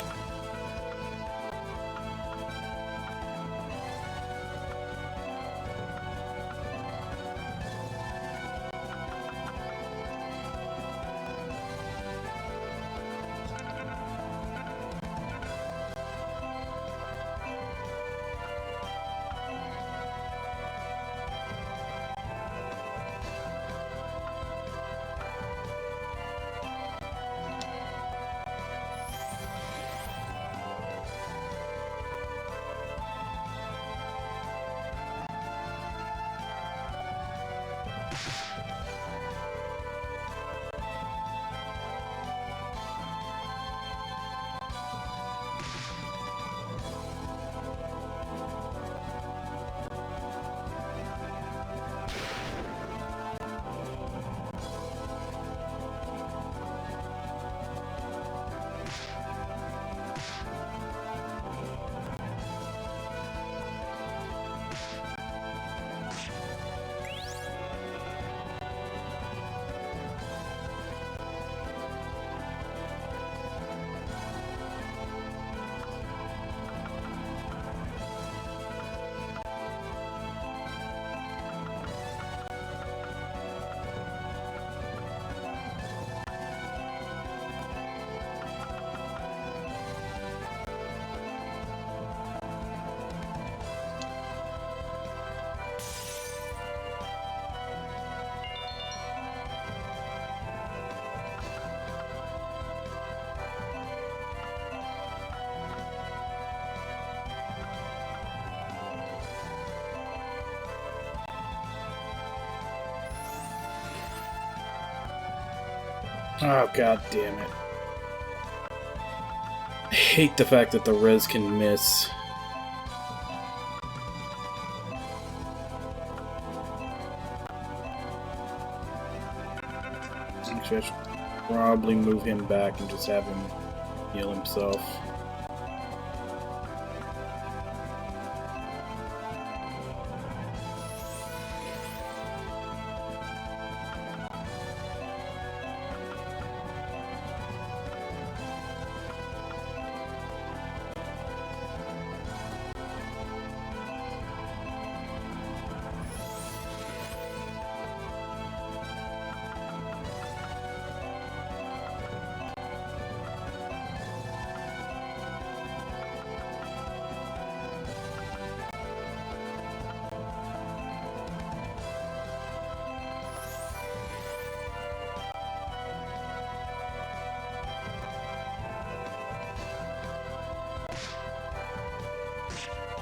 Oh, god damn it. I hate the fact that the res can miss. Actually, I should probably move him back and just have him heal himself.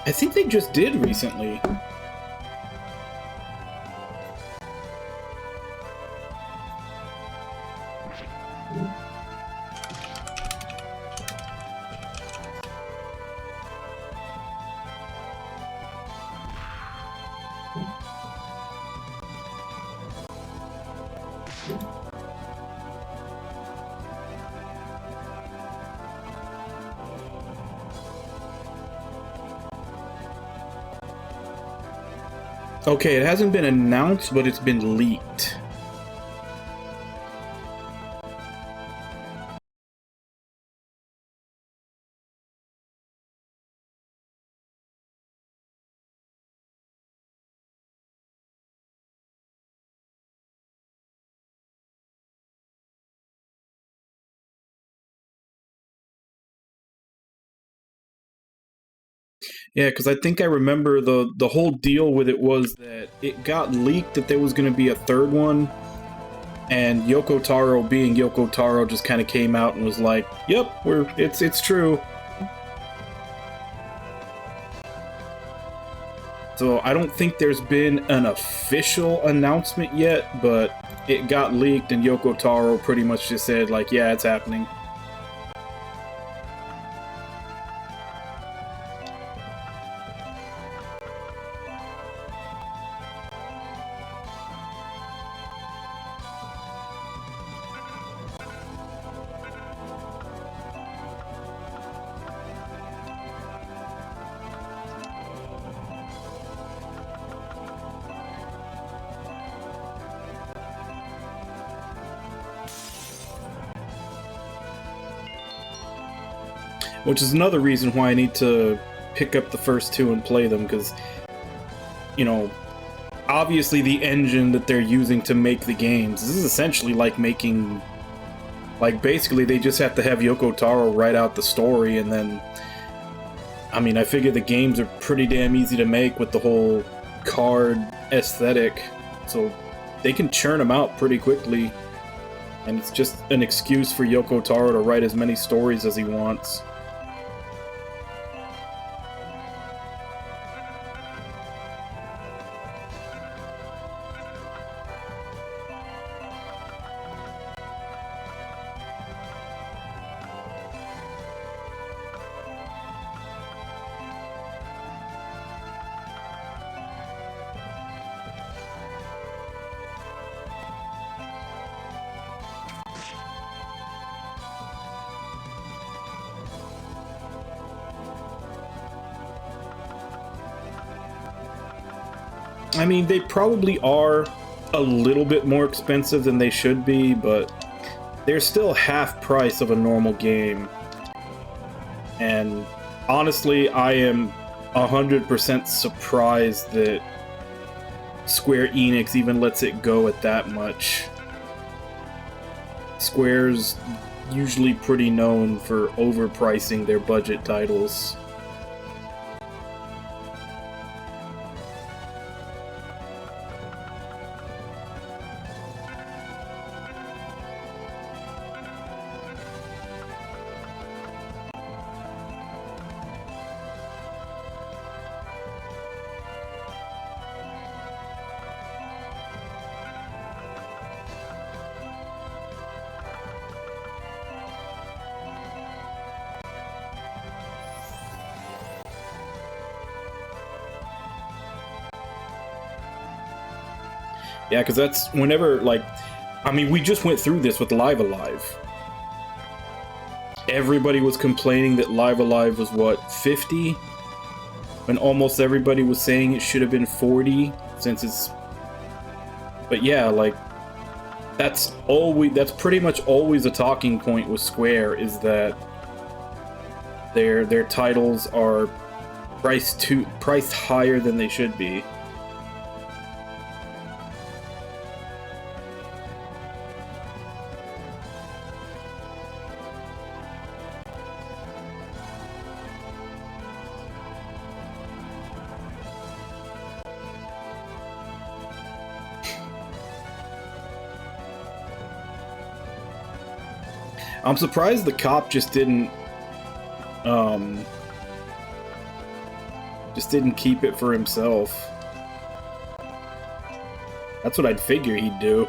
I think they just did recently. Okay, it hasn't been announced, but it's been leaked. Yeah, because I think I remember the whole deal with it was that it got leaked that there was going to be a third one, and Yoko Taro, being Yoko Taro, just kind of came out and was like, "Yep, it's true." So I don't think there's been an official announcement yet, but it got leaked, and Yoko Taro pretty much just said, like, "Yeah, it's happening." Which is another reason why I need to pick up the first two and play them, because, you know, obviously the engine that they're using to make the games, this is essentially like making... Like, basically they just have to have Yoko Taro write out the story, and then... I mean, I figure the games are pretty damn easy to make with the whole card aesthetic, so they can churn them out pretty quickly, and it's just an excuse for Yoko Taro to write as many stories as he wants. I mean, they probably are a little bit more expensive than they should be, but they're still half price of a normal game. And honestly, I am 100% surprised that Square Enix even lets it go at that much. Square's usually pretty known for overpricing their budget titles. Yeah, because that's whenever, like, I mean, we just went through this with Live Alive. Everybody was complaining that Live Alive was, what, 50? When almost everybody was saying it should have been 40, since it's... But yeah, like, that's pretty much always a talking point with Square, is that their titles are priced higher than they should be. I'm surprised the cop just didn't keep it for himself. That's what I'd figure he'd do.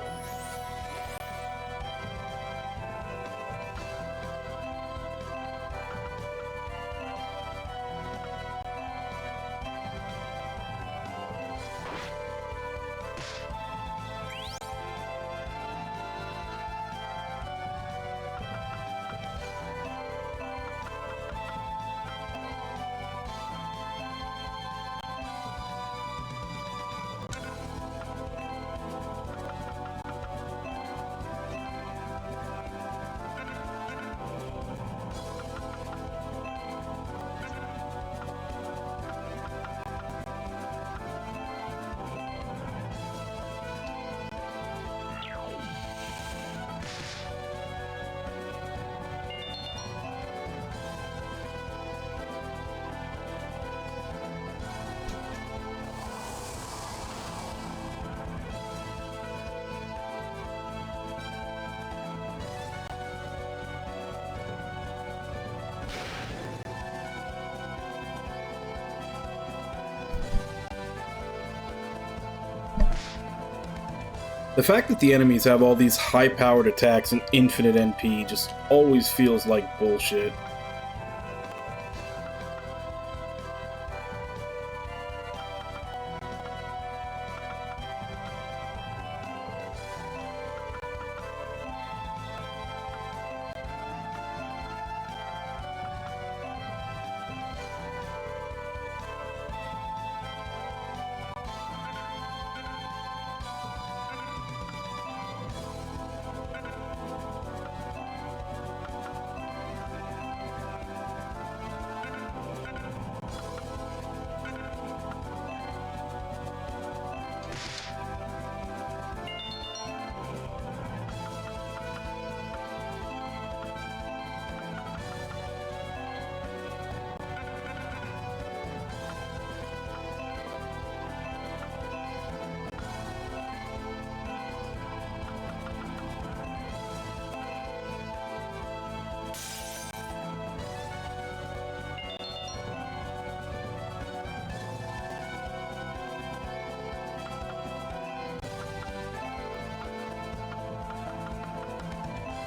The fact that the enemies have all these high-powered attacks and infinite NP just always feels like bullshit.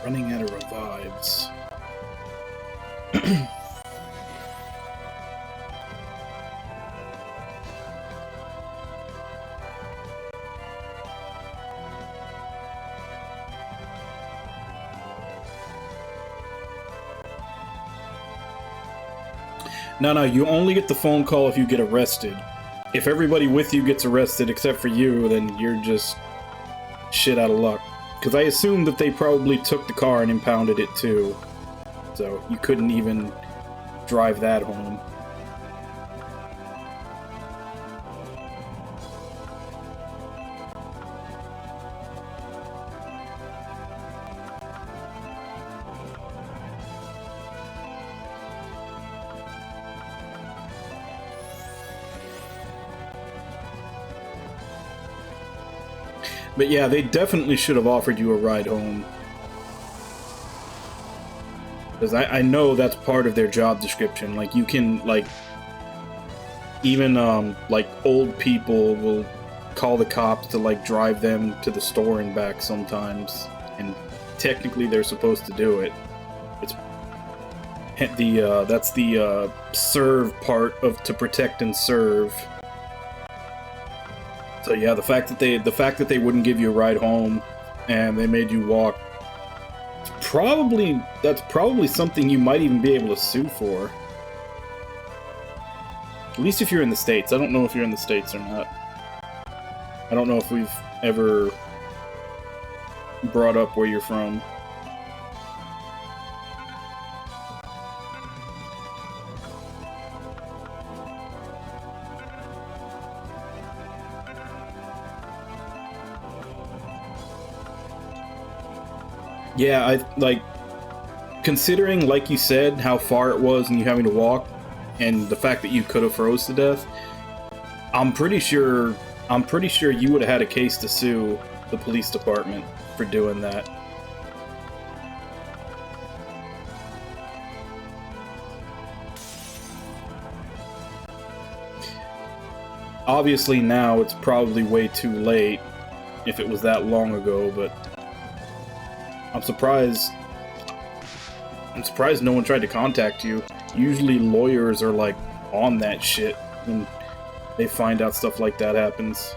Running out of revives. No, you only get the phone call if you get arrested. If everybody with you gets arrested except for you, then you're just shit out of luck. Because I assume that they probably took the car and impounded it too. So you couldn't even drive that home. But yeah, they definitely should have offered you a ride home. Because I know that's part of their job description. Like, you can, like... Even, like, old people will call the cops to, like, drive them to the store and back sometimes. And technically they're supposed to do it. It's... that's the, serve part of to protect and serve. So yeah, the fact that they wouldn't give you a ride home and they made you walk, that's probably something you might even be able to sue for. At least if you're in the States. I don't know if you're in the States or not. I don't know if we've ever brought up where you're from. Yeah, considering, like you said, how far it was and you having to walk, and the fact that you could have froze to death, I'm pretty sure you would have had a case to sue the police department for doing that. Obviously now it's probably way too late if it was that long ago, but I'm surprised no one tried to contact you. Usually lawyers are like on that shit when they find out stuff like that happens.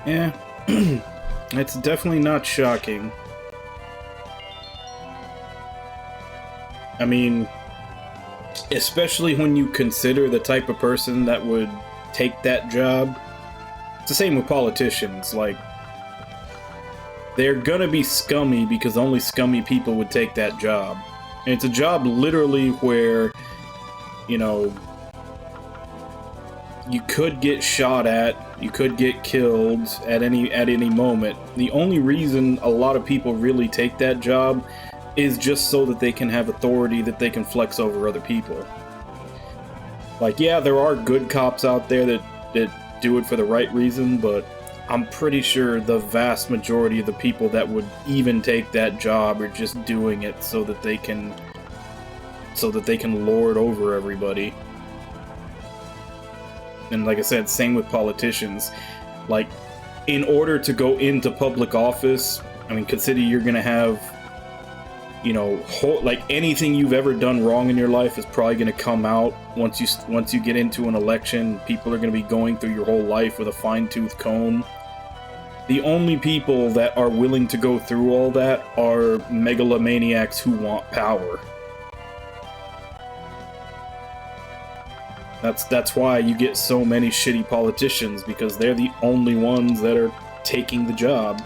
Yeah, it's definitely not shocking. I mean, especially when you consider the type of person that would take that job. It's the same with politicians. Like, they're gonna be scummy because only scummy people would take that job. And it's a job literally where, you know, you could get shot at, you could get killed at any moment. The only reason a lot of people really take that job is just so that they can have authority that they can flex over other people. Like, yeah, there are good cops out there that do it for the right reason, but I'm pretty sure the vast majority of the people that would even take that job are just doing it so that they can lord over everybody. And like I said, same with politicians. Like, in order to go into public office, I mean, consider you're gonna have you know, like anything you've ever done wrong in your life is probably going to come out once you get into an election. People are going to be going through your whole life with a fine-tooth comb. The only people that are willing to go through all that are megalomaniacs who want power. That's why you get so many shitty politicians, because they're the only ones that are taking the job.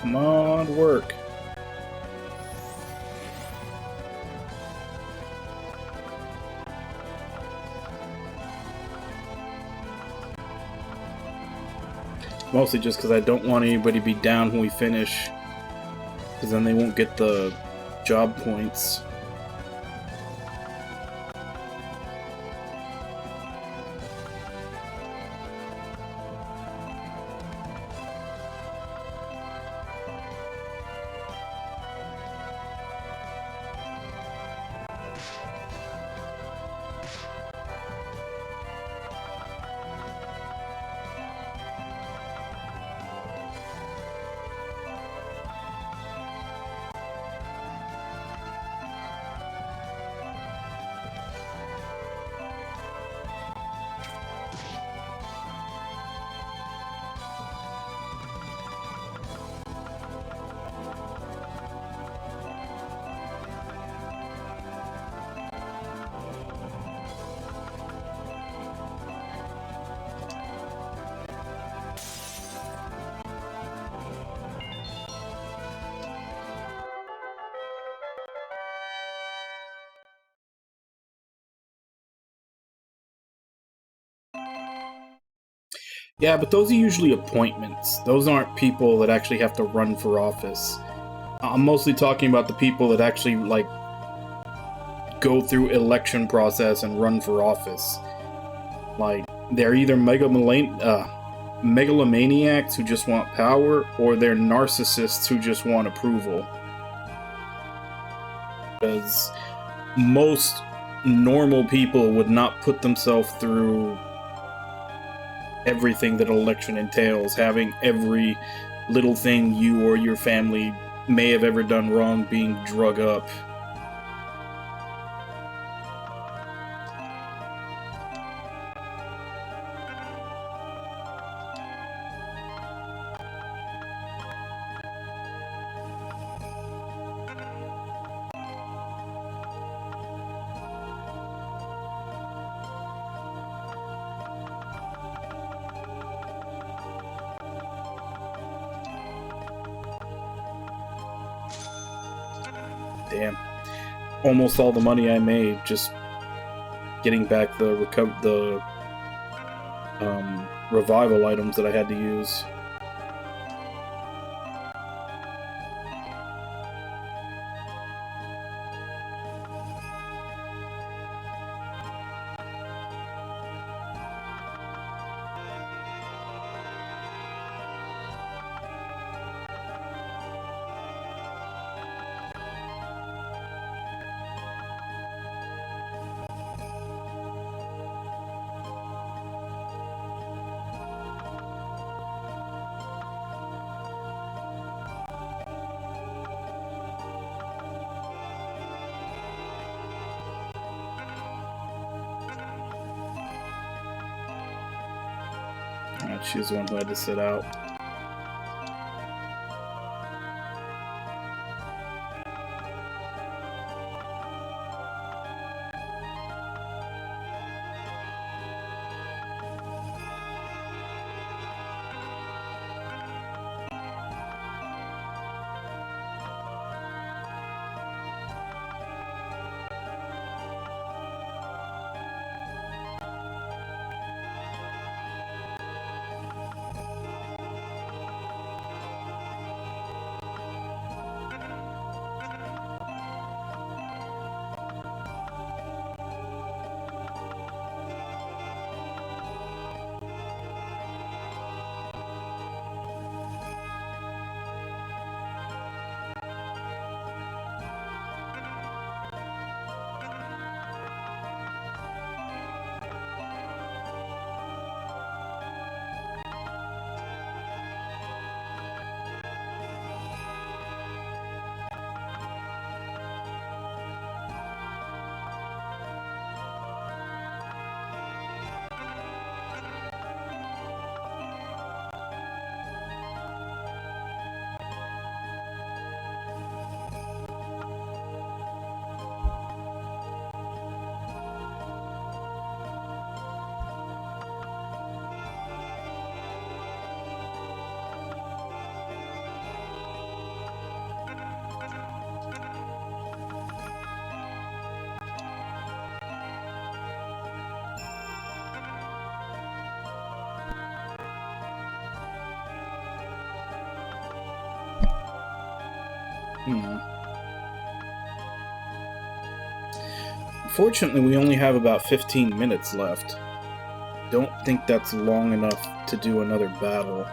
Come on, work. Mostly just because I don't want anybody to be down when we finish, because then they won't get the job points. Yeah, but those are usually appointments. Those aren't people that actually have to run for office. I'm mostly talking about the people that actually, like, go through election process and run for office. Like, they're either megalomaniacs who just want power, or they're narcissists who just want approval. Because most normal people would not put themselves through everything that an election entails, having every little thing you or your family may have ever done wrong being drug up. Damn. Almost all the money I made just getting back the revival items that I had to use. She was the one who had to sit out. Unfortunately, we only have about 15 minutes left. Don't think that's long enough to do another battle.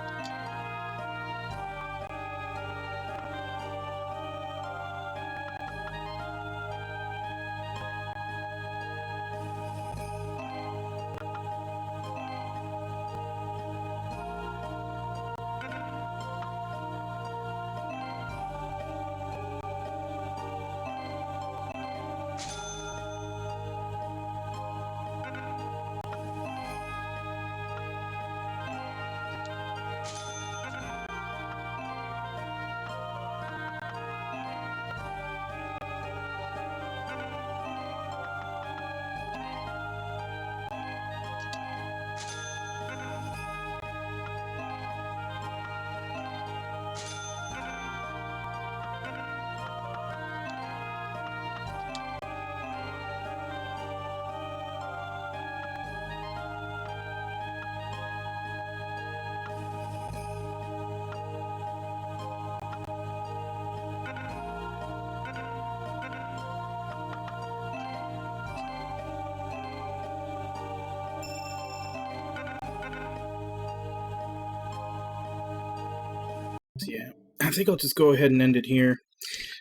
So yeah, I think I'll just go ahead and end it here.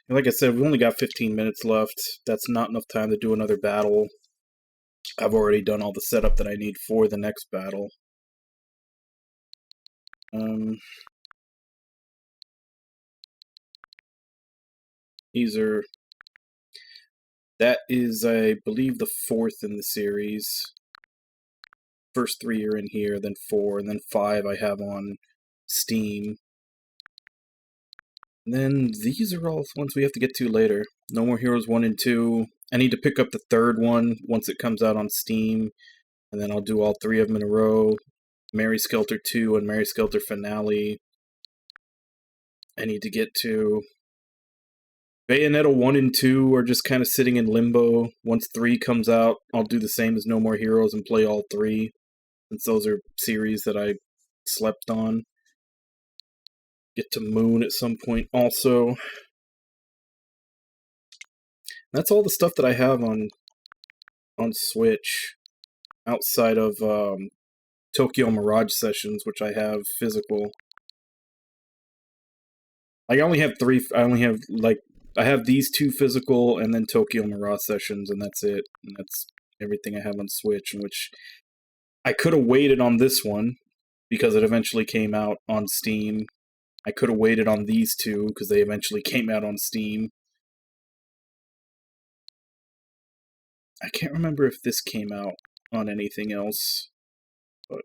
And like I said, we've only got 15 minutes left. That's not enough time to do another battle. I've already done all the setup that I need for the next battle. These are... That is, I believe, the 4th in the series. First 3 are in here, then 4, and then 5 I have on Steam. And then these are all ones we have to get to later. No More Heroes 1 and 2. I need to pick up the 3rd one once it comes out on Steam. And then I'll do all 3 of them in a row. Mary Skelter 2 and Mary Skelter Finale. I need to get to... Bayonetta 1 and 2 are just kind of sitting in limbo. Once 3 comes out, I'll do the same as No More Heroes and play all 3. Since those are series that I slept on. Get to Moon at some point also. That's all the stuff that I have on Switch. Outside of Tokyo Mirage Sessions, which I have physical. Like, I only have 3... I have these 2 physical, and then Tokyo Mirage Sessions, and that's it. And that's everything I have on Switch, in which I could have waited on this one, because it eventually came out on Steam. I could have waited on these 2, because they eventually came out on Steam. I can't remember if this came out on anything else, but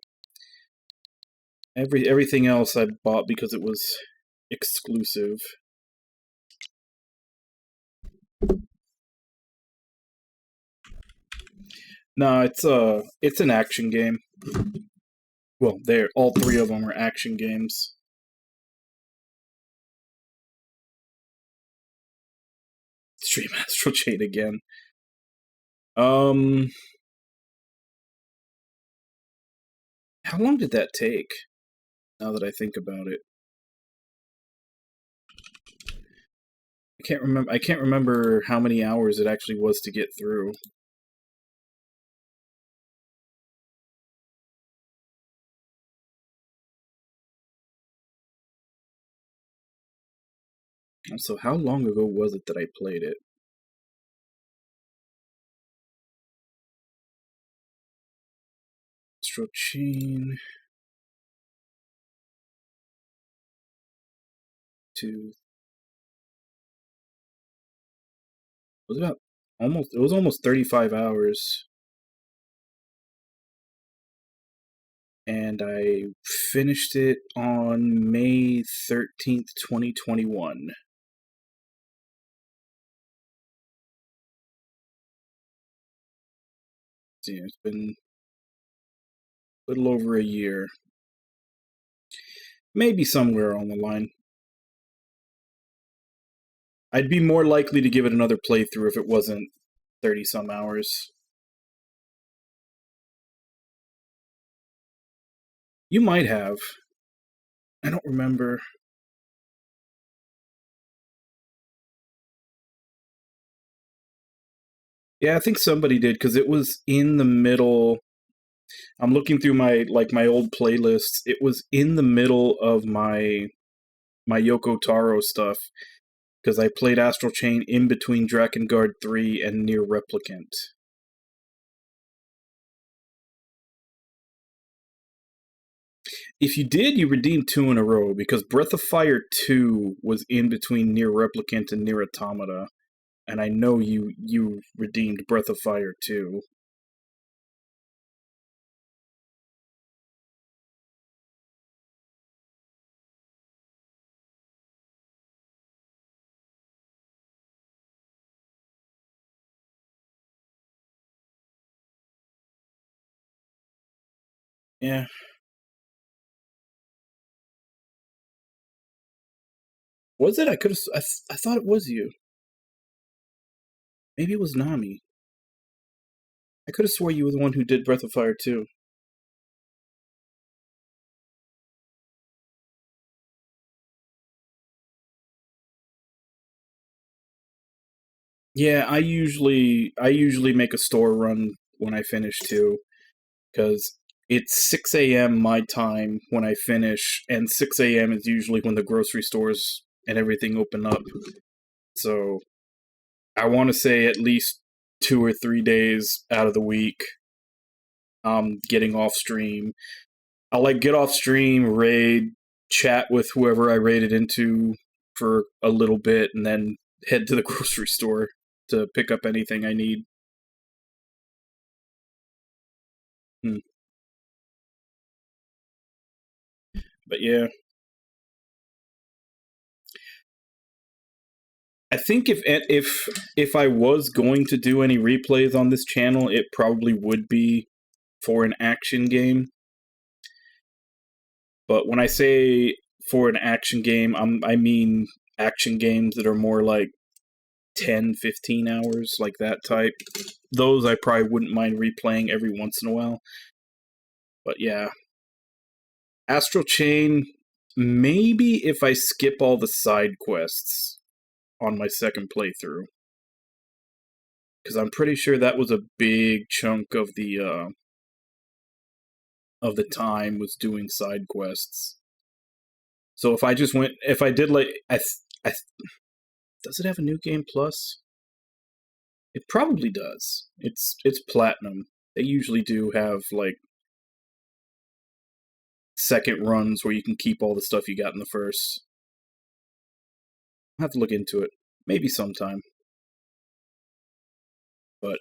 everything else I bought because it was exclusive. No, it's an action game. Well, all 3 of them are action games. Stream Astral Chain again. How long did that take? Now that I think about it, I can't remember how many hours it actually was to get through. So how long ago was it that I played it? Astral Chain. 2. It was about it was almost 35 hours. And I finished it on May 13th, 2021. So yeah, it's been a little over a year. Maybe somewhere on the line. I'd be more likely to give it another playthrough if it wasn't 30-some hours. You might have. I don't remember. Yeah, I think somebody did, because it was in the middle. I'm looking through my old playlists. It was in the middle of my Yoko Taro stuff, because I played Astral Chain in between Drakengard 3 and Near Replicant. If you did, you redeemed 2 in a row, because Breath of Fire 2 was in between Near Replicant and Near Automata, and I know you redeemed Breath of Fire 2. Yeah. Was it? I thought it was you. Maybe it was Nami. I could have swore you were the one who did Breath of Fire 2. Yeah, I usually make a store run when I finish 2, because it's 6 a.m. my time when I finish, and 6 a.m. is usually when the grocery stores and everything open up. So I want to say at least 2 or 3 days out of the week, getting off stream. I'll like get off stream, raid, chat with whoever I raided into for a little bit, and then head to the grocery store to pick up anything I need. But yeah. I think if I was going to do any replays on this channel, it probably would be for an action game. But when I say for an action game, I mean action games that are more like 10, 15 hours, like that type. Those I probably wouldn't mind replaying every once in a while. But yeah. Astral Chain, maybe if I skip all the side quests on my second playthrough. Because I'm pretty sure that was a big chunk of the time was doing side quests. So if I just went, if I did like, does it have a new game plus? It probably does. It's platinum. They usually do have like second runs where you can keep all the stuff you got in the first. I'll have to look into it. Maybe sometime. But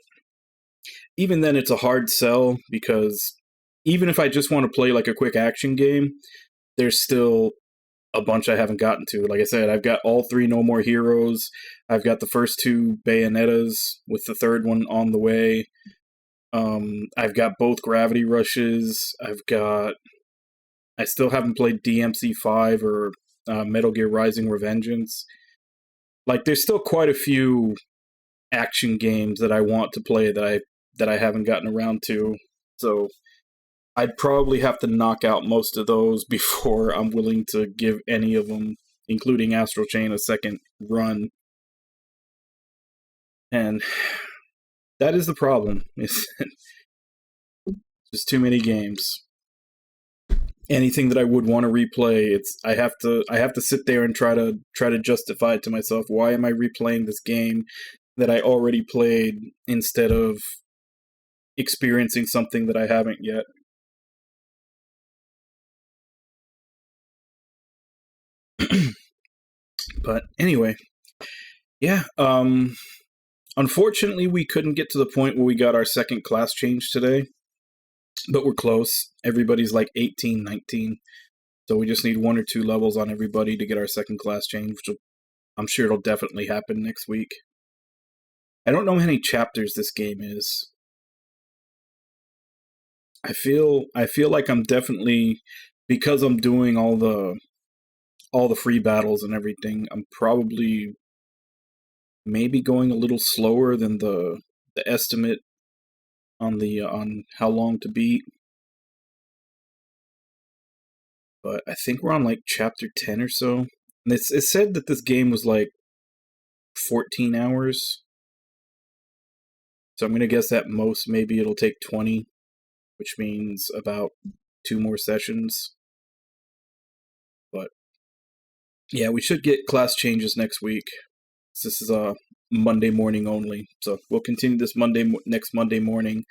even then, it's a hard sell because even if I just want to play like a quick action game, there's still a bunch I haven't gotten to. Like I said, I've got all 3 No More Heroes. I've got the first 2 Bayonettas with the third one on the way. I've got both Gravity Rushes. I still haven't played DMC5 or Metal Gear Rising Revengeance. Like, there's still quite a few action games that I want to play that I haven't gotten around to. So I'd probably have to knock out most of those before I'm willing to give any of them, including Astral Chain, a second run. And that is the problem. It's just too many games. Anything that I would want to replay, I have to sit there and try to justify it to myself. Why am I replaying this game that I already played instead of experiencing something that I haven't yet? But anyway, yeah. Unfortunately, we couldn't get to the point where we got our second class change today, but we're close. Everybody's like 18, 19. So we just need 1 or 2 levels on everybody to get our second class change, which I'm sure it'll definitely happen next week. I don't know how many chapters this game is. I feel like I'm definitely, because I'm doing all the free battles and everything, I'm probably maybe going a little slower than the estimate on how long to beat. But I think we're on like chapter 10 or so. And it said that this game was like 14 hours. So I'm going to guess at most maybe it'll take 20, which means about 2 more sessions. But yeah, we should get class changes next week. This is a Monday morning only. So we'll continue this next Monday morning.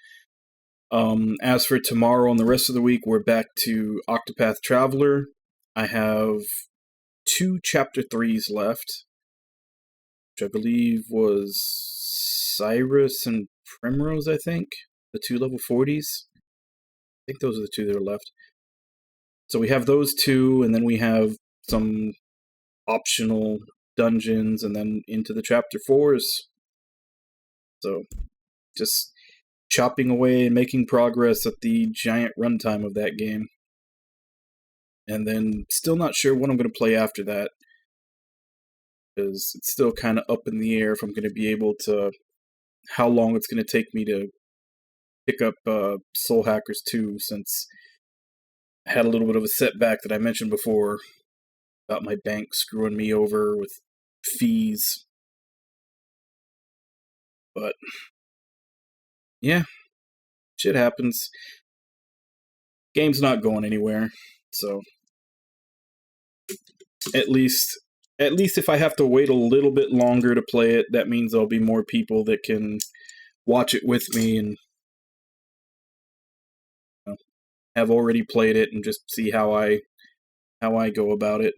As for tomorrow and the rest of the week, we're back to Octopath Traveler. I have 2 chapter 3s left, which I believe was Cyrus and Primrose, I think. The 2 level 40s. I think those are the 2 that are left. So we have those 2, and then we have some optional dungeons, and then into the chapter 4s. So, just chopping away and making progress at the giant runtime of that game. And then still not sure what I'm going to play after that, because it's still kind of up in the air if I'm going to be able to, how long it's going to take me to pick up Soul Hackers 2, since I had a little bit of a setback that I mentioned before about my bank screwing me over with fees. But yeah, shit happens. game's not going anywhere, so at least if I have to wait a little bit longer to play it, that means there'll be more people that can watch it with me and have already played it and just see how I go about it.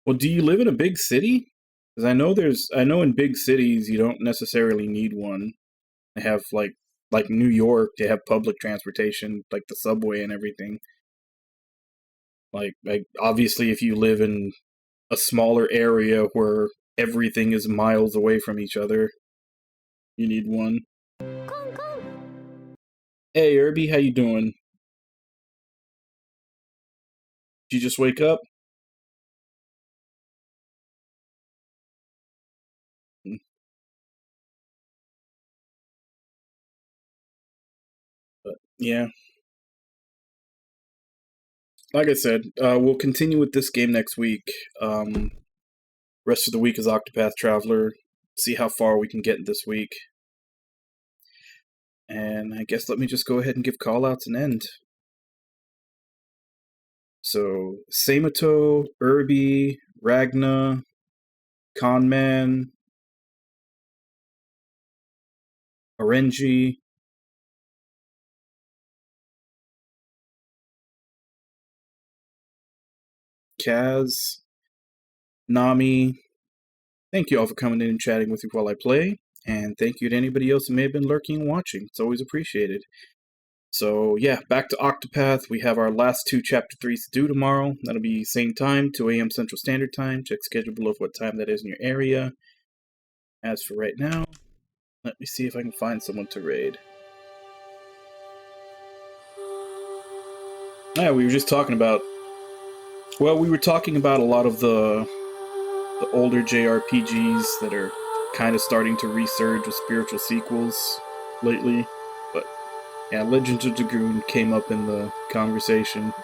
Well, do you live in a big city? Because I know in big cities you don't necessarily need one. They have like New York, they have public transportation, like the subway and everything. Like obviously, if you live in a smaller area where everything is miles away from each other, you need one. Hey, Irby, how you doing? Did you just wake up? But yeah, like I said, we'll continue with this game next week. Rest of the week is Octopath Traveler. See how far we can get this week. And I guess let me just go ahead and give callouts an end. So, Samato, Irby, Ragna, Conman, Orenji, Kaz, Nami. Thank you all for coming in and chatting with me while I play. And thank you to anybody else who may have been lurking and watching. It's always appreciated. So yeah, back to Octopath. We have our last 2 Chapter 3s to do tomorrow. That'll be same time, 2 a.m. Central Standard Time. Check schedule below for what time that is in your area. As for right now, let me see if I can find someone to raid. Yeah, we were just talking about... Well, we were talking about a lot of the older JRPGs that are kind of starting to resurge with spiritual sequels lately. But yeah, Legends of Dragoon came up in the conversation.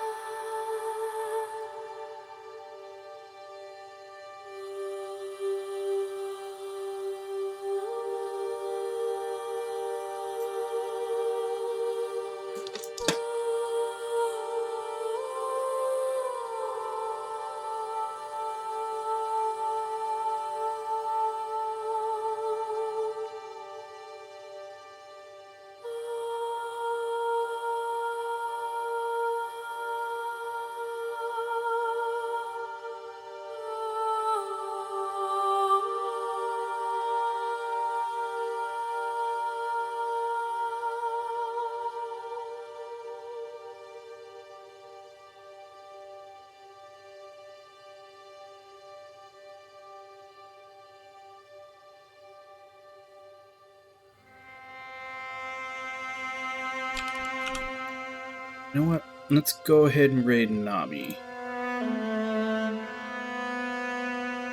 You know what? Let's go ahead and raid Nami.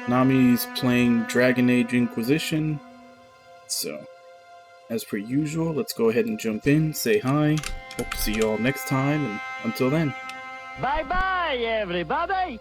Nami's playing Dragon Age Inquisition. So, as per usual, let's go ahead and jump in, say hi. Hope to see you all next time, and until then. Bye bye, everybody.